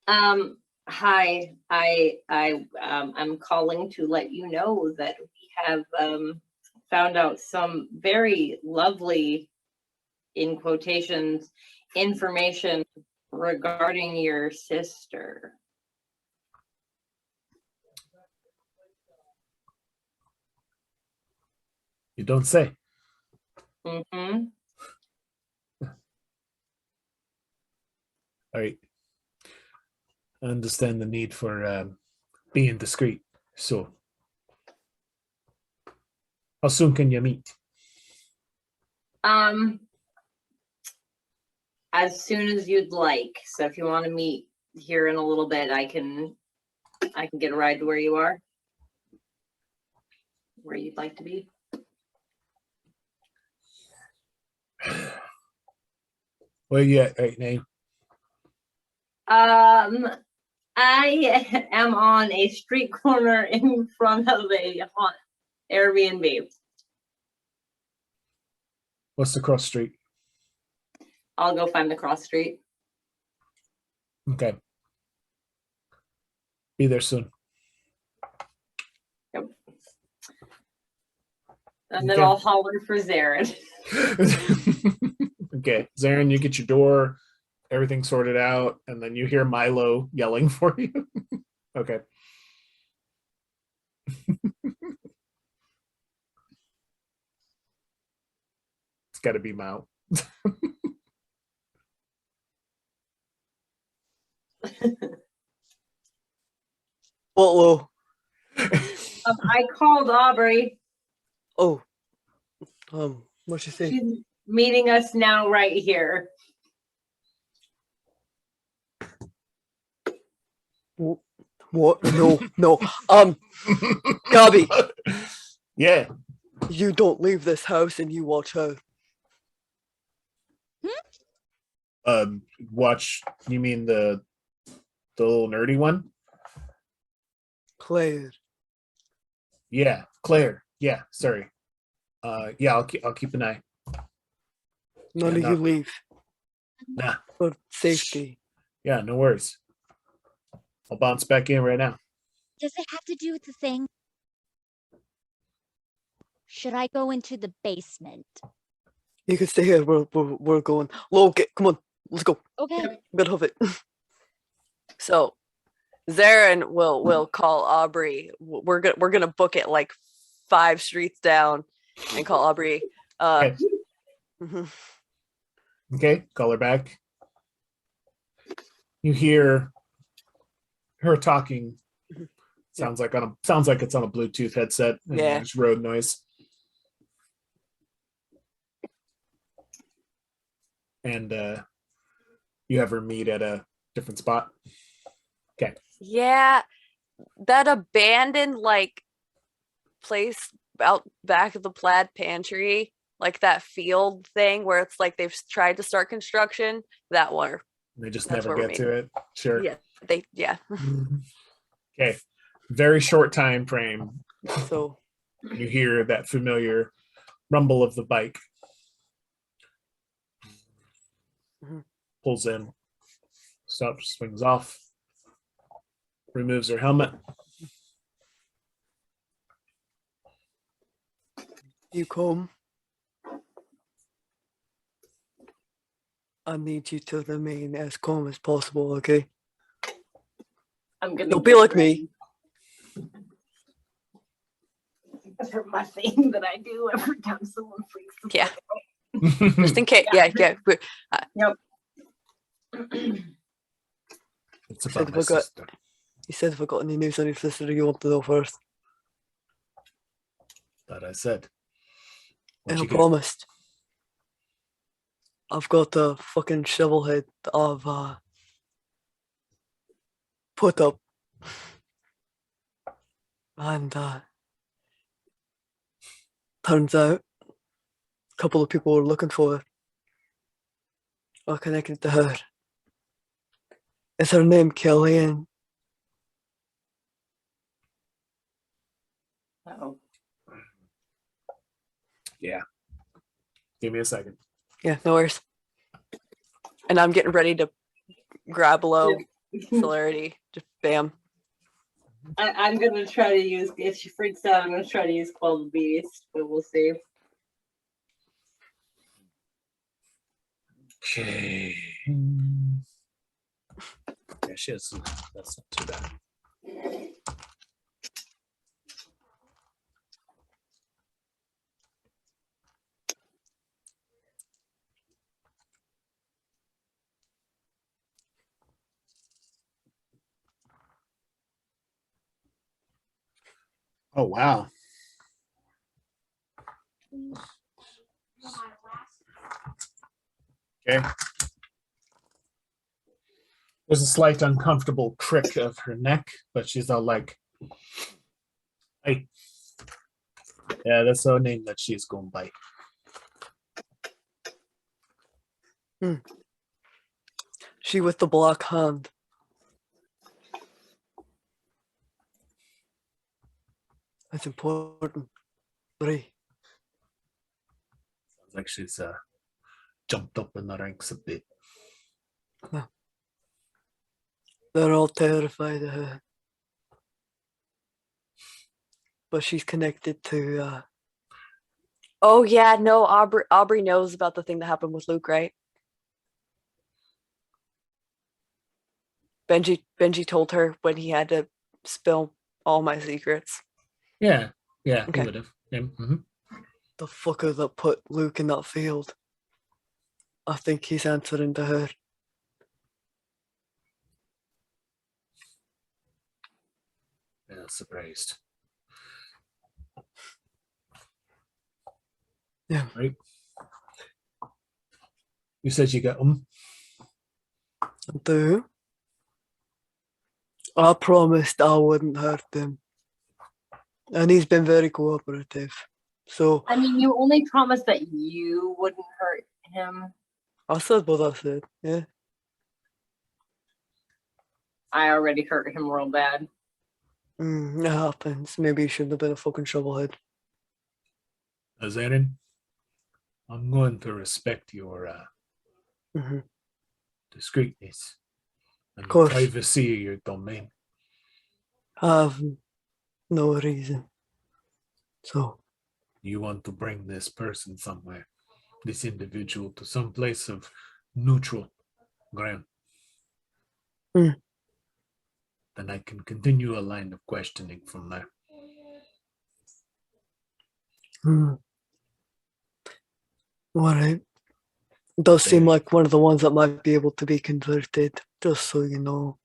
Speaker 9: Hi. I'm calling to let you know that we have found out some very lovely, in quotations, information regarding your sister.
Speaker 1: You don't say.
Speaker 9: Mm-hmm.
Speaker 1: All right. I understand the need for being discreet. So, how soon can you meet?
Speaker 9: As soon as you'd like. So if you want to meet here in a little bit, I can get a ride to where you are. Where you'd like to be.
Speaker 1: Where you at right now?
Speaker 9: I am on a street corner in front of a haunt Airbnb.
Speaker 1: What's the cross street?
Speaker 9: I'll go find the cross street.
Speaker 1: Okay. Be there soon.
Speaker 9: Yep. And then
Speaker 1: Okay.
Speaker 9: I'll holler for Zaren.
Speaker 1: Okay, Zaren, you get your door, everything sorted out, and then you hear Milo yelling for you. Okay. It's got to be Mao.
Speaker 3: Uh-oh.
Speaker 9: I called Aubrey.
Speaker 3: Oh. What'd you say?
Speaker 9: She's meeting us now right here.
Speaker 3: What? No, no. Gabby,
Speaker 1: Yeah.
Speaker 3: you don't leave this house and you watch her.
Speaker 1: Watch. You mean the little nerdy one?
Speaker 3: Claire.
Speaker 1: Yeah, Claire. Yeah, sorry. Yeah, I'll keep an eye.
Speaker 3: None
Speaker 1: Yeah,
Speaker 3: of
Speaker 1: no.
Speaker 3: you leave
Speaker 1: Nah.
Speaker 3: for safety.
Speaker 1: Yeah, no worries. I'll bounce back in right now.
Speaker 5: Does it have to do with the thing? Should I go into the basement?
Speaker 3: You can stay here. We're going. Logan, come on, let's go.
Speaker 5: Okay.
Speaker 3: Get of it.
Speaker 7: So Zaren will call Aubrey. We're gonna book it like 5 streets down and call Aubrey.
Speaker 1: Okay.
Speaker 7: Mhm.
Speaker 1: Okay, call her back. You hear her talking. Sounds like it's on a Bluetooth headset. And
Speaker 7: Yeah.
Speaker 1: there's road noise. And you have her meet at a different spot. Okay.
Speaker 7: Yeah, that abandoned like place out back of the plaid pantry, like that field thing where it's like they've tried to start construction. That one.
Speaker 1: They just
Speaker 7: That's
Speaker 1: never
Speaker 7: where we're
Speaker 1: get to it. Sure.
Speaker 7: Yeah.
Speaker 1: Okay. Very short time frame.
Speaker 3: So
Speaker 1: You hear that familiar rumble of the bike.
Speaker 7: Mhm.
Speaker 1: Pulls in, stops, swings off, removes her helmet.
Speaker 3: you come. I need you to remain as calm as possible, okay?
Speaker 9: I'm gonna
Speaker 3: Don't be
Speaker 9: get
Speaker 3: like
Speaker 9: ready.
Speaker 3: me.
Speaker 9: That's my thing that I do every time someone freaks the
Speaker 7: Yeah.
Speaker 9: fuck out.
Speaker 7: Just in case. Yeah.
Speaker 9: Yep.
Speaker 1: It's
Speaker 3: Said
Speaker 1: about
Speaker 3: if
Speaker 1: my
Speaker 3: I got-
Speaker 1: sister.
Speaker 3: You said if I got any news on your sister, you want to know first.
Speaker 1: That I said.
Speaker 3: And
Speaker 1: What'd
Speaker 3: I
Speaker 1: you get?
Speaker 3: promised. I've got a fucking shovel head that I've put up. And turns out a couple of people were looking for her. I connected to her. Is her name Kellyanne?
Speaker 9: Uh-oh.
Speaker 1: Yeah. Give me a second.
Speaker 3: Yeah, no worries.
Speaker 7: And I'm getting ready to grab low celerity. Just bam.
Speaker 9: I'm gonna try to use, if she freaks out, I'm gonna try to use Quell the Beast, but we'll see.
Speaker 1: Okay. Yeah, she has some, that's not too bad. Oh wow. Okay. There's a slight uncomfortable crick of her neck, but she's all like, hey. Yeah, that's her name that she's going by.
Speaker 3: She with the black hand. That's important. Brie.
Speaker 1: Sounds like she's jumped up in the ranks a bit.
Speaker 3: They're all terrified of her. But she's connected to
Speaker 7: Oh yeah, no, Aubrey knows about the thing that happened with Luke, right? Benji told her when he had to spill all my secrets.
Speaker 1: Yeah, he
Speaker 7: Okay.
Speaker 1: would have. Yeah, mhm.
Speaker 3: the fucker that put Luke in that field. I think he's answering to her.
Speaker 1: Yeah, surprised.
Speaker 3: Yeah.
Speaker 1: Right. You said you got
Speaker 3: I do. I promised I wouldn't hurt him. And he's been very cooperative. So
Speaker 9: I mean, you only promised that you wouldn't hurt him.
Speaker 3: I said what I said. Yeah.
Speaker 9: I already hurt him real bad.
Speaker 3: It happens. Maybe he shouldn't have been a fucking shovelhead.
Speaker 1: Zaren, I'm going to respect your
Speaker 3: Mhm.
Speaker 1: discreetness and the
Speaker 3: Course.
Speaker 1: privacy of your domain.
Speaker 3: I have no reason. So,
Speaker 1: You want to bring this person somewhere, this individual to some place of neutral ground.
Speaker 3: Hmm.
Speaker 1: Then I can continue a line of questioning from there.
Speaker 3: Alright. Does seem
Speaker 1: Okay.
Speaker 3: like one of the ones that might be able to be converted, just so you know.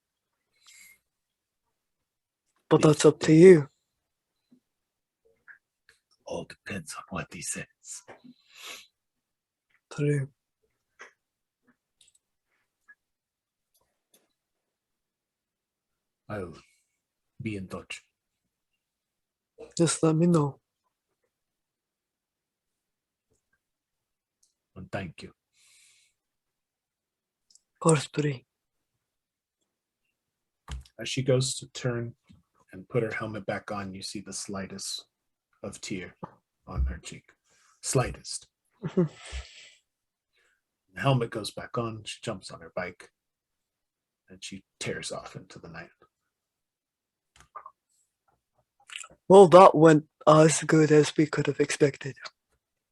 Speaker 3: But
Speaker 1: Please
Speaker 3: that's up to
Speaker 1: do.
Speaker 3: you.
Speaker 1: All depends on what he says.
Speaker 3: True.
Speaker 1: I'll be in touch.
Speaker 3: Just let me know.
Speaker 1: And thank you.
Speaker 3: Course 3.
Speaker 1: As she goes to turn and put her helmet back on, you see the slightest of tear on her cheek. Slightest.
Speaker 3: Mhm.
Speaker 1: The helmet goes back on. She jumps on her bike and she tears off into the night.
Speaker 3: Well, that went as good as we could have expected.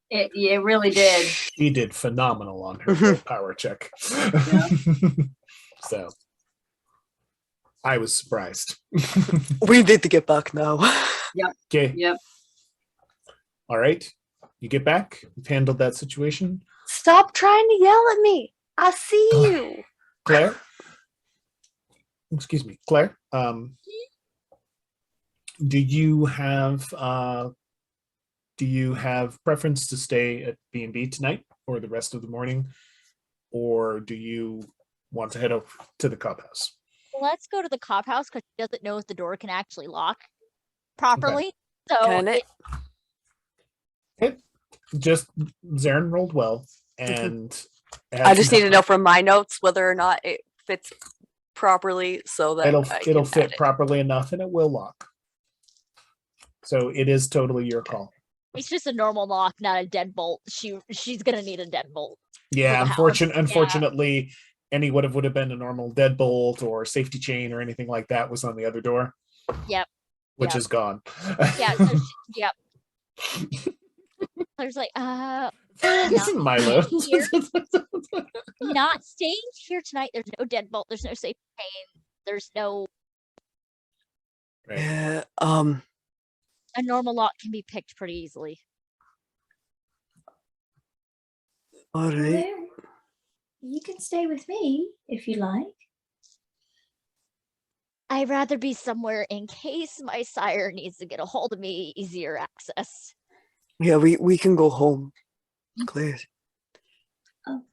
Speaker 9: It really did.
Speaker 1: She did phenomenal on her
Speaker 3: Mhm.
Speaker 1: willpower check. So I was surprised.
Speaker 3: We need to get back now.
Speaker 1: Okay.
Speaker 9: Yep.
Speaker 1: All right. You get back. You've handled that situation.
Speaker 5: Stop trying to yell at me. I see you.
Speaker 1: Claire. Excuse me, Claire. Do you have preference to stay at B&B tonight or the rest of the morning, or do you want to head up to the Cobb House?
Speaker 5: Let's go to the Cobb House because she doesn't know if the door can actually lock properly. So
Speaker 7: Can it?
Speaker 1: Okay. Just Zaren rolled well, and it had
Speaker 7: I just
Speaker 1: some
Speaker 7: need to know from my notes whether or not it fits properly so that
Speaker 1: it'll
Speaker 7: I
Speaker 1: it'll
Speaker 7: can
Speaker 1: fit
Speaker 7: add it.
Speaker 1: properly enough, and it will lock. So it is totally your call.
Speaker 5: it's just a normal lock, not a deadbolt. She's gonna need a deadbolt.
Speaker 1: Yeah,
Speaker 5: the house, yeah.
Speaker 1: unfortunately, any would have been a normal deadbolt or safety chain or anything like that was on the other door.
Speaker 5: Yep.
Speaker 1: Which
Speaker 5: Yep.
Speaker 1: is gone.
Speaker 5: Yeah. So yep. There's like,
Speaker 1: This is Milo.
Speaker 5: here. Not staying here tonight. There's no deadbolt. There's no safe chain. There's no.
Speaker 1: Right.
Speaker 3: Yeah.
Speaker 5: A normal lock can be picked pretty easily.
Speaker 3: All right.
Speaker 4: Claire, you can stay with me if you like.
Speaker 5: I'd rather be somewhere in case my sire needs to get a hold of me, easier access.
Speaker 3: Yeah, we can go home, Claire.
Speaker 4: Oh.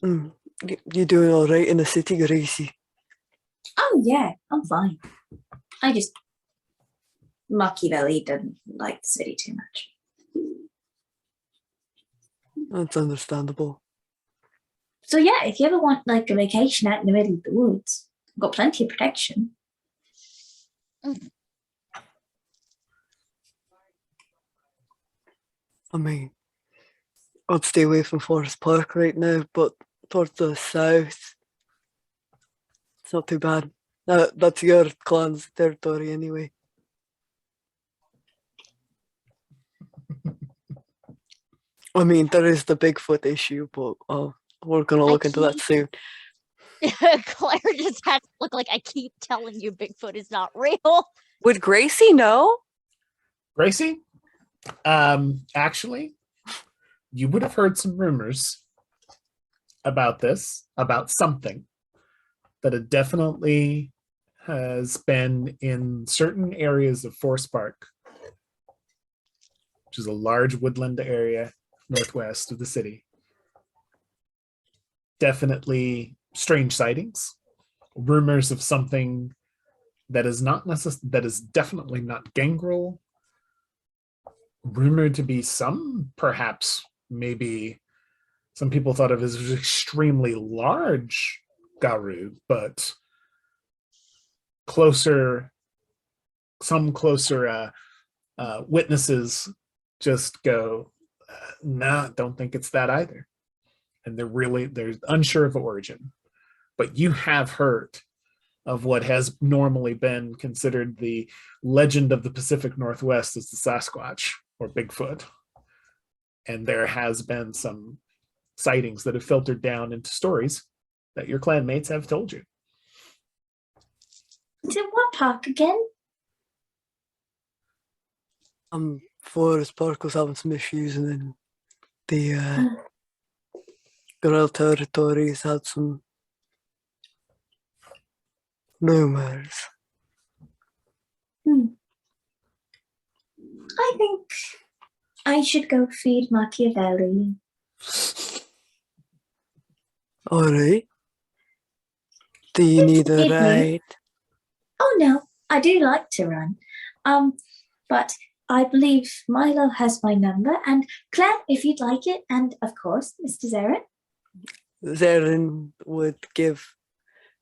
Speaker 3: You doing all right in the city, Gracie?
Speaker 4: Oh yeah, I'm fine. I just Machiavelli doesn't like the city too much.
Speaker 3: That's understandable.
Speaker 4: So yeah, if you ever want like a vacation out in the middle of the woods, I've got plenty of protection.
Speaker 3: I mean, I'd stay away from Forest Park right now, but towards the south, it's not too bad. That's your clan's territory anyway. I mean, there is the Bigfoot issue, but we're gonna look into that soon.
Speaker 5: Claire just has to look like I keep telling you Bigfoot is not real.
Speaker 7: Would Gracie know?
Speaker 1: Gracie, actually, you would have heard some rumors about this, about something that it definitely has been in certain areas of Forest Park, which is a large woodland area northwest of the city. Definitely strange sightings, rumors of something that is not that is definitely not Gangrel, rumored to be some, perhaps, maybe Some people thought of it as an extremely large Garu, but some closer witnesses just go, nah, don't think it's that either. And they're unsure of origin. But you have heard of what has normally been considered the legend of the Pacific Northwest as the Sasquatch or Bigfoot. And there has been some sightings that have filtered down into stories that your clanmates have told you.
Speaker 4: To what park again?
Speaker 3: Forest Park was having some issues, and then the Gangrel territories had some rumors.
Speaker 4: I think I should go feed Machiavelli.
Speaker 3: Alright. Do you need a
Speaker 4: Feed me.
Speaker 3: ride?
Speaker 4: Oh no, I do like to run. But I believe Milo has my number, and Claire, if you'd like it, and of course, Mr. Zaren.
Speaker 3: Zaren would give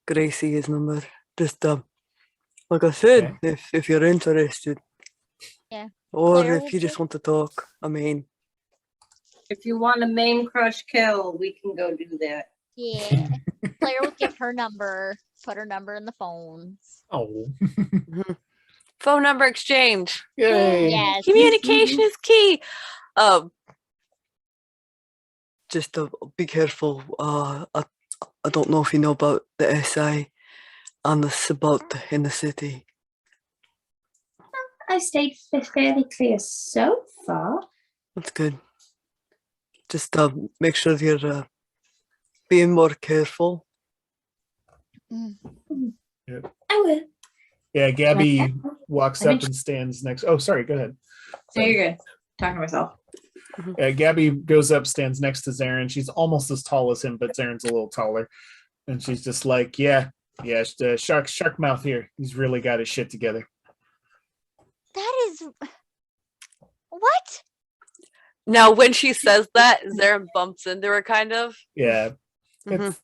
Speaker 3: Gracie his number. Just like I said,
Speaker 1: Okay.
Speaker 3: if you're interested.
Speaker 5: Yeah.
Speaker 3: Or
Speaker 5: Claire
Speaker 3: if
Speaker 5: will
Speaker 3: you just want to talk. I mean,
Speaker 9: If you want a main crush kill, we can go do that.
Speaker 5: Yeah. Claire will give her number, put her number in the phones.
Speaker 1: Oh.
Speaker 7: Phone number exchange.
Speaker 1: Yay.
Speaker 5: Yes.
Speaker 7: Communication is key.
Speaker 3: just be careful. I don't know if you know about the SI and the Sabot in the city.
Speaker 4: I stayed fairly clear so far.
Speaker 3: That's good. Just make sure you're being more careful.
Speaker 4: I will.
Speaker 1: Yeah, Gabby walks
Speaker 4: I
Speaker 1: up and stands next. Oh, sorry, go ahead.
Speaker 6: No, you're good. Talking to myself.
Speaker 1: Gabby goes up, stands next to Zaren. She's almost as tall as him, but Zaren's a little taller. And she's just like, yeah, shark mouth here. He's really got his shit together.
Speaker 5: That is what?
Speaker 7: Now, when she says that, Zaren bumps into her, kind of.
Speaker 1: Yeah.
Speaker 7: Mhm.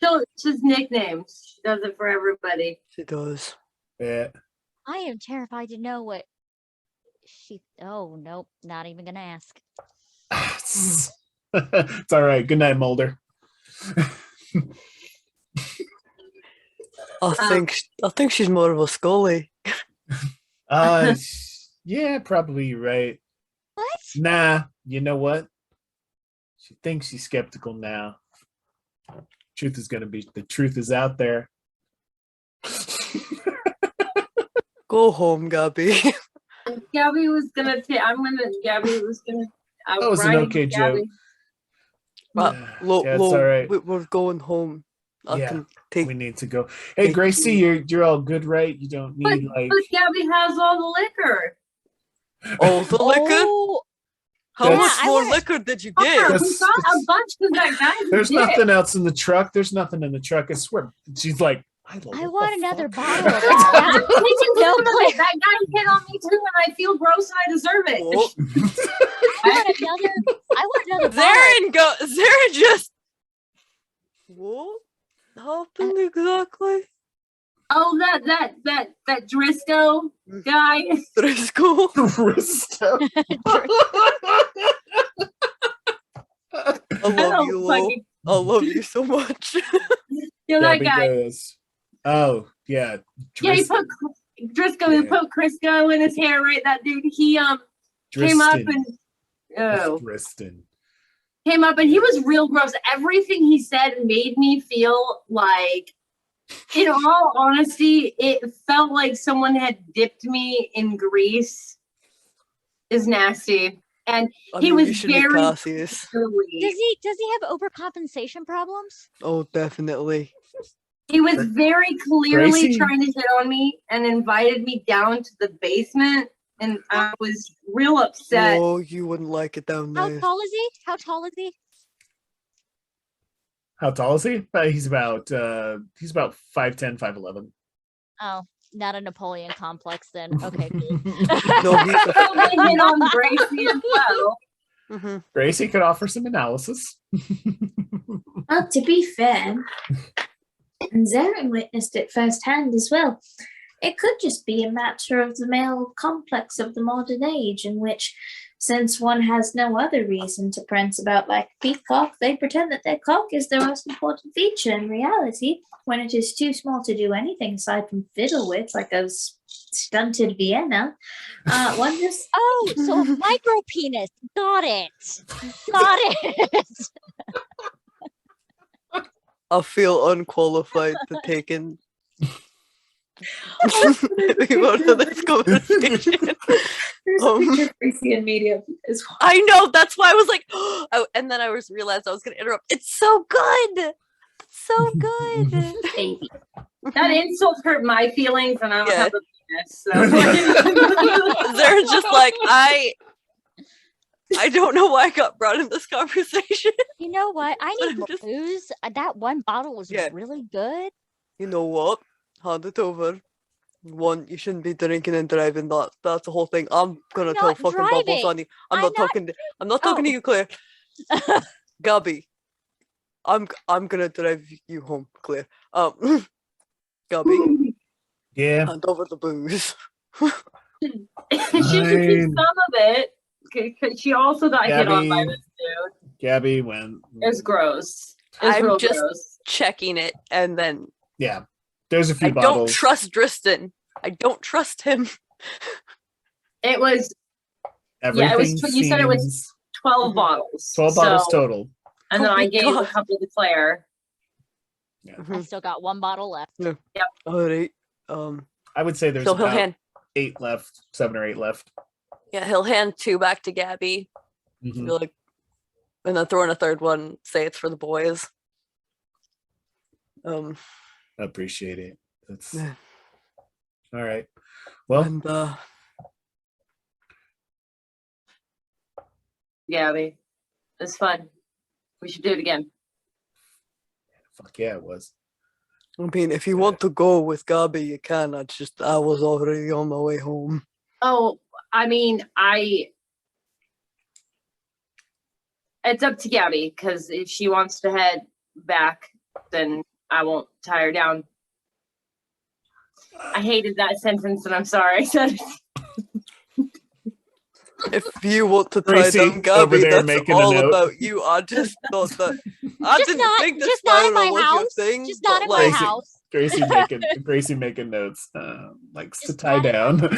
Speaker 9: So it's his nicknames. She does it for everybody.
Speaker 3: She does.
Speaker 1: Yeah.
Speaker 5: I am terrified to know what she. Oh nope, not even gonna ask.
Speaker 1: It's all right. Good night, Mulder.
Speaker 3: I think she's more of a Scully.
Speaker 1: Yeah, probably you're right.
Speaker 5: What?
Speaker 1: Nah, you know what? She thinks she's skeptical now. The truth is out there.
Speaker 3: Go home, Gabby.
Speaker 9: Gabby was gonna take. Gabby was gonna.
Speaker 1: That was an okay joke.
Speaker 3: Lo,
Speaker 1: Yeah, it's all right.
Speaker 3: We're going home. I
Speaker 1: Yeah,
Speaker 3: can take.
Speaker 1: we need to go. Hey, Gracie, you're all good, right? You don't
Speaker 9: But,
Speaker 1: need like.
Speaker 9: but Gabby has all the liquor.
Speaker 3: All the liquor?
Speaker 5: Oh,
Speaker 3: How
Speaker 1: Yeah,
Speaker 3: much
Speaker 5: I
Speaker 3: more
Speaker 5: wanna-
Speaker 3: liquor did you
Speaker 9: Yeah,
Speaker 3: get?
Speaker 9: we
Speaker 1: That's-
Speaker 9: got a bunch because that guy.
Speaker 1: There's
Speaker 9: did.
Speaker 1: nothing else in the truck. There's nothing in the truck. I swear. She's like,
Speaker 5: I
Speaker 1: what
Speaker 5: want
Speaker 1: the
Speaker 5: another
Speaker 1: fuck?
Speaker 5: bottle of
Speaker 9: I'm
Speaker 5: that.
Speaker 9: taking
Speaker 5: No,
Speaker 9: some of
Speaker 5: Claire.
Speaker 9: it. That guy hit on me too, and I feel gross and I deserve it.
Speaker 3: Oh,
Speaker 5: I want another bottle.
Speaker 7: Zaren just.
Speaker 3: what happened exactly?
Speaker 9: Oh, that Driscoll guy.
Speaker 3: Driscoll.
Speaker 1: Risto.
Speaker 3: I
Speaker 9: I
Speaker 3: love
Speaker 9: don't
Speaker 3: you, Lo.
Speaker 9: fucking-
Speaker 3: I love you so much.
Speaker 9: You know that
Speaker 1: Gabby
Speaker 9: guy.
Speaker 1: goes, oh, yeah.
Speaker 9: Yeah, he
Speaker 1: Dris-
Speaker 9: put Driscoll. He
Speaker 1: Yeah.
Speaker 9: put Crisco in his hair. Right, that dude. He came up
Speaker 1: Driston.
Speaker 9: and
Speaker 1: Driston.
Speaker 9: came up and he was real gross. Everything he said made me feel like, in all honesty, it felt like someone had dipped me in grease. Is nasty, and
Speaker 3: I
Speaker 9: he
Speaker 3: mean,
Speaker 9: was
Speaker 3: you should meet
Speaker 9: very
Speaker 3: Cassius.
Speaker 5: Does he have overcompensation problems?
Speaker 3: Oh, definitely.
Speaker 9: He was very clearly
Speaker 1: Gracie?
Speaker 9: trying to hit on me and invited me down to the basement, and I was real upset.
Speaker 3: Oh, you wouldn't like it down
Speaker 5: How
Speaker 3: there.
Speaker 5: tall is he? How tall is he?
Speaker 1: How tall is he? He's about 5'10", 5'11".
Speaker 5: Oh, not a Napoleon complex then. Okay, cool.
Speaker 3: No, he's
Speaker 9: So they hit on Gracie as well.
Speaker 1: Gracie could offer some analysis.
Speaker 4: Well, to be fair, and Zaren witnessed it firsthand as well. It could just be a matter of the male complex of the modern age, in which, since one has no other reason to prance about like a peacock, they pretend that their cock is their most important feature. In reality, when it is too small to do anything aside from fiddle with, like a stunted Vienna, one just...
Speaker 5: Oh, so a micro penis. Got it. Got it.
Speaker 3: I feel unqualified to take in any more of this conversation.
Speaker 6: There's a picture of Gracie in media as well.
Speaker 7: I know, that's why I was like, oh, and then I realized I was going to interrupt. It's so good. So good.
Speaker 6: Baby.
Speaker 9: That insult hurt my feelings, and I don't
Speaker 7: Yeah.
Speaker 9: have a penis. So.
Speaker 7: They're just like, I don't know why I got brought in this conversation.
Speaker 5: You know what? I need
Speaker 7: I'm
Speaker 5: more
Speaker 7: just-
Speaker 5: booze. That one bottle was
Speaker 3: Yeah.
Speaker 5: really good.
Speaker 3: You know what? Hand it over. One, you shouldn't be drinking and driving. That's the whole thing. I'm gonna
Speaker 5: I'm
Speaker 3: tell
Speaker 5: not
Speaker 3: fucking Bubbles
Speaker 5: driving.
Speaker 3: on you. I'm
Speaker 5: I'm
Speaker 3: not
Speaker 5: not-
Speaker 3: talking. I'm not talking to
Speaker 5: Oh.
Speaker 3: you, Claire. Gabby, I'm gonna drive you home, Claire. Gabby,
Speaker 1: Yeah.
Speaker 3: hand over the booze.
Speaker 9: She should keep some of it. 'Cause she also got hit on by
Speaker 1: Gabby.
Speaker 9: this dude.
Speaker 1: Gabby went.
Speaker 9: It's gross. It's
Speaker 7: I'm
Speaker 9: real
Speaker 7: just-
Speaker 9: gross.
Speaker 7: Checking it, and then
Speaker 1: Yeah. There's a few
Speaker 7: I don't
Speaker 1: bottles.
Speaker 7: trust Dristan. I don't trust him.
Speaker 9: It was
Speaker 1: Everything
Speaker 9: it was you said it was
Speaker 1: seems-
Speaker 9: 12 bottles.
Speaker 1: 12 bottles
Speaker 9: so-
Speaker 1: total.
Speaker 9: And then
Speaker 7: Oh
Speaker 9: I
Speaker 7: my
Speaker 9: gave
Speaker 7: God.
Speaker 9: a couple to Claire.
Speaker 5: I still got one bottle left.
Speaker 3: All right.
Speaker 1: I would say there's
Speaker 7: So he'll
Speaker 1: about
Speaker 7: hand
Speaker 1: 8 left, 7 or 8 left.
Speaker 7: he'll hand 2 back to Gabby.
Speaker 1: Mhm.
Speaker 7: Be like, and then throw in a third one, say it's for the boys.
Speaker 1: Appreciate it. That's
Speaker 3: Yeah.
Speaker 1: all right. Well,
Speaker 3: and
Speaker 9: Gabby. It's fun. We should do it again.
Speaker 1: fuck yeah, it was.
Speaker 3: I mean, if you want to go with Gabby, you can. I was already on my way home.
Speaker 9: Oh, I mean, it's up to Gabby, because if she wants to head back, then I won't tie her down. I hated that sentence, and I'm sorry I said it.
Speaker 3: If you want to tie
Speaker 1: Gracie,
Speaker 3: down
Speaker 1: over
Speaker 3: Gabby,
Speaker 1: there
Speaker 3: that's
Speaker 1: making a
Speaker 3: all
Speaker 1: note.
Speaker 3: about you. I just thought that. I
Speaker 5: Just
Speaker 3: didn't
Speaker 5: not-
Speaker 3: think the
Speaker 5: just not in
Speaker 3: spiral
Speaker 5: my
Speaker 3: was
Speaker 5: house.
Speaker 3: your thing.
Speaker 5: Just not
Speaker 3: but
Speaker 5: in my
Speaker 3: like,
Speaker 1: Gracie.
Speaker 5: house.
Speaker 1: Gracie making notes. Likes to
Speaker 5: Just
Speaker 1: tie
Speaker 5: not in
Speaker 1: down.
Speaker 5: Just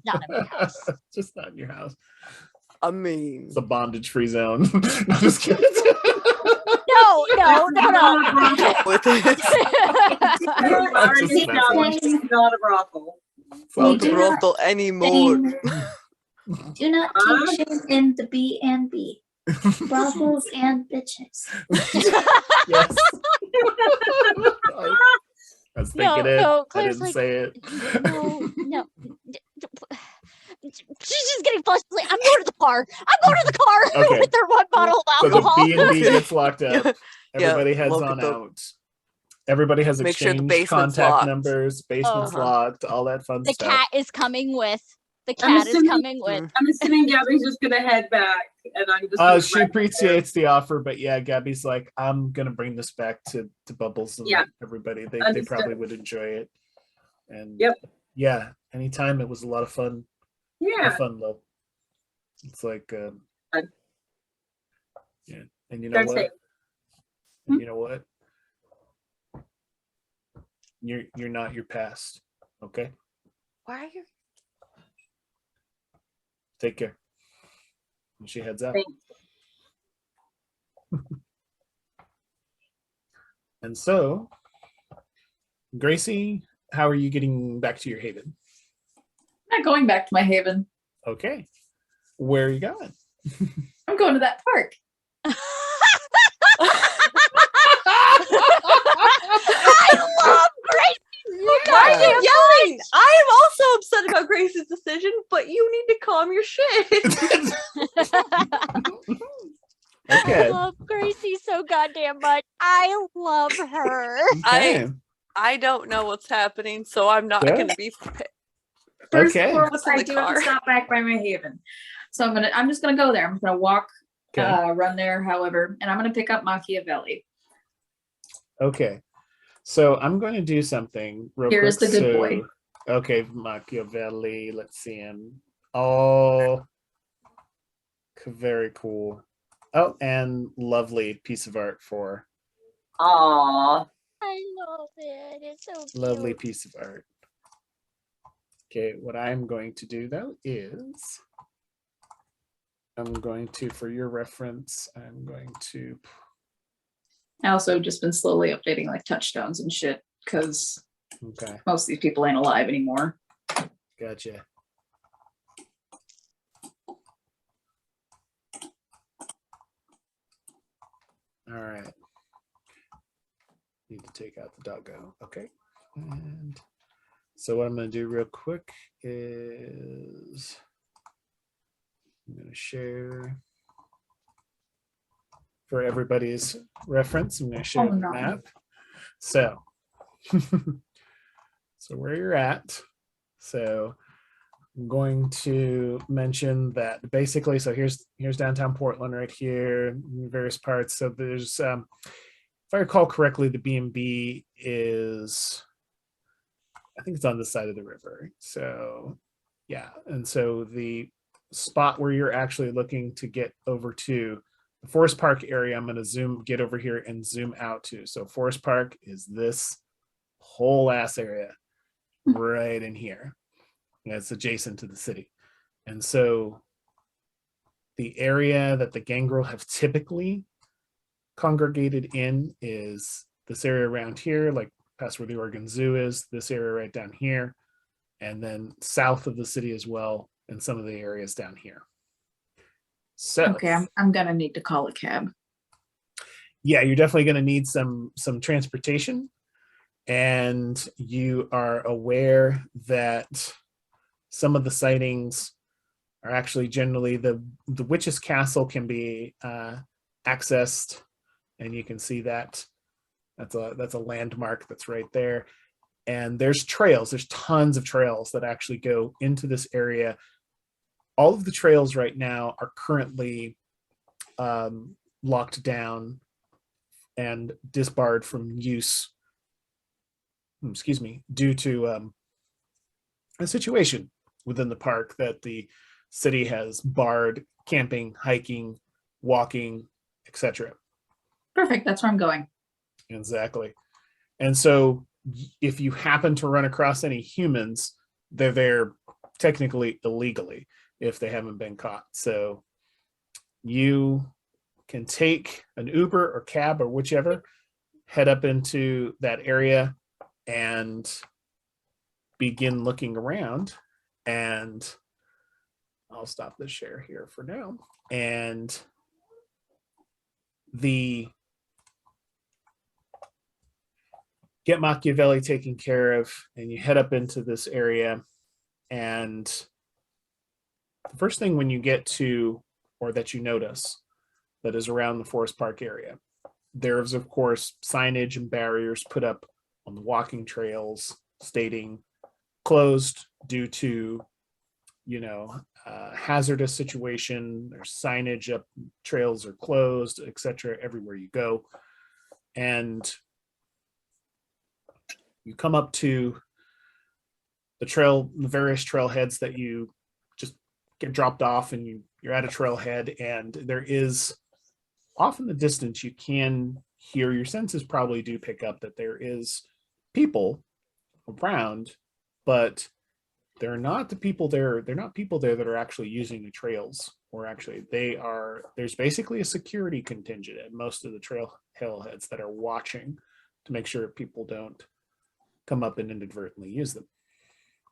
Speaker 5: not in my house.
Speaker 1: Just not in your house.
Speaker 3: I mean,
Speaker 1: It's a bondage-free zone. No, just kidding.
Speaker 5: No.
Speaker 3: with it,
Speaker 9: I already
Speaker 1: Just
Speaker 9: established
Speaker 4: messing.
Speaker 9: it's not a brothel.
Speaker 3: it's not
Speaker 4: do
Speaker 3: the
Speaker 4: not
Speaker 3: brothel anymore.
Speaker 4: Do not teach it in the B&B. Brothels and bitches.
Speaker 1: Yes. I was thinking it.
Speaker 5: no,
Speaker 1: I
Speaker 5: Claire's
Speaker 1: didn't
Speaker 5: like,
Speaker 1: say it.
Speaker 5: No. She's just getting flushed. Like, I'm going to the car. I'm going to the car
Speaker 1: Okay.
Speaker 5: with their one bottle
Speaker 1: So
Speaker 5: of
Speaker 1: the
Speaker 5: alcohol.
Speaker 1: B&B gets locked up.
Speaker 3: Yeah,
Speaker 1: Everybody heads
Speaker 3: lock
Speaker 1: on
Speaker 3: it up.
Speaker 1: out. Everybody has
Speaker 7: Make sure the
Speaker 1: exchanged
Speaker 7: basement's
Speaker 1: contact
Speaker 7: locked.
Speaker 1: numbers. Basement's
Speaker 7: Uh-huh.
Speaker 1: locked. All that fun
Speaker 5: The
Speaker 1: stuff.
Speaker 5: cat is coming with. The
Speaker 9: I'm
Speaker 5: cat is
Speaker 9: assuming-
Speaker 5: coming with.
Speaker 9: I'm assuming Gabby's just gonna head back, and I'm just. gonna
Speaker 1: She
Speaker 9: ride
Speaker 1: appreciates the offer, but yeah, Gabby's like, I'm gonna bring this back to Bubbles and
Speaker 9: Yeah.
Speaker 1: everybody. They
Speaker 9: Understood.
Speaker 1: probably would enjoy it. And
Speaker 9: Yep.
Speaker 1: yeah, anytime it was a lot of fun.
Speaker 9: there.
Speaker 1: A lot
Speaker 9: Yeah.
Speaker 1: of fun though. It's like
Speaker 9: Fun.
Speaker 1: yeah. And you know
Speaker 9: Drive
Speaker 1: what?
Speaker 9: safe.
Speaker 1: And you know what? You're not your past. Okay?
Speaker 7: Why are you?
Speaker 1: Take care. And she heads out.
Speaker 9: Thanks.
Speaker 1: And so, Gracie, how are you getting back to your haven?
Speaker 6: I'm not going back to my haven.
Speaker 1: Okay. Where are you going?
Speaker 6: I'm going to that park.
Speaker 5: I love Gracie.
Speaker 7: Why are you yelling? I am also upset about Grace's decision, but you need to calm your shit.
Speaker 5: I
Speaker 1: Okay.
Speaker 5: love Gracie so goddamn much. I love her.
Speaker 1: Okay.
Speaker 7: I don't know what's happening, so I'm not
Speaker 1: Yeah.
Speaker 7: going to be prepared.
Speaker 6: First
Speaker 1: Okay.
Speaker 6: and foremost,
Speaker 7: What's in
Speaker 6: I
Speaker 7: the
Speaker 6: do have
Speaker 7: car?
Speaker 6: to stop back by my haven. So I'm just gonna go there. I'm gonna walk,
Speaker 1: Okay.
Speaker 6: run there, however, and I'm gonna pick up Machiavelli.
Speaker 1: Okay. So I'm going to do something real
Speaker 6: Here
Speaker 1: quick.
Speaker 6: is the good boy.
Speaker 1: Okay, Machiavelli. Let's see him. Oh, very cool. Oh, and lovely piece of art for
Speaker 9: Aw.
Speaker 5: I love it. It's so cute.
Speaker 1: lovely piece of art. Okay, what I'm going to do though is I'm going to, for your reference, I'm going to.
Speaker 6: I also just been slowly updating like touchstones and shit because
Speaker 1: Okay,
Speaker 6: most of these people ain't alive anymore.
Speaker 1: gotcha. All right. Need to take out the doggo. Okay. And so what I'm going to do real quick is I'm going to share for everybody's reference. I'm going to share
Speaker 6: Oh,
Speaker 1: the
Speaker 6: no.
Speaker 1: map. So, so where you're at. So I'm going to mention that basically, so here's downtown Portland right here, various parts. So there's, if I recall correctly, the B&B is, I think it's on this side of the river. So yeah, and so the spot where you're actually looking to get over to the Forest Park area, I'm going to get over here and zoom out to. So Forest Park is this whole ass area right in here. And it's adjacent to the city. And so the area that the Gangrel have typically congregated in is this area around here, like past where the Oregon Zoo is, this area right down here, and then south of the city as well, and some of the areas down here. So
Speaker 6: Okay, I'm gonna need to call a cab.
Speaker 1: yeah, you're definitely going to need some transportation, and you are aware that some of the sightings are actually generally the witch's castle can be accessed, and you can see that that's a landmark that's right there. And there's tons of trails that actually go into this area. All of the trails right now are currently locked down and disbarred from use, due to a situation within the park that the city has barred camping, hiking, walking, etc.
Speaker 6: Perfect, that's where I'm going.
Speaker 1: Exactly. And so if you happen to run across any humans, they're there technically illegally if they haven't been caught. So you can take an Uber or cab or whichever, head up into that area and begin looking around. And I'll stop the share here for now. And get Machiavelli taken care of, and you head up into this area. And the first thing when you get to, or that you notice, that is around the Forest Park area, there is, of course, signage and barriers put up on the walking trails stating closed due to, hazardous situation. There's signage up, trails are closed, etc. everywhere you go. And you come up to the various trailheads that you just get dropped off, and you're at a trailhead, and there is off in the distance, you can hear, your senses probably do pick up that there is people around, but they're not the people there. They're not people there that are actually using the trails, or actually there's basically a security contingent at most of the trailheads that are watching to make sure people don't come up and inadvertently use them.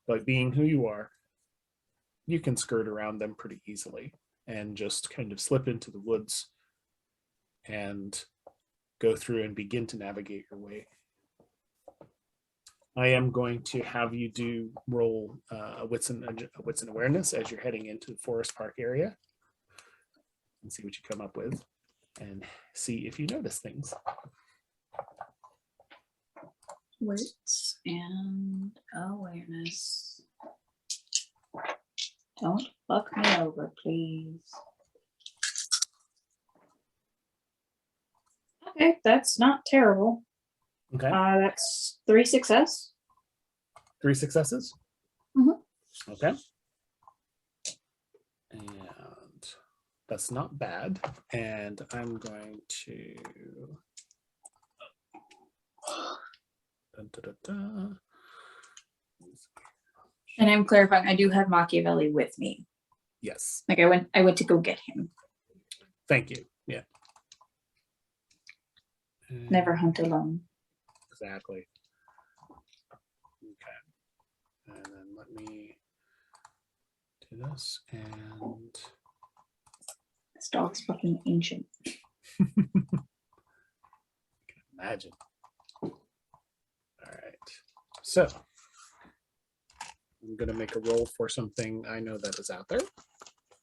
Speaker 1: But being who you are, you can skirt around them pretty easily and just kind of slip into the woods and go through and begin to navigate your way. I am going to have you roll a wits and awareness as you're heading into the Forest Park area, and see what you come up with, and see if you notice things.
Speaker 6: Wits and awareness. Don't fuck me over, please. Okay, that's not terrible.
Speaker 1: Okay.
Speaker 6: That's 3 success.
Speaker 1: 3 successes.
Speaker 6: Mhm.
Speaker 1: Okay. And that's not bad. And I'm going to. Dun, dun, dun, dun.
Speaker 6: And I'm clarifying, I do have Machiavelli with me.
Speaker 1: Yes.
Speaker 6: Like I went to go get him.
Speaker 1: Thank you. Yeah.
Speaker 6: Never
Speaker 1: And-
Speaker 6: hunt alone.
Speaker 1: Exactly. Okay. And then let me do this and
Speaker 6: This dog's fucking ancient.
Speaker 1: imagine. All right. So I'm going to make a roll for something I know that is out there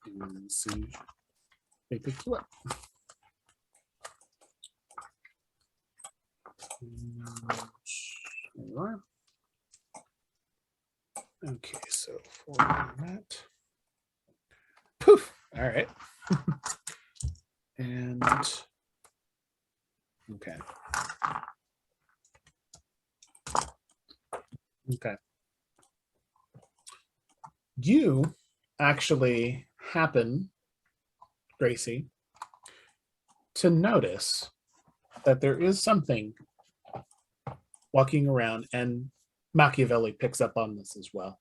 Speaker 1: and see if they pick you up. There you are. Okay, so for that. Poof. All right. And okay. Okay. You actually happen, Gracie, to notice that there is something walking around, and Machiavelli picks up on this as well.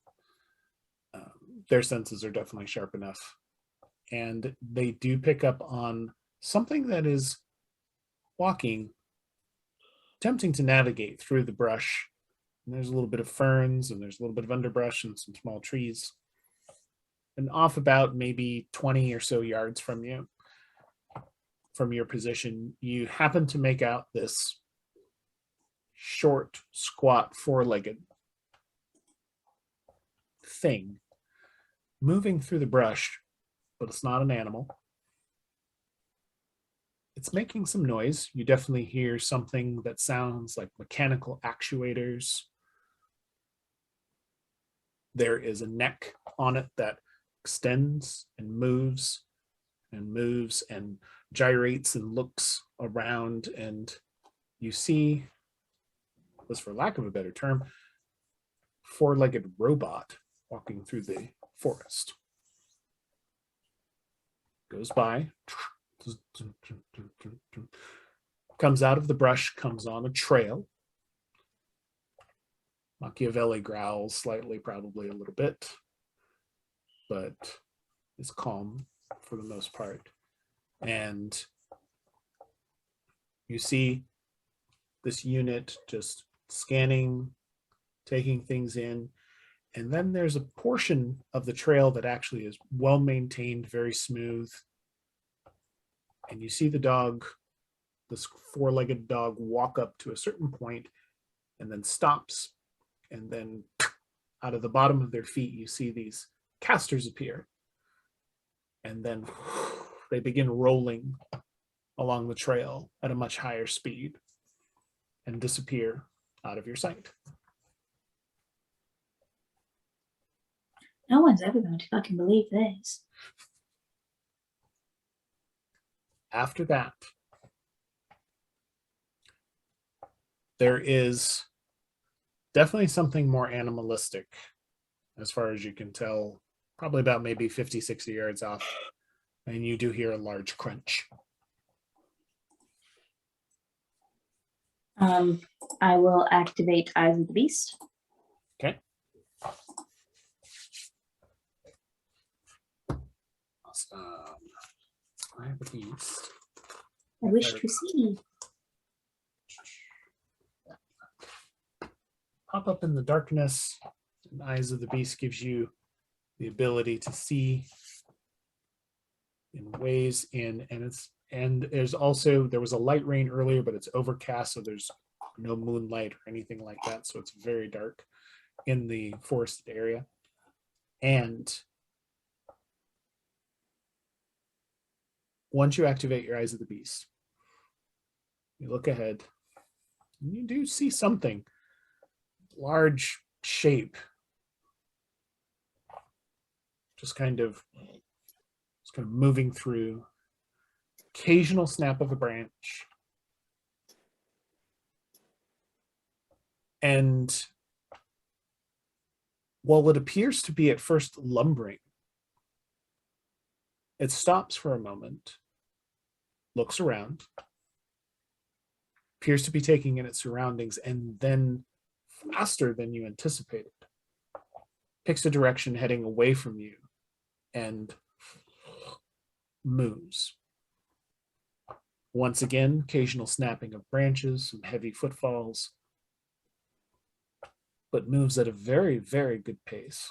Speaker 1: Their senses are definitely sharp enough, and they do pick up on something that is walking, attempting to navigate through the brush. And there's a little bit of ferns, and there's a little bit of underbrush and some small trees. And off about maybe 20 or so yards from you, from your position, you happen to make out this short, squat, four-legged thing moving through the brush, but it's not an animal. It's making some noise. You definitely hear something that sounds like mechanical actuators. There is a neck on it that extends and moves and gyrates and looks around, and you see, was for lack of a better term, four-legged robot walking through the forest. Goes by, comes out of the brush, comes on a trail. Machiavelli growls slightly, probably a little bit, but is calm for the most part. And you see this unit just scanning, taking things in. And then there's a portion of the trail that actually is well maintained, very smooth. And you see the dog, this four-legged dog, walk up to a certain point and then stops. And then out of the bottom of their feet, you see these casters appear. And then they begin rolling along the trail at a much higher speed and disappear out of your sight.
Speaker 4: No one's ever going to fucking believe this.
Speaker 1: After that, there is definitely something more animalistic, as far as you can tell, probably about maybe 50, 60 yards off. And you do hear a large crunch.
Speaker 4: I will activate Eyes of the Beast.
Speaker 1: Okay. Awesome. Eye of the Beast.
Speaker 4: I wish to see.
Speaker 1: Pop up in the darkness, and Eyes of the Beast gives you the ability to see in ways and there's also, there was a light rain earlier, but it's overcast, so there's no moonlight or anything like that, so it's very dark in the forested area. And once you activate your Eyes of the Beast, you look ahead and you do see something, large shape, just kind of moving through. Occasional snap of a branch. And while it appears to be at first lumbering, it stops for a moment, looks around, appears to be taking in its surroundings, and then, faster than you anticipated, picks a direction heading away from you and moves. Once again, occasional snapping of branches, some heavy footfalls, but moves at a very, very good pace.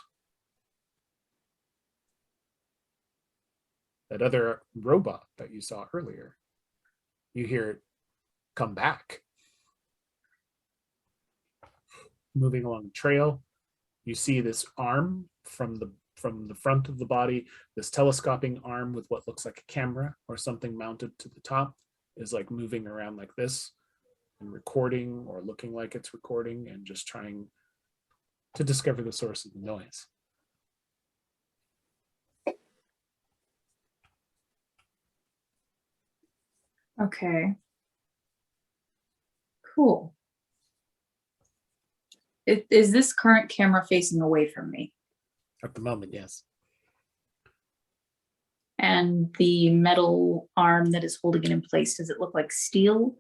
Speaker 1: That other robot that you saw earlier, you hear it come back. Moving along the trail, you see this arm from the front of the body, this telescoping arm with what looks like a camera or something mounted to the top is like moving around like this and recording or looking like it's recording and just trying to discover the source of the noise.
Speaker 6: Okay. Cool. Is this current camera facing away from me?
Speaker 1: At the moment, yes.
Speaker 6: And the metal arm that is holding it in place, does it look like steel?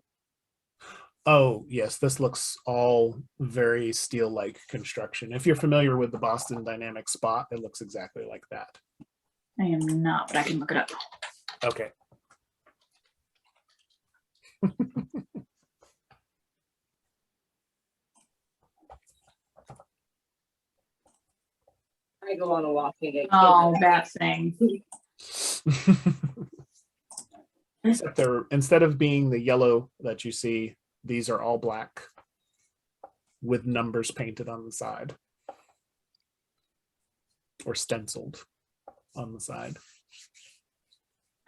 Speaker 1: Oh, yes, this looks all very steel-like construction. If you're familiar with the Boston Dynamics spot, it looks exactly like that.
Speaker 6: I am not, but I can look it up.
Speaker 1: Okay.
Speaker 9: I go on a walk and get
Speaker 6: Oh, that thing.
Speaker 1: Except instead of being the yellow that you see, these are all black with numbers painted on the side or stenciled on the side.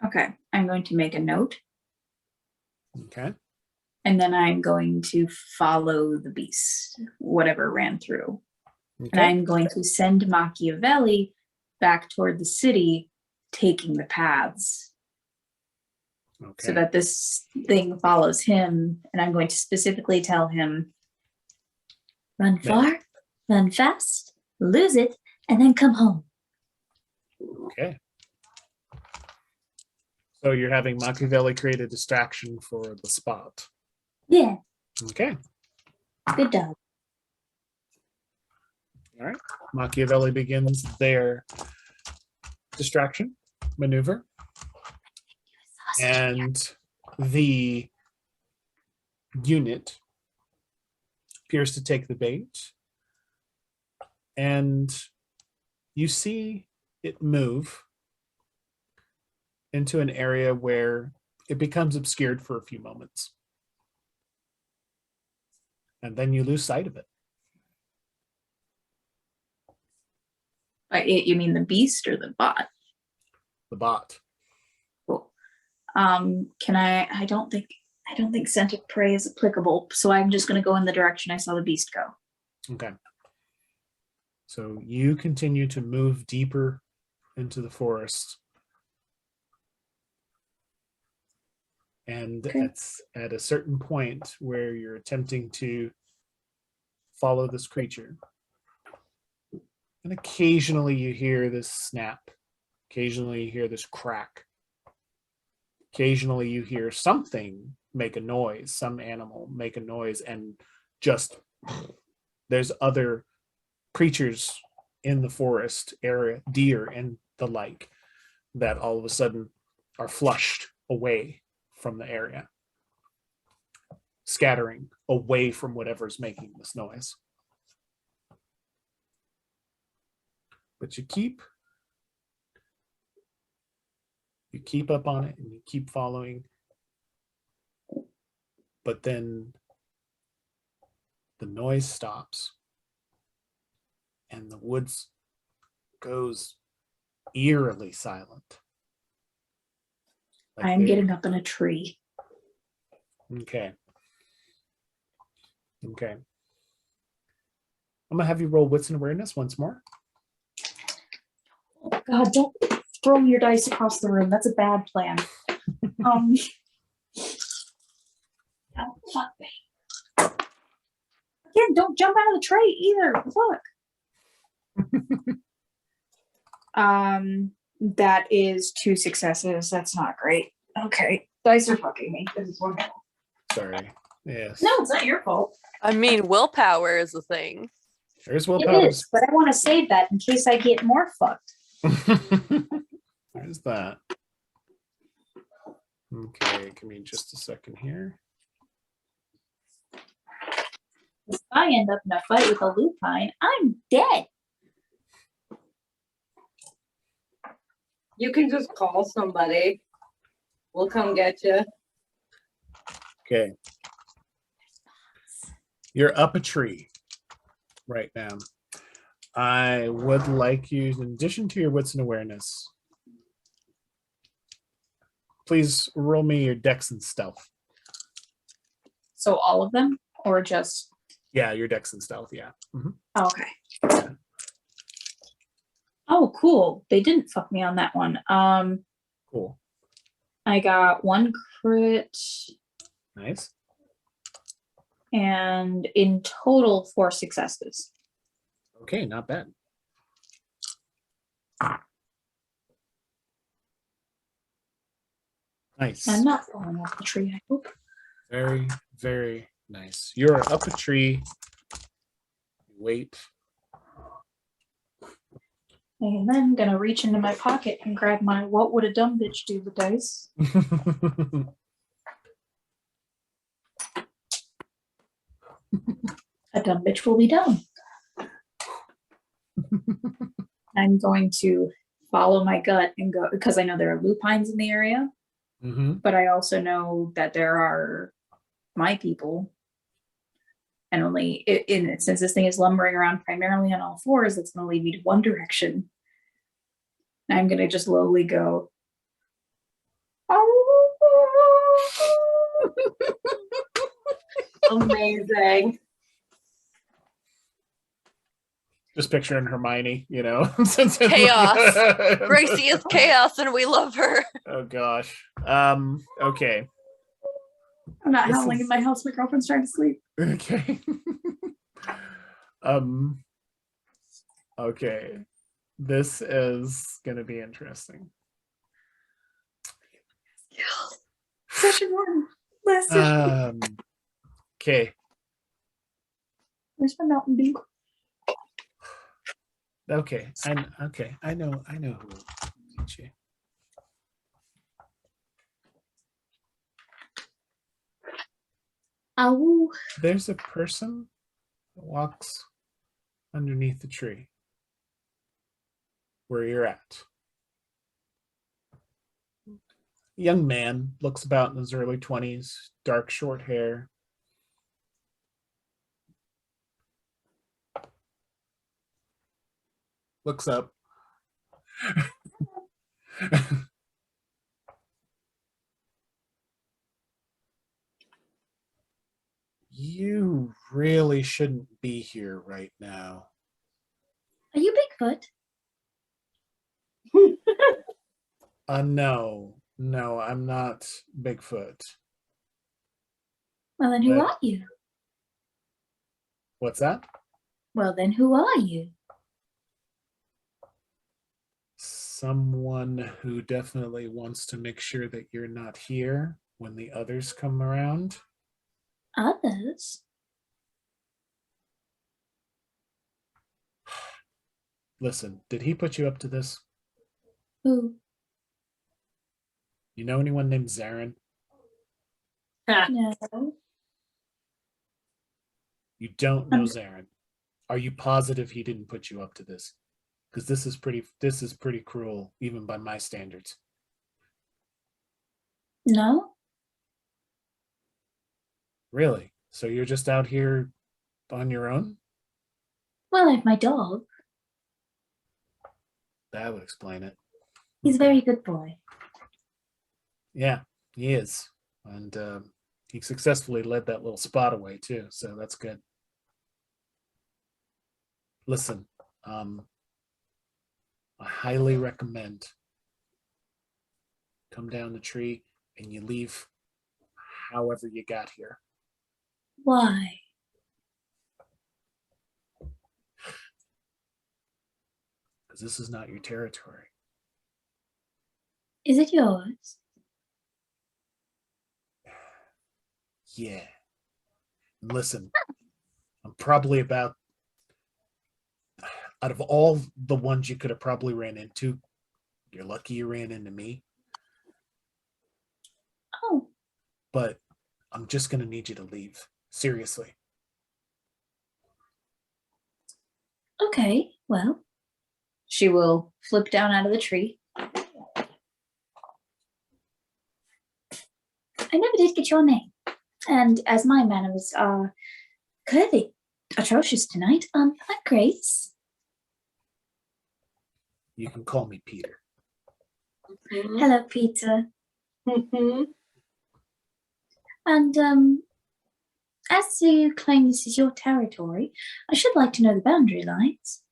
Speaker 6: Okay, I'm going to make a note.
Speaker 1: Okay.
Speaker 6: And then I'm going to follow the beast, whatever ran through. And
Speaker 1: Okay.
Speaker 6: I'm going to send Machiavelli back toward the city, taking the paths, so
Speaker 1: Okay.
Speaker 6: that this thing follows him. And I'm going to specifically tell him, run far, run fast, lose it, and then come home.
Speaker 1: Okay. So you're having Machiavelli create a distraction for the spot.
Speaker 4: Yeah,
Speaker 1: Okay.
Speaker 4: good dog.
Speaker 1: All right. Machiavelli begins their distraction maneuver. And the unit appears to take the bait. And you see it move into an area where it becomes obscured for a few moments. And then you lose sight of it.
Speaker 6: You mean the beast or the bot?
Speaker 1: The bot.
Speaker 6: Cool. Can I don't think scent of prey is applicable, so I'm just gonna go in the direction I saw the beast go.
Speaker 1: Okay. So you continue to move deeper into the forest. And
Speaker 6: Okay.
Speaker 1: it's at a certain point where you're attempting to follow this creature. And occasionally you hear this snap. Occasionally you hear this crack. Occasionally you hear something make a noise, some animal make a noise, and just there's other creatures in the forest area, deer and the like, that all of a sudden are flushed away from the area, scattering away from whatever's making this noise. But you keep up on it and you keep following. But then the noise stops and the woods goes eerily silent. Like
Speaker 6: I'm
Speaker 1: they-
Speaker 6: getting up in a tree.
Speaker 1: Okay. Okay. I'm gonna have you roll wits and awareness once more.
Speaker 6: God, don't throw your dice across the room. That's a bad plan. Oh, fuck me. Again, don't jump out of the tray either. Look. That is 2 successes. That's not great. Okay. Dice are fucking me. This is one.
Speaker 1: Sorry. Yes.
Speaker 6: No, it's not your fault.
Speaker 7: I mean, willpower is a thing.
Speaker 1: There's
Speaker 6: It
Speaker 1: willpower.
Speaker 6: is, but I want to save that in case I get more fucked.
Speaker 1: There's that. Okay, give me just a second here.
Speaker 6: If I end up in a fight with a lupine, I'm dead.
Speaker 9: You can just call somebody. We'll come get you.
Speaker 1: Okay. You're up a tree right now. I would like you, in addition to your wits and awareness, please roll me your dex and stealth.
Speaker 6: So all of them, or just?
Speaker 1: Yeah, your dex and stealth, yeah. Mhm.
Speaker 6: Oh, okay. Oh, cool. They didn't fuck me on that one.
Speaker 1: Cool.
Speaker 6: I got 1 crit
Speaker 1: Nice.
Speaker 6: and in total 4 successes.
Speaker 1: Okay, not bad. Nice.
Speaker 6: I'm not falling off the tree, I hope.
Speaker 1: Very, very nice. You're up a tree. Wait.
Speaker 6: And then I'm gonna reach into my pocket and grab my what would a dumb bitch do the dice. A dumb bitch will be dumb. I'm going to follow my gut and go, because I know there are lupines in the area, but I also know that there are my people. And only since this thing is lumbering around primarily on all fours, it's going to lead me to one direction. And I'm going to just slowly go.
Speaker 9: Amazing.
Speaker 1: Just picturing Hermione, you know.
Speaker 7: Chaos. Gracie is chaos and we love her.
Speaker 1: Oh gosh. Okay.
Speaker 6: I'm not
Speaker 1: This
Speaker 6: howling
Speaker 1: is-
Speaker 6: in my house. My girlfriend's trying to sleep.
Speaker 1: Okay. Okay. This is gonna be interesting.
Speaker 6: Session 1. Last session.
Speaker 1: Okay.
Speaker 6: Where's my Mountain Dew?
Speaker 1: Okay. I know who beat you.
Speaker 6: Oh,
Speaker 1: There's a person that walks underneath the tree where you're at. Young man, looks about in his early 20s, dark short hair. Looks up. You really shouldn't be here right now.
Speaker 4: Are you Bigfoot?
Speaker 1: No, I'm not Bigfoot.
Speaker 4: Well, then who
Speaker 1: But-
Speaker 4: are you?
Speaker 1: What's that?
Speaker 4: Well, then who are you?
Speaker 1: Someone who definitely wants to make sure that you're not here when the others come around.
Speaker 4: Others?
Speaker 1: Listen, did he put you up to this?
Speaker 4: Who?
Speaker 1: You know anyone named Zaren?
Speaker 4: No.
Speaker 1: You don't know Zaren. Are you positive he didn't put you up to this? Because this is pretty cruel, even by my standards.
Speaker 4: No?
Speaker 1: Really? So you're just out here on your own?
Speaker 4: Well, I have my dog.
Speaker 1: That would explain it.
Speaker 4: He's a very good boy.
Speaker 1: Yeah, he is. And he successfully led that little spot away too, so that's good. Listen, I highly recommend come down the tree and you leave however you got here.
Speaker 4: Why?
Speaker 1: Because this is not your territory.
Speaker 4: Is it yours?
Speaker 1: Yeah. And listen, I'm probably out of all the ones you could have probably ran into, you're lucky you ran into me.
Speaker 4: Oh,
Speaker 1: But I'm just going to need you to leave. Seriously.
Speaker 4: okay. Well, she will flip down out of the tree. I never did get your name. And as my manners are clearly atrocious tonight, I'm Grace.
Speaker 1: You can call me Peter.
Speaker 4: Hello, Peter. And as you claim this is your territory, I should like to know the boundary lines.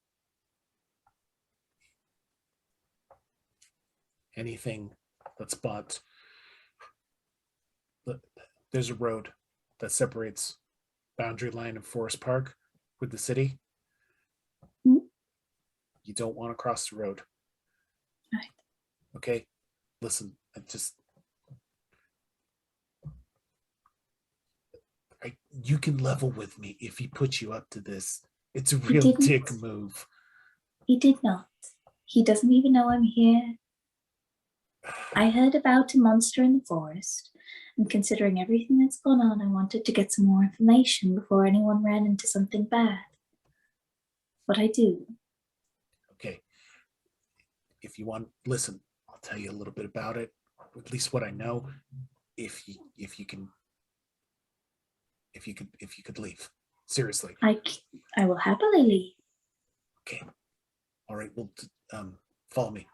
Speaker 1: Anything that's bought. There's a road that separates boundary line of Forest Park with the city.
Speaker 4: Hmm?
Speaker 1: You don't want to cross the road.
Speaker 4: Right.
Speaker 1: Okay? Listen, you can level with me if he puts you up to this. It's a real
Speaker 4: didn't.
Speaker 1: dick move.
Speaker 4: He did not. He doesn't even know I'm here. I heard about a monster in the forest, and considering everything that's gone on, I wanted to get some more information before anyone ran into something bad. What I do.
Speaker 1: Okay. If you want, listen, I'll tell you a little bit about it, at least what I know. If you could leave. Seriously.
Speaker 4: I will happily leave.
Speaker 1: Okay. All right, well, follow me.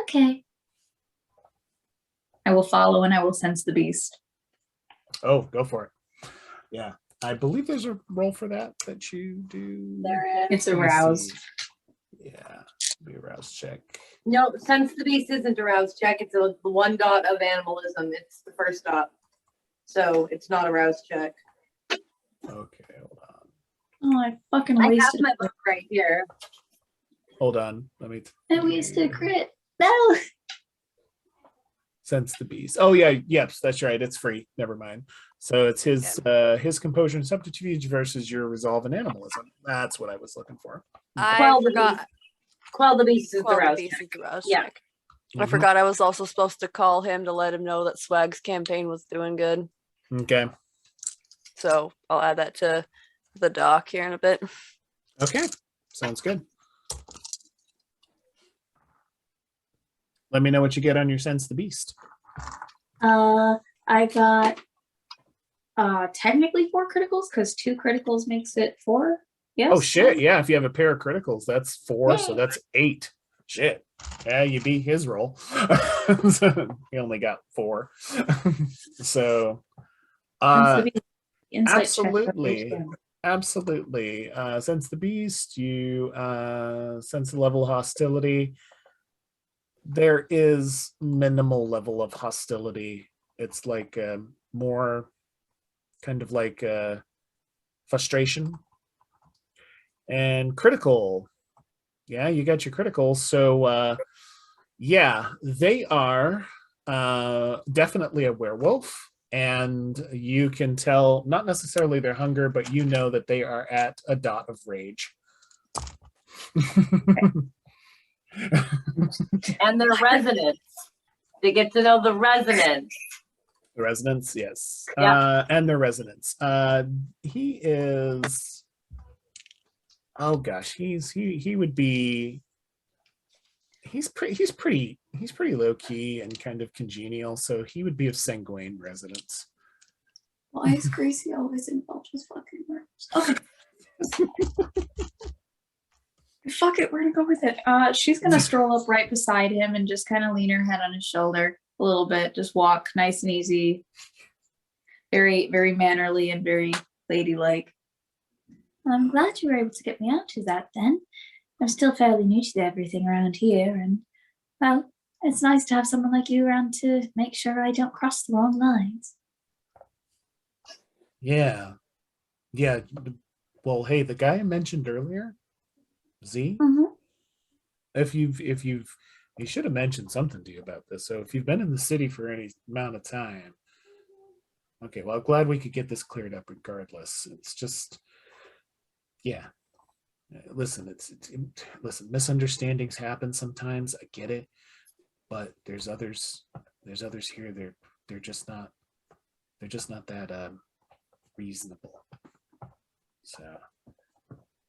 Speaker 4: Okay.
Speaker 6: I will follow and I will sense the beast.
Speaker 1: Oh, go for it. Yeah. I believe there's a roll for that you do.
Speaker 6: It's
Speaker 1: Let me
Speaker 6: aroused.
Speaker 1: see. Yeah. Be a rouse check.
Speaker 9: No, sense the beast isn't a rouse check. It's the one dot of animalism. It's the first dot. So it's not a rouse check.
Speaker 1: Okay, hold on.
Speaker 4: Oh, I fucking
Speaker 9: I have
Speaker 4: wasted
Speaker 9: my book right here.
Speaker 1: Hold on. Let me.
Speaker 4: I wasted a crit. No.
Speaker 1: Sense the beast. Oh yeah, yep, that's right. It's free. Never mind. So it's his composure and subterfuge versus your resolve and animalism. That's what I was looking for.
Speaker 7: I
Speaker 9: the
Speaker 7: forgot.
Speaker 9: beast. Quell the beast is
Speaker 7: Quell
Speaker 9: the
Speaker 7: the
Speaker 9: rouse
Speaker 7: beast
Speaker 9: check.
Speaker 7: is the rouse
Speaker 9: Yeah.
Speaker 7: check. I forgot I was also supposed to call him to let him know that Swag's campaign was doing good.
Speaker 1: Okay.
Speaker 7: So I'll add that to the doc here in a bit.
Speaker 1: Okay. Sounds good. Let me know what you get on your sense the beast.
Speaker 6: I got technically 4 criticals because 2 criticals makes it 4. Yes.
Speaker 1: Oh shit, yeah, if you have a pair of criticals, that's 4, so that's 8. Shit. Yeah, you beat his roll. He only got 4. So
Speaker 6: Insight
Speaker 1: absolutely.
Speaker 6: check.
Speaker 1: Absolutely. Sense the beast, you sense the level of hostility. There is minimal level of hostility. It's like more kind of like frustration. And critical. Yeah, you got your critical. So yeah, they are definitely a werewolf. And you can tell, not necessarily their hunger, but you know that they are at a dot of rage.
Speaker 9: And their resonance. To get to know the resonance.
Speaker 1: The resonance, yes.
Speaker 9: Yeah.
Speaker 1: And their resonance. He is, oh gosh, he would be, he's pretty low key and kind of congenial, so he would be of sanguine resonance.
Speaker 6: Why is Gracie always involved with fucking words? Okay. Fuck it, we're gonna go with it. She's gonna stroll up right beside him and just kind of lean her head on his shoulder a little bit. Just walk nice and easy. Very, very mannerly and very ladylike.
Speaker 4: I'm glad you were able to get me out to that then. I'm still fairly new to everything around here, and, well, it's nice to have someone like you around to make sure I don't cross the wrong lines.
Speaker 1: Yeah. Yeah. Well, hey, the guy I mentioned earlier, Z,
Speaker 4: Mm-hmm.
Speaker 1: he should have mentioned something to you about this. So if you've been in the city for any amount of time, okay, well, I'm glad we could get this cleared up regardless. It's just, yeah. Listen, listen, misunderstandings happen sometimes. I get it, but there's others here. They're just not that reasonable. So,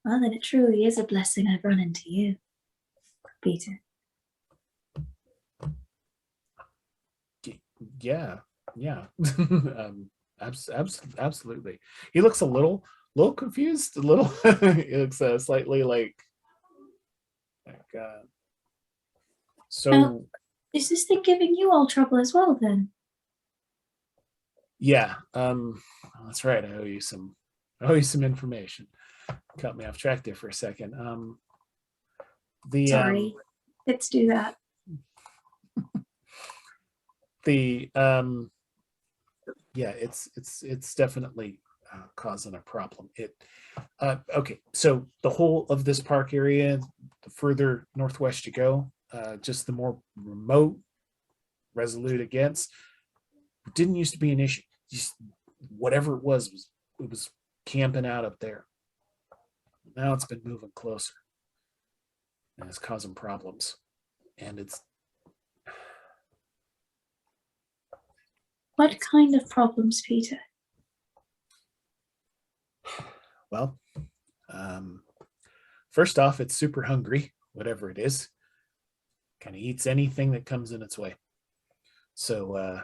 Speaker 4: Well, then it truly is a blessing I've run into you, Peter.
Speaker 1: yeah. Absolutely. He looks a little confused, a little. He looks slightly like so.
Speaker 4: Is this thing giving you all trouble as well, then?
Speaker 1: Yeah. That's right. I owe you some information. Cut me off track there for a second.
Speaker 4: Sorry, let's do that.
Speaker 1: Yeah, it's definitely causing a problem. Okay, so the whole of this park area, the further northwest you go, just the more remote, resolute against, didn't used to be an issue. Just whatever it was camping out up there. Now it's been moving closer, and it's causing problems. And it's
Speaker 4: What kind of problems, Peter?
Speaker 1: well, first off, it's super hungry, whatever it is. Kind of eats anything that comes in its way. So,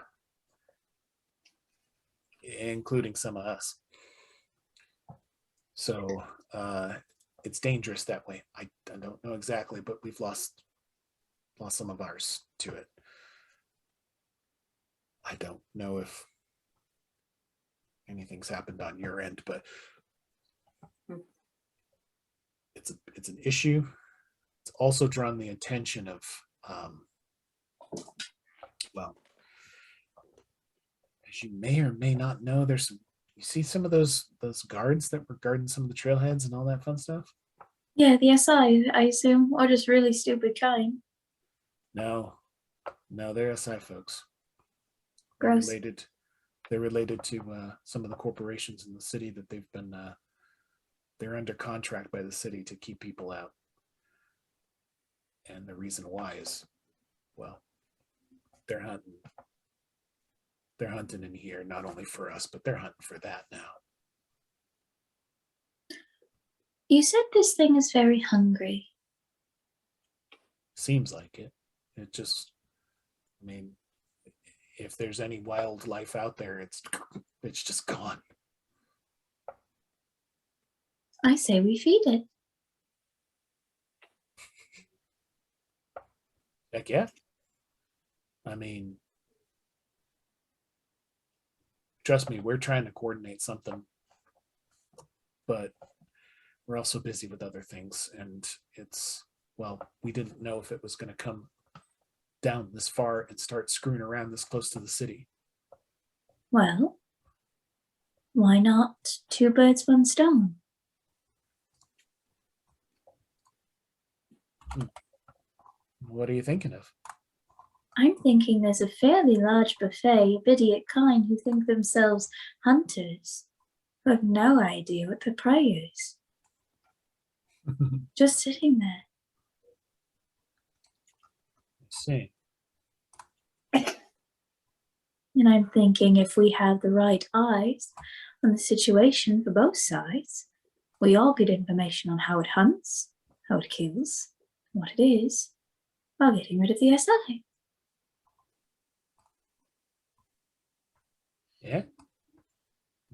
Speaker 1: including some of us. So, it's dangerous that way. I don't know exactly, but we've lost some of ours to it. I don't know if anything's happened on your end, but it's an issue. It's also drawn the attention of, well, as you may or may not know, there's some. You see some of those guards that were guarding some of the trailheads and all that fun stuff?
Speaker 4: Yeah, the SI, I assume, or just really stupid kind.
Speaker 1: No, they're SI folks.
Speaker 4: Gross.
Speaker 1: They're related to some of the corporations in the city that they've been. They're under contract by the city to keep people out, and the reason why is, well, they're hunting. They're hunting in here, not only for us, but they're hunting for that now.
Speaker 4: You said this thing is very hungry.
Speaker 1: Seems like it. It just, I mean, if there's any wildlife out there, it's just gone.
Speaker 4: I say we feed it.
Speaker 1: Heck yeah. I mean, trust me, we're trying to coordinate something, but we're also busy with other things, and well, we didn't know if it was going to come down this far and start screwing around this close to the city.
Speaker 4: Well, why not two birds, one stone?
Speaker 1: What are you thinking of?
Speaker 4: I'm thinking there's a fairly large buffet of idiot kind who think themselves hunters, who have no idea what the prey is. Just sitting there.
Speaker 1: Let's see.
Speaker 4: And I'm thinking if we have the right eyes on the situation for both sides, we all get information on how it hunts, how it kills, what it is, while getting rid of the SI.
Speaker 1: Yeah.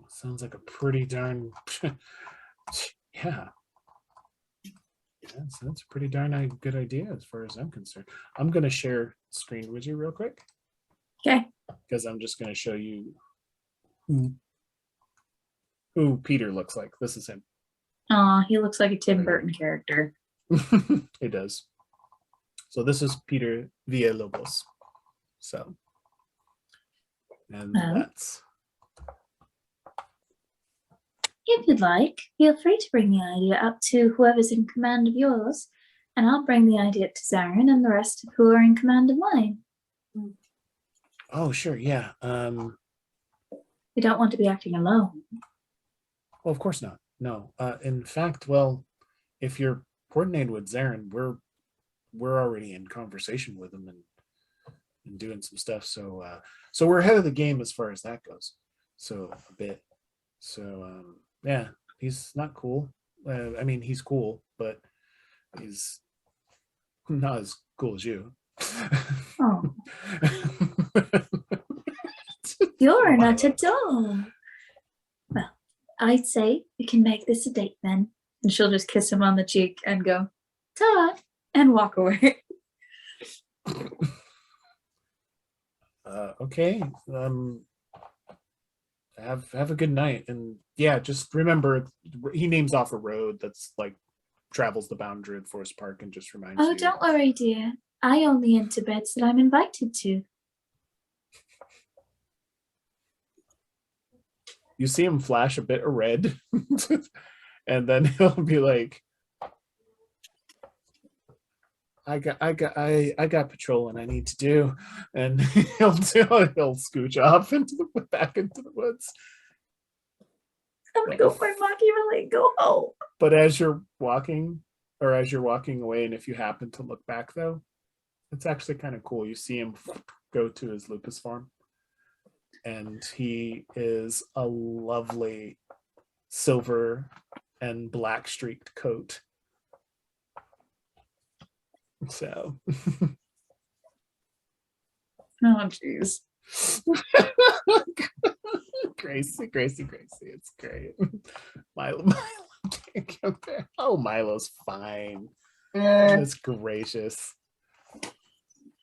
Speaker 1: Sounds like a pretty darn yeah. So that's a pretty darn good idea as far as I'm concerned. I'm going to share screen with you real quick.
Speaker 4: Okay.
Speaker 1: Because I'm just going to show you who Peter looks like. This is him.
Speaker 4: Aw, he looks like a Tim Burton character.
Speaker 1: It does. So this is Peter Villalobos. So, and
Speaker 4: Well.
Speaker 1: that's
Speaker 4: If you'd like, feel free to bring the idea up to whoever's in command of yours, and I'll bring the idea to Zaren and the rest of who are in command of mine.
Speaker 1: oh sure, yeah.
Speaker 4: We don't want to be acting alone.
Speaker 1: Well, of course not. No. In fact, well, if you're coordinated with Zaren, we're already in conversation with him and doing some stuff. So so we're ahead of the game as far as that goes. So a bit. So yeah, he's not cool. I mean, he's cool, but he's not as cool as you.
Speaker 4: Oh, you're not at all. Well, I'd say we can make this a date then. And she'll just kiss him on the cheek and go, ta, and walk away.
Speaker 1: Okay. Have a good night, and yeah, just remember he names off a road that's like travels the boundary of Forest Park, and just reminds
Speaker 4: Oh,
Speaker 1: you.
Speaker 4: don't worry, dear. I only enter beds that I'm invited to.
Speaker 1: You see him flash a bit of red, and then he'll be like, I got patrolling I need to do, and he'll scooch off back into the woods.
Speaker 4: I'm gonna go find Machiavelli and go home.
Speaker 1: But as you're walking away, and if you happen to look back though, it's actually kind of cool. You see him go to his lupus farm, and he is a lovely silver and black streaked coat. So
Speaker 6: Oh, jeez.
Speaker 1: Gracie, it's great. Milo can't compare. Oh, Milo's fine. That's gracious.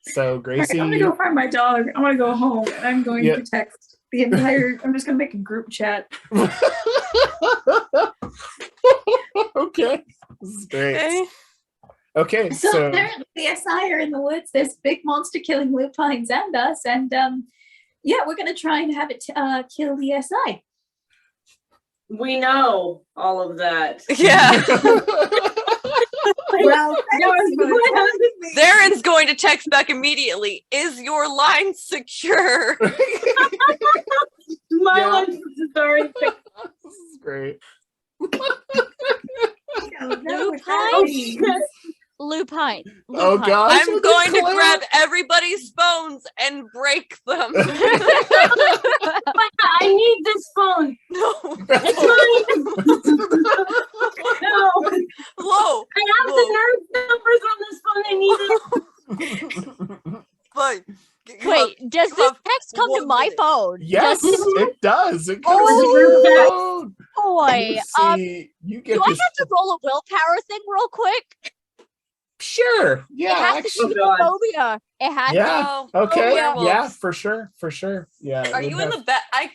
Speaker 1: So Gracie,
Speaker 6: I'm gonna go find my dog. I'm gonna go home and I'm going
Speaker 1: Yeah.
Speaker 6: to text the entire. I'm just gonna make a group chat.
Speaker 1: okay, this is great.
Speaker 7: Okay.
Speaker 1: Okay,
Speaker 4: So
Speaker 1: so
Speaker 4: apparently the SI are in the woods. There's big monster killing lupines and us, and yeah, we're gonna try and have it kill the SI.
Speaker 9: We know all of that.
Speaker 7: Yeah.
Speaker 4: Well,
Speaker 7: Zaren's going to text back immediately. Is your line secure?
Speaker 9: My
Speaker 1: Yeah.
Speaker 9: life is sorry.
Speaker 1: this is great.
Speaker 5: Lupine.
Speaker 1: Oh
Speaker 5: Lupine.
Speaker 1: gosh,
Speaker 7: I'm
Speaker 1: look
Speaker 7: going
Speaker 1: at
Speaker 7: to
Speaker 1: Claire.
Speaker 7: grab everybody's phones and break them.
Speaker 9: I need this phone.
Speaker 7: No.
Speaker 9: No.
Speaker 7: Whoa.
Speaker 9: I have
Speaker 7: Whoa.
Speaker 9: the nurse numbers on this phone. I need it.
Speaker 7: Fine.
Speaker 5: Wait, does
Speaker 7: you
Speaker 5: this
Speaker 7: have
Speaker 5: text come to
Speaker 7: 1
Speaker 5: my
Speaker 7: minute.
Speaker 5: phone?
Speaker 1: Yes,
Speaker 5: Does it-
Speaker 1: it does. It comes
Speaker 5: Oh,
Speaker 1: to your phone.
Speaker 5: boy.
Speaker 1: You see, you get
Speaker 5: Do I
Speaker 1: this.
Speaker 5: have to roll a willpower thing real quick?
Speaker 1: Sure.
Speaker 5: It
Speaker 1: Yeah.
Speaker 5: has to
Speaker 1: Actually.
Speaker 5: do with the phobia. It has
Speaker 1: Yeah.
Speaker 7: Oh,
Speaker 1: Okay.
Speaker 7: werewolves.
Speaker 1: Yeah. For sure. For sure. Yeah. it
Speaker 7: Are
Speaker 1: would
Speaker 7: you in
Speaker 1: have-
Speaker 7: the back? I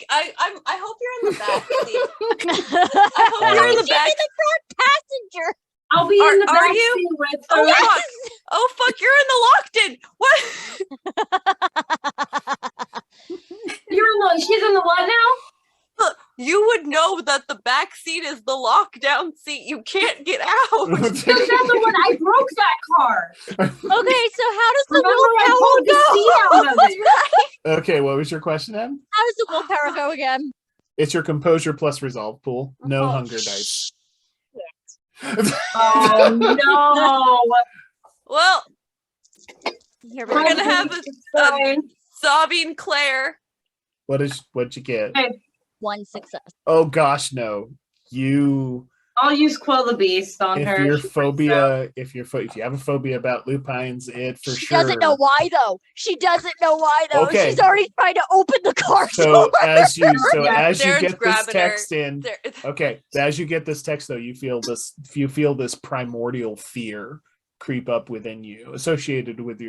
Speaker 7: hope you're in the back seat.
Speaker 5: to.
Speaker 7: I hope you're in the
Speaker 5: She's
Speaker 7: back.
Speaker 5: in the front passenger.
Speaker 9: I'll be in the
Speaker 7: Are
Speaker 9: back
Speaker 7: you?
Speaker 9: seat with
Speaker 7: Oh
Speaker 9: her.
Speaker 7: fuck! Oh fuck! You're in the locked in. What?
Speaker 9: You're in the. She's in the what now?
Speaker 7: You would know that the back seat is the lockdown seat. You can't get out.
Speaker 9: That's the one. I broke that car.
Speaker 5: Okay, so how does the
Speaker 9: Remember, I pulled the seat
Speaker 5: willpower
Speaker 9: out
Speaker 5: go?
Speaker 9: of it.
Speaker 1: Okay. What was your question, Em?
Speaker 5: How does the willpower go again?
Speaker 1: It's your composure plus resolve pool. No
Speaker 5: Oh,
Speaker 1: hunger dice.
Speaker 9: Oh no!
Speaker 7: Well,
Speaker 5: Here we
Speaker 7: we're
Speaker 5: go.
Speaker 7: gonna have a
Speaker 9: Fine.
Speaker 7: sobbing Claire.
Speaker 1: What'd you get?
Speaker 9: Okay.
Speaker 5: One success.
Speaker 1: Oh gosh, no. You
Speaker 9: I'll use Quell the Beast on
Speaker 1: if
Speaker 9: her.
Speaker 1: your
Speaker 9: She freaks out.
Speaker 1: phobia, if you have a phobia about lupines, it for
Speaker 5: She
Speaker 1: sure.
Speaker 5: doesn't know why though. She doesn't know why though.
Speaker 1: Okay.
Speaker 5: She's already trying to open the car
Speaker 1: So
Speaker 5: door.
Speaker 1: as you
Speaker 9: Yeah,
Speaker 1: as you
Speaker 7: Darren's
Speaker 1: get this
Speaker 7: grabbing her.
Speaker 1: text in,
Speaker 7: There-
Speaker 1: okay, as you get this text though, you feel this primordial fear creep up within you, associated with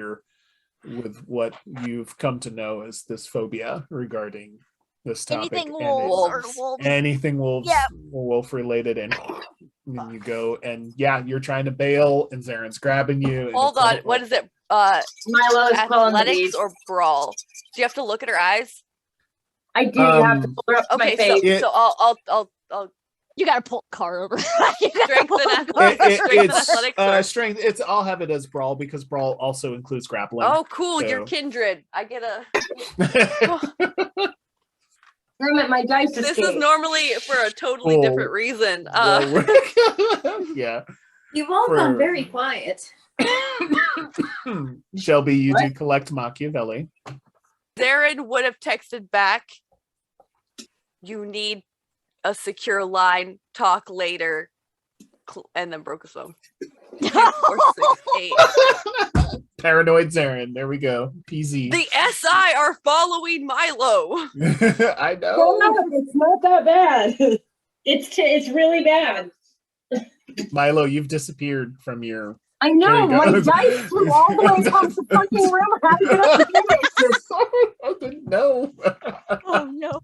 Speaker 1: what you've come to know as this phobia regarding this topic.
Speaker 5: Anything
Speaker 1: and
Speaker 5: wolves or wolves.
Speaker 1: anything wolves
Speaker 5: Yeah.
Speaker 1: or wolf related, and then you go and yeah, you're trying to bail, and Zaren's grabbing you. And
Speaker 7: Hold on. What is it?
Speaker 9: Milo is calling the
Speaker 7: Athletics
Speaker 9: beast.
Speaker 7: or brawl? Do you have to look at her eyes?
Speaker 9: I do. You have to pull her up to my
Speaker 7: Okay,
Speaker 9: face.
Speaker 1: It-
Speaker 7: so I'll
Speaker 5: You gotta pull the car over.
Speaker 7: strength and
Speaker 1: it's
Speaker 7: athletics. Or-
Speaker 1: strength. I'll have it as brawl because brawl also includes grappling.
Speaker 7: Oh, cool! You're
Speaker 1: So-
Speaker 7: kindred. I get a.
Speaker 9: Damn it, my dice
Speaker 7: This
Speaker 9: escaped.
Speaker 7: is normally for a totally
Speaker 1: Cool.
Speaker 7: different reason.
Speaker 1: Well, yeah.
Speaker 6: You've all
Speaker 1: For-
Speaker 6: gone very quiet.
Speaker 1: Shelby, you do
Speaker 9: What?
Speaker 1: collect Machiavelli.
Speaker 7: Zaren would have texted back, "You need a secure line. Talk later," and then broke his phone. 4, 6, 8.
Speaker 1: Paranoid Zaren. There we go. PZ.
Speaker 7: The SI are following Milo.
Speaker 1: I
Speaker 9: Oh,
Speaker 1: know.
Speaker 9: no, it's not that bad. It's really bad.
Speaker 1: Milo, you've disappeared from your.
Speaker 9: I
Speaker 1: There
Speaker 9: know,
Speaker 1: you go.
Speaker 9: my dice flew all the way across the fucking room. How did I get this?
Speaker 1: I didn't know.
Speaker 5: Oh no.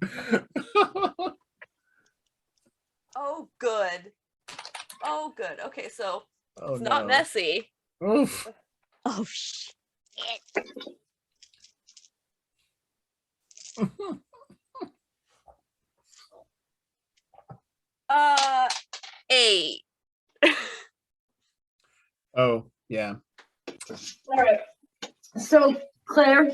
Speaker 7: Oh, good. Oh, good. Okay, so
Speaker 1: Oh,
Speaker 7: it's not
Speaker 1: no.
Speaker 7: messy.
Speaker 1: Oof.
Speaker 5: Oh shit.
Speaker 7: 8.
Speaker 1: Oh, yeah.
Speaker 9: All right. So, Claire,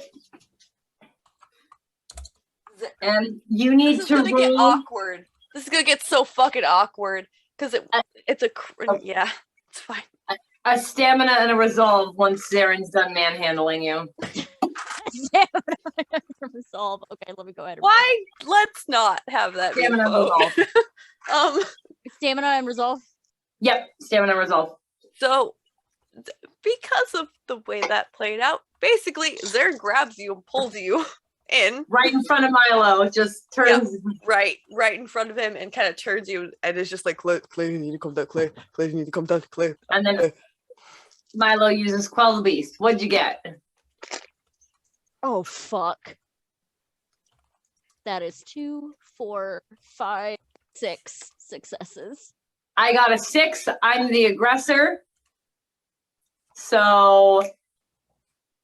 Speaker 9: and you need
Speaker 7: This is
Speaker 9: to
Speaker 7: gonna get
Speaker 9: roll.
Speaker 7: awkward. This is gonna get so fucking awkward because it's a yeah. It's fine.
Speaker 9: A stamina and a resolve once Zaren's done manhandling you.
Speaker 5: Resolve. Okay, let me go ahead. And
Speaker 7: Why? Let's not have that. be
Speaker 9: Stamina and
Speaker 7: quote.
Speaker 9: resolve.
Speaker 5: Stamina and resolve.
Speaker 9: Yep, stamina and resolve.
Speaker 7: So because of the way that played out, basically Zaren grabs you and pulls you in
Speaker 9: Right in front of Milo, just turns.
Speaker 7: right in front of him and kind of turns you and is just like, Claire, you need to come down, Claire, you need to come down, Claire.
Speaker 9: And then Milo uses Quell the Beast. What'd you get?
Speaker 5: Oh fuck. That is 2, 4, 5, 6 successes.
Speaker 9: I got a 6. I'm the aggressor. So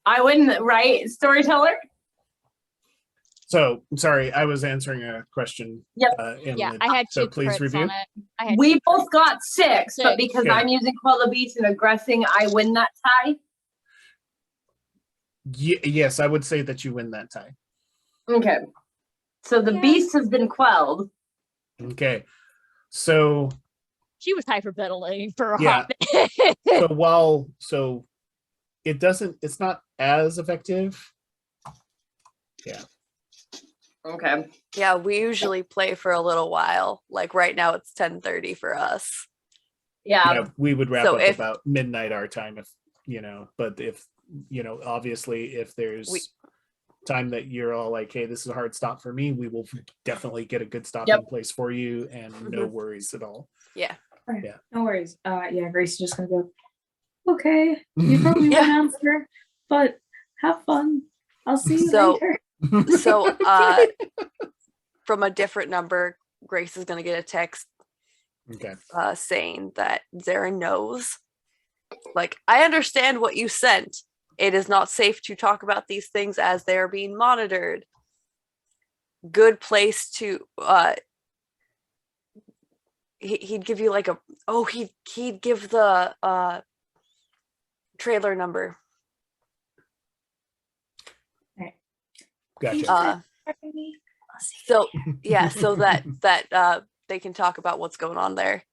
Speaker 9: I win, right, storyteller?
Speaker 1: So, sorry, I was answering a question.
Speaker 9: Yep.
Speaker 5: Yeah, I had 2
Speaker 1: So please
Speaker 5: crits
Speaker 1: review.
Speaker 5: on it. I had
Speaker 9: We both got 6, but
Speaker 5: 6.
Speaker 9: because
Speaker 1: Okay.
Speaker 9: I'm using Quell the Beast and aggressing, I win that tie.
Speaker 1: Yes, I would say that you win that tie.
Speaker 9: Okay. So the
Speaker 5: Yeah.
Speaker 9: beast has been quelled.
Speaker 1: Okay. So,
Speaker 5: She was hyperventilating for a
Speaker 1: Yeah.
Speaker 5: hot minute.
Speaker 1: so it's not as effective.
Speaker 9: Okay.
Speaker 7: Yeah, we usually play for a little while. Like right now it's 10:30 for us.
Speaker 9: Yeah.
Speaker 1: We would wrap
Speaker 7: So
Speaker 1: up
Speaker 7: if-
Speaker 1: about midnight our time if but if obviously if there's time that you're all like, hey, this is a hard stop for me, we will definitely get a good stop
Speaker 9: Yep.
Speaker 1: in place for you, and no worries at all.
Speaker 7: Yeah.
Speaker 6: No worries. Yeah, Gracie's just gonna go. Okay, you probably won't answer, but have fun. I'll see you
Speaker 7: So-
Speaker 6: later.
Speaker 7: So from a different number, Grace is gonna get a text
Speaker 1: Okay.
Speaker 7: saying that Zaren knows. Like, I understand what you sent. It is not safe to talk about these things as they are being monitored. Good place to he'd give you like he'd give the trailer number.
Speaker 1: Gotcha.
Speaker 7: So yeah, so that they can talk about what's going on there.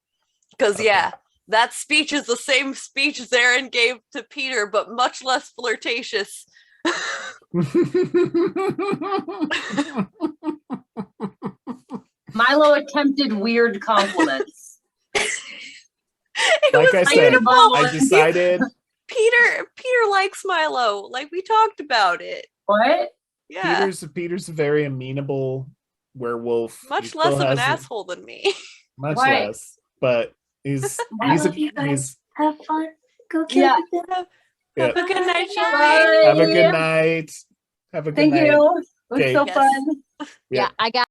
Speaker 7: Because
Speaker 1: Okay.
Speaker 7: that speech is the same speech Zaren gave to Peter, but much less flirtatious.
Speaker 9: Milo attempted weird compliments.
Speaker 7: It
Speaker 1: Like
Speaker 7: was
Speaker 1: I said,
Speaker 7: beautiful.
Speaker 1: I decided
Speaker 7: Peter likes Milo. Like, we talked about it.
Speaker 9: What?
Speaker 7: Yeah.
Speaker 1: Peter's a very amenable werewolf. He
Speaker 7: Much
Speaker 1: still
Speaker 7: less of an
Speaker 1: has a-
Speaker 7: asshole than me.
Speaker 1: Much
Speaker 9: Right.
Speaker 1: less, but he's
Speaker 4: I
Speaker 1: he's a,
Speaker 4: love you guys.
Speaker 1: he's
Speaker 4: Have fun. Go kill
Speaker 9: Yeah.
Speaker 4: the
Speaker 1: yeah.
Speaker 7: Have a good night,
Speaker 9: Bye.
Speaker 7: Shelby.
Speaker 1: Have a good night. Have a good
Speaker 9: Thank
Speaker 1: night.
Speaker 9: you. was
Speaker 1: Okay.
Speaker 9: so
Speaker 7: Yes.
Speaker 9: fun.
Speaker 5: Yeah, I got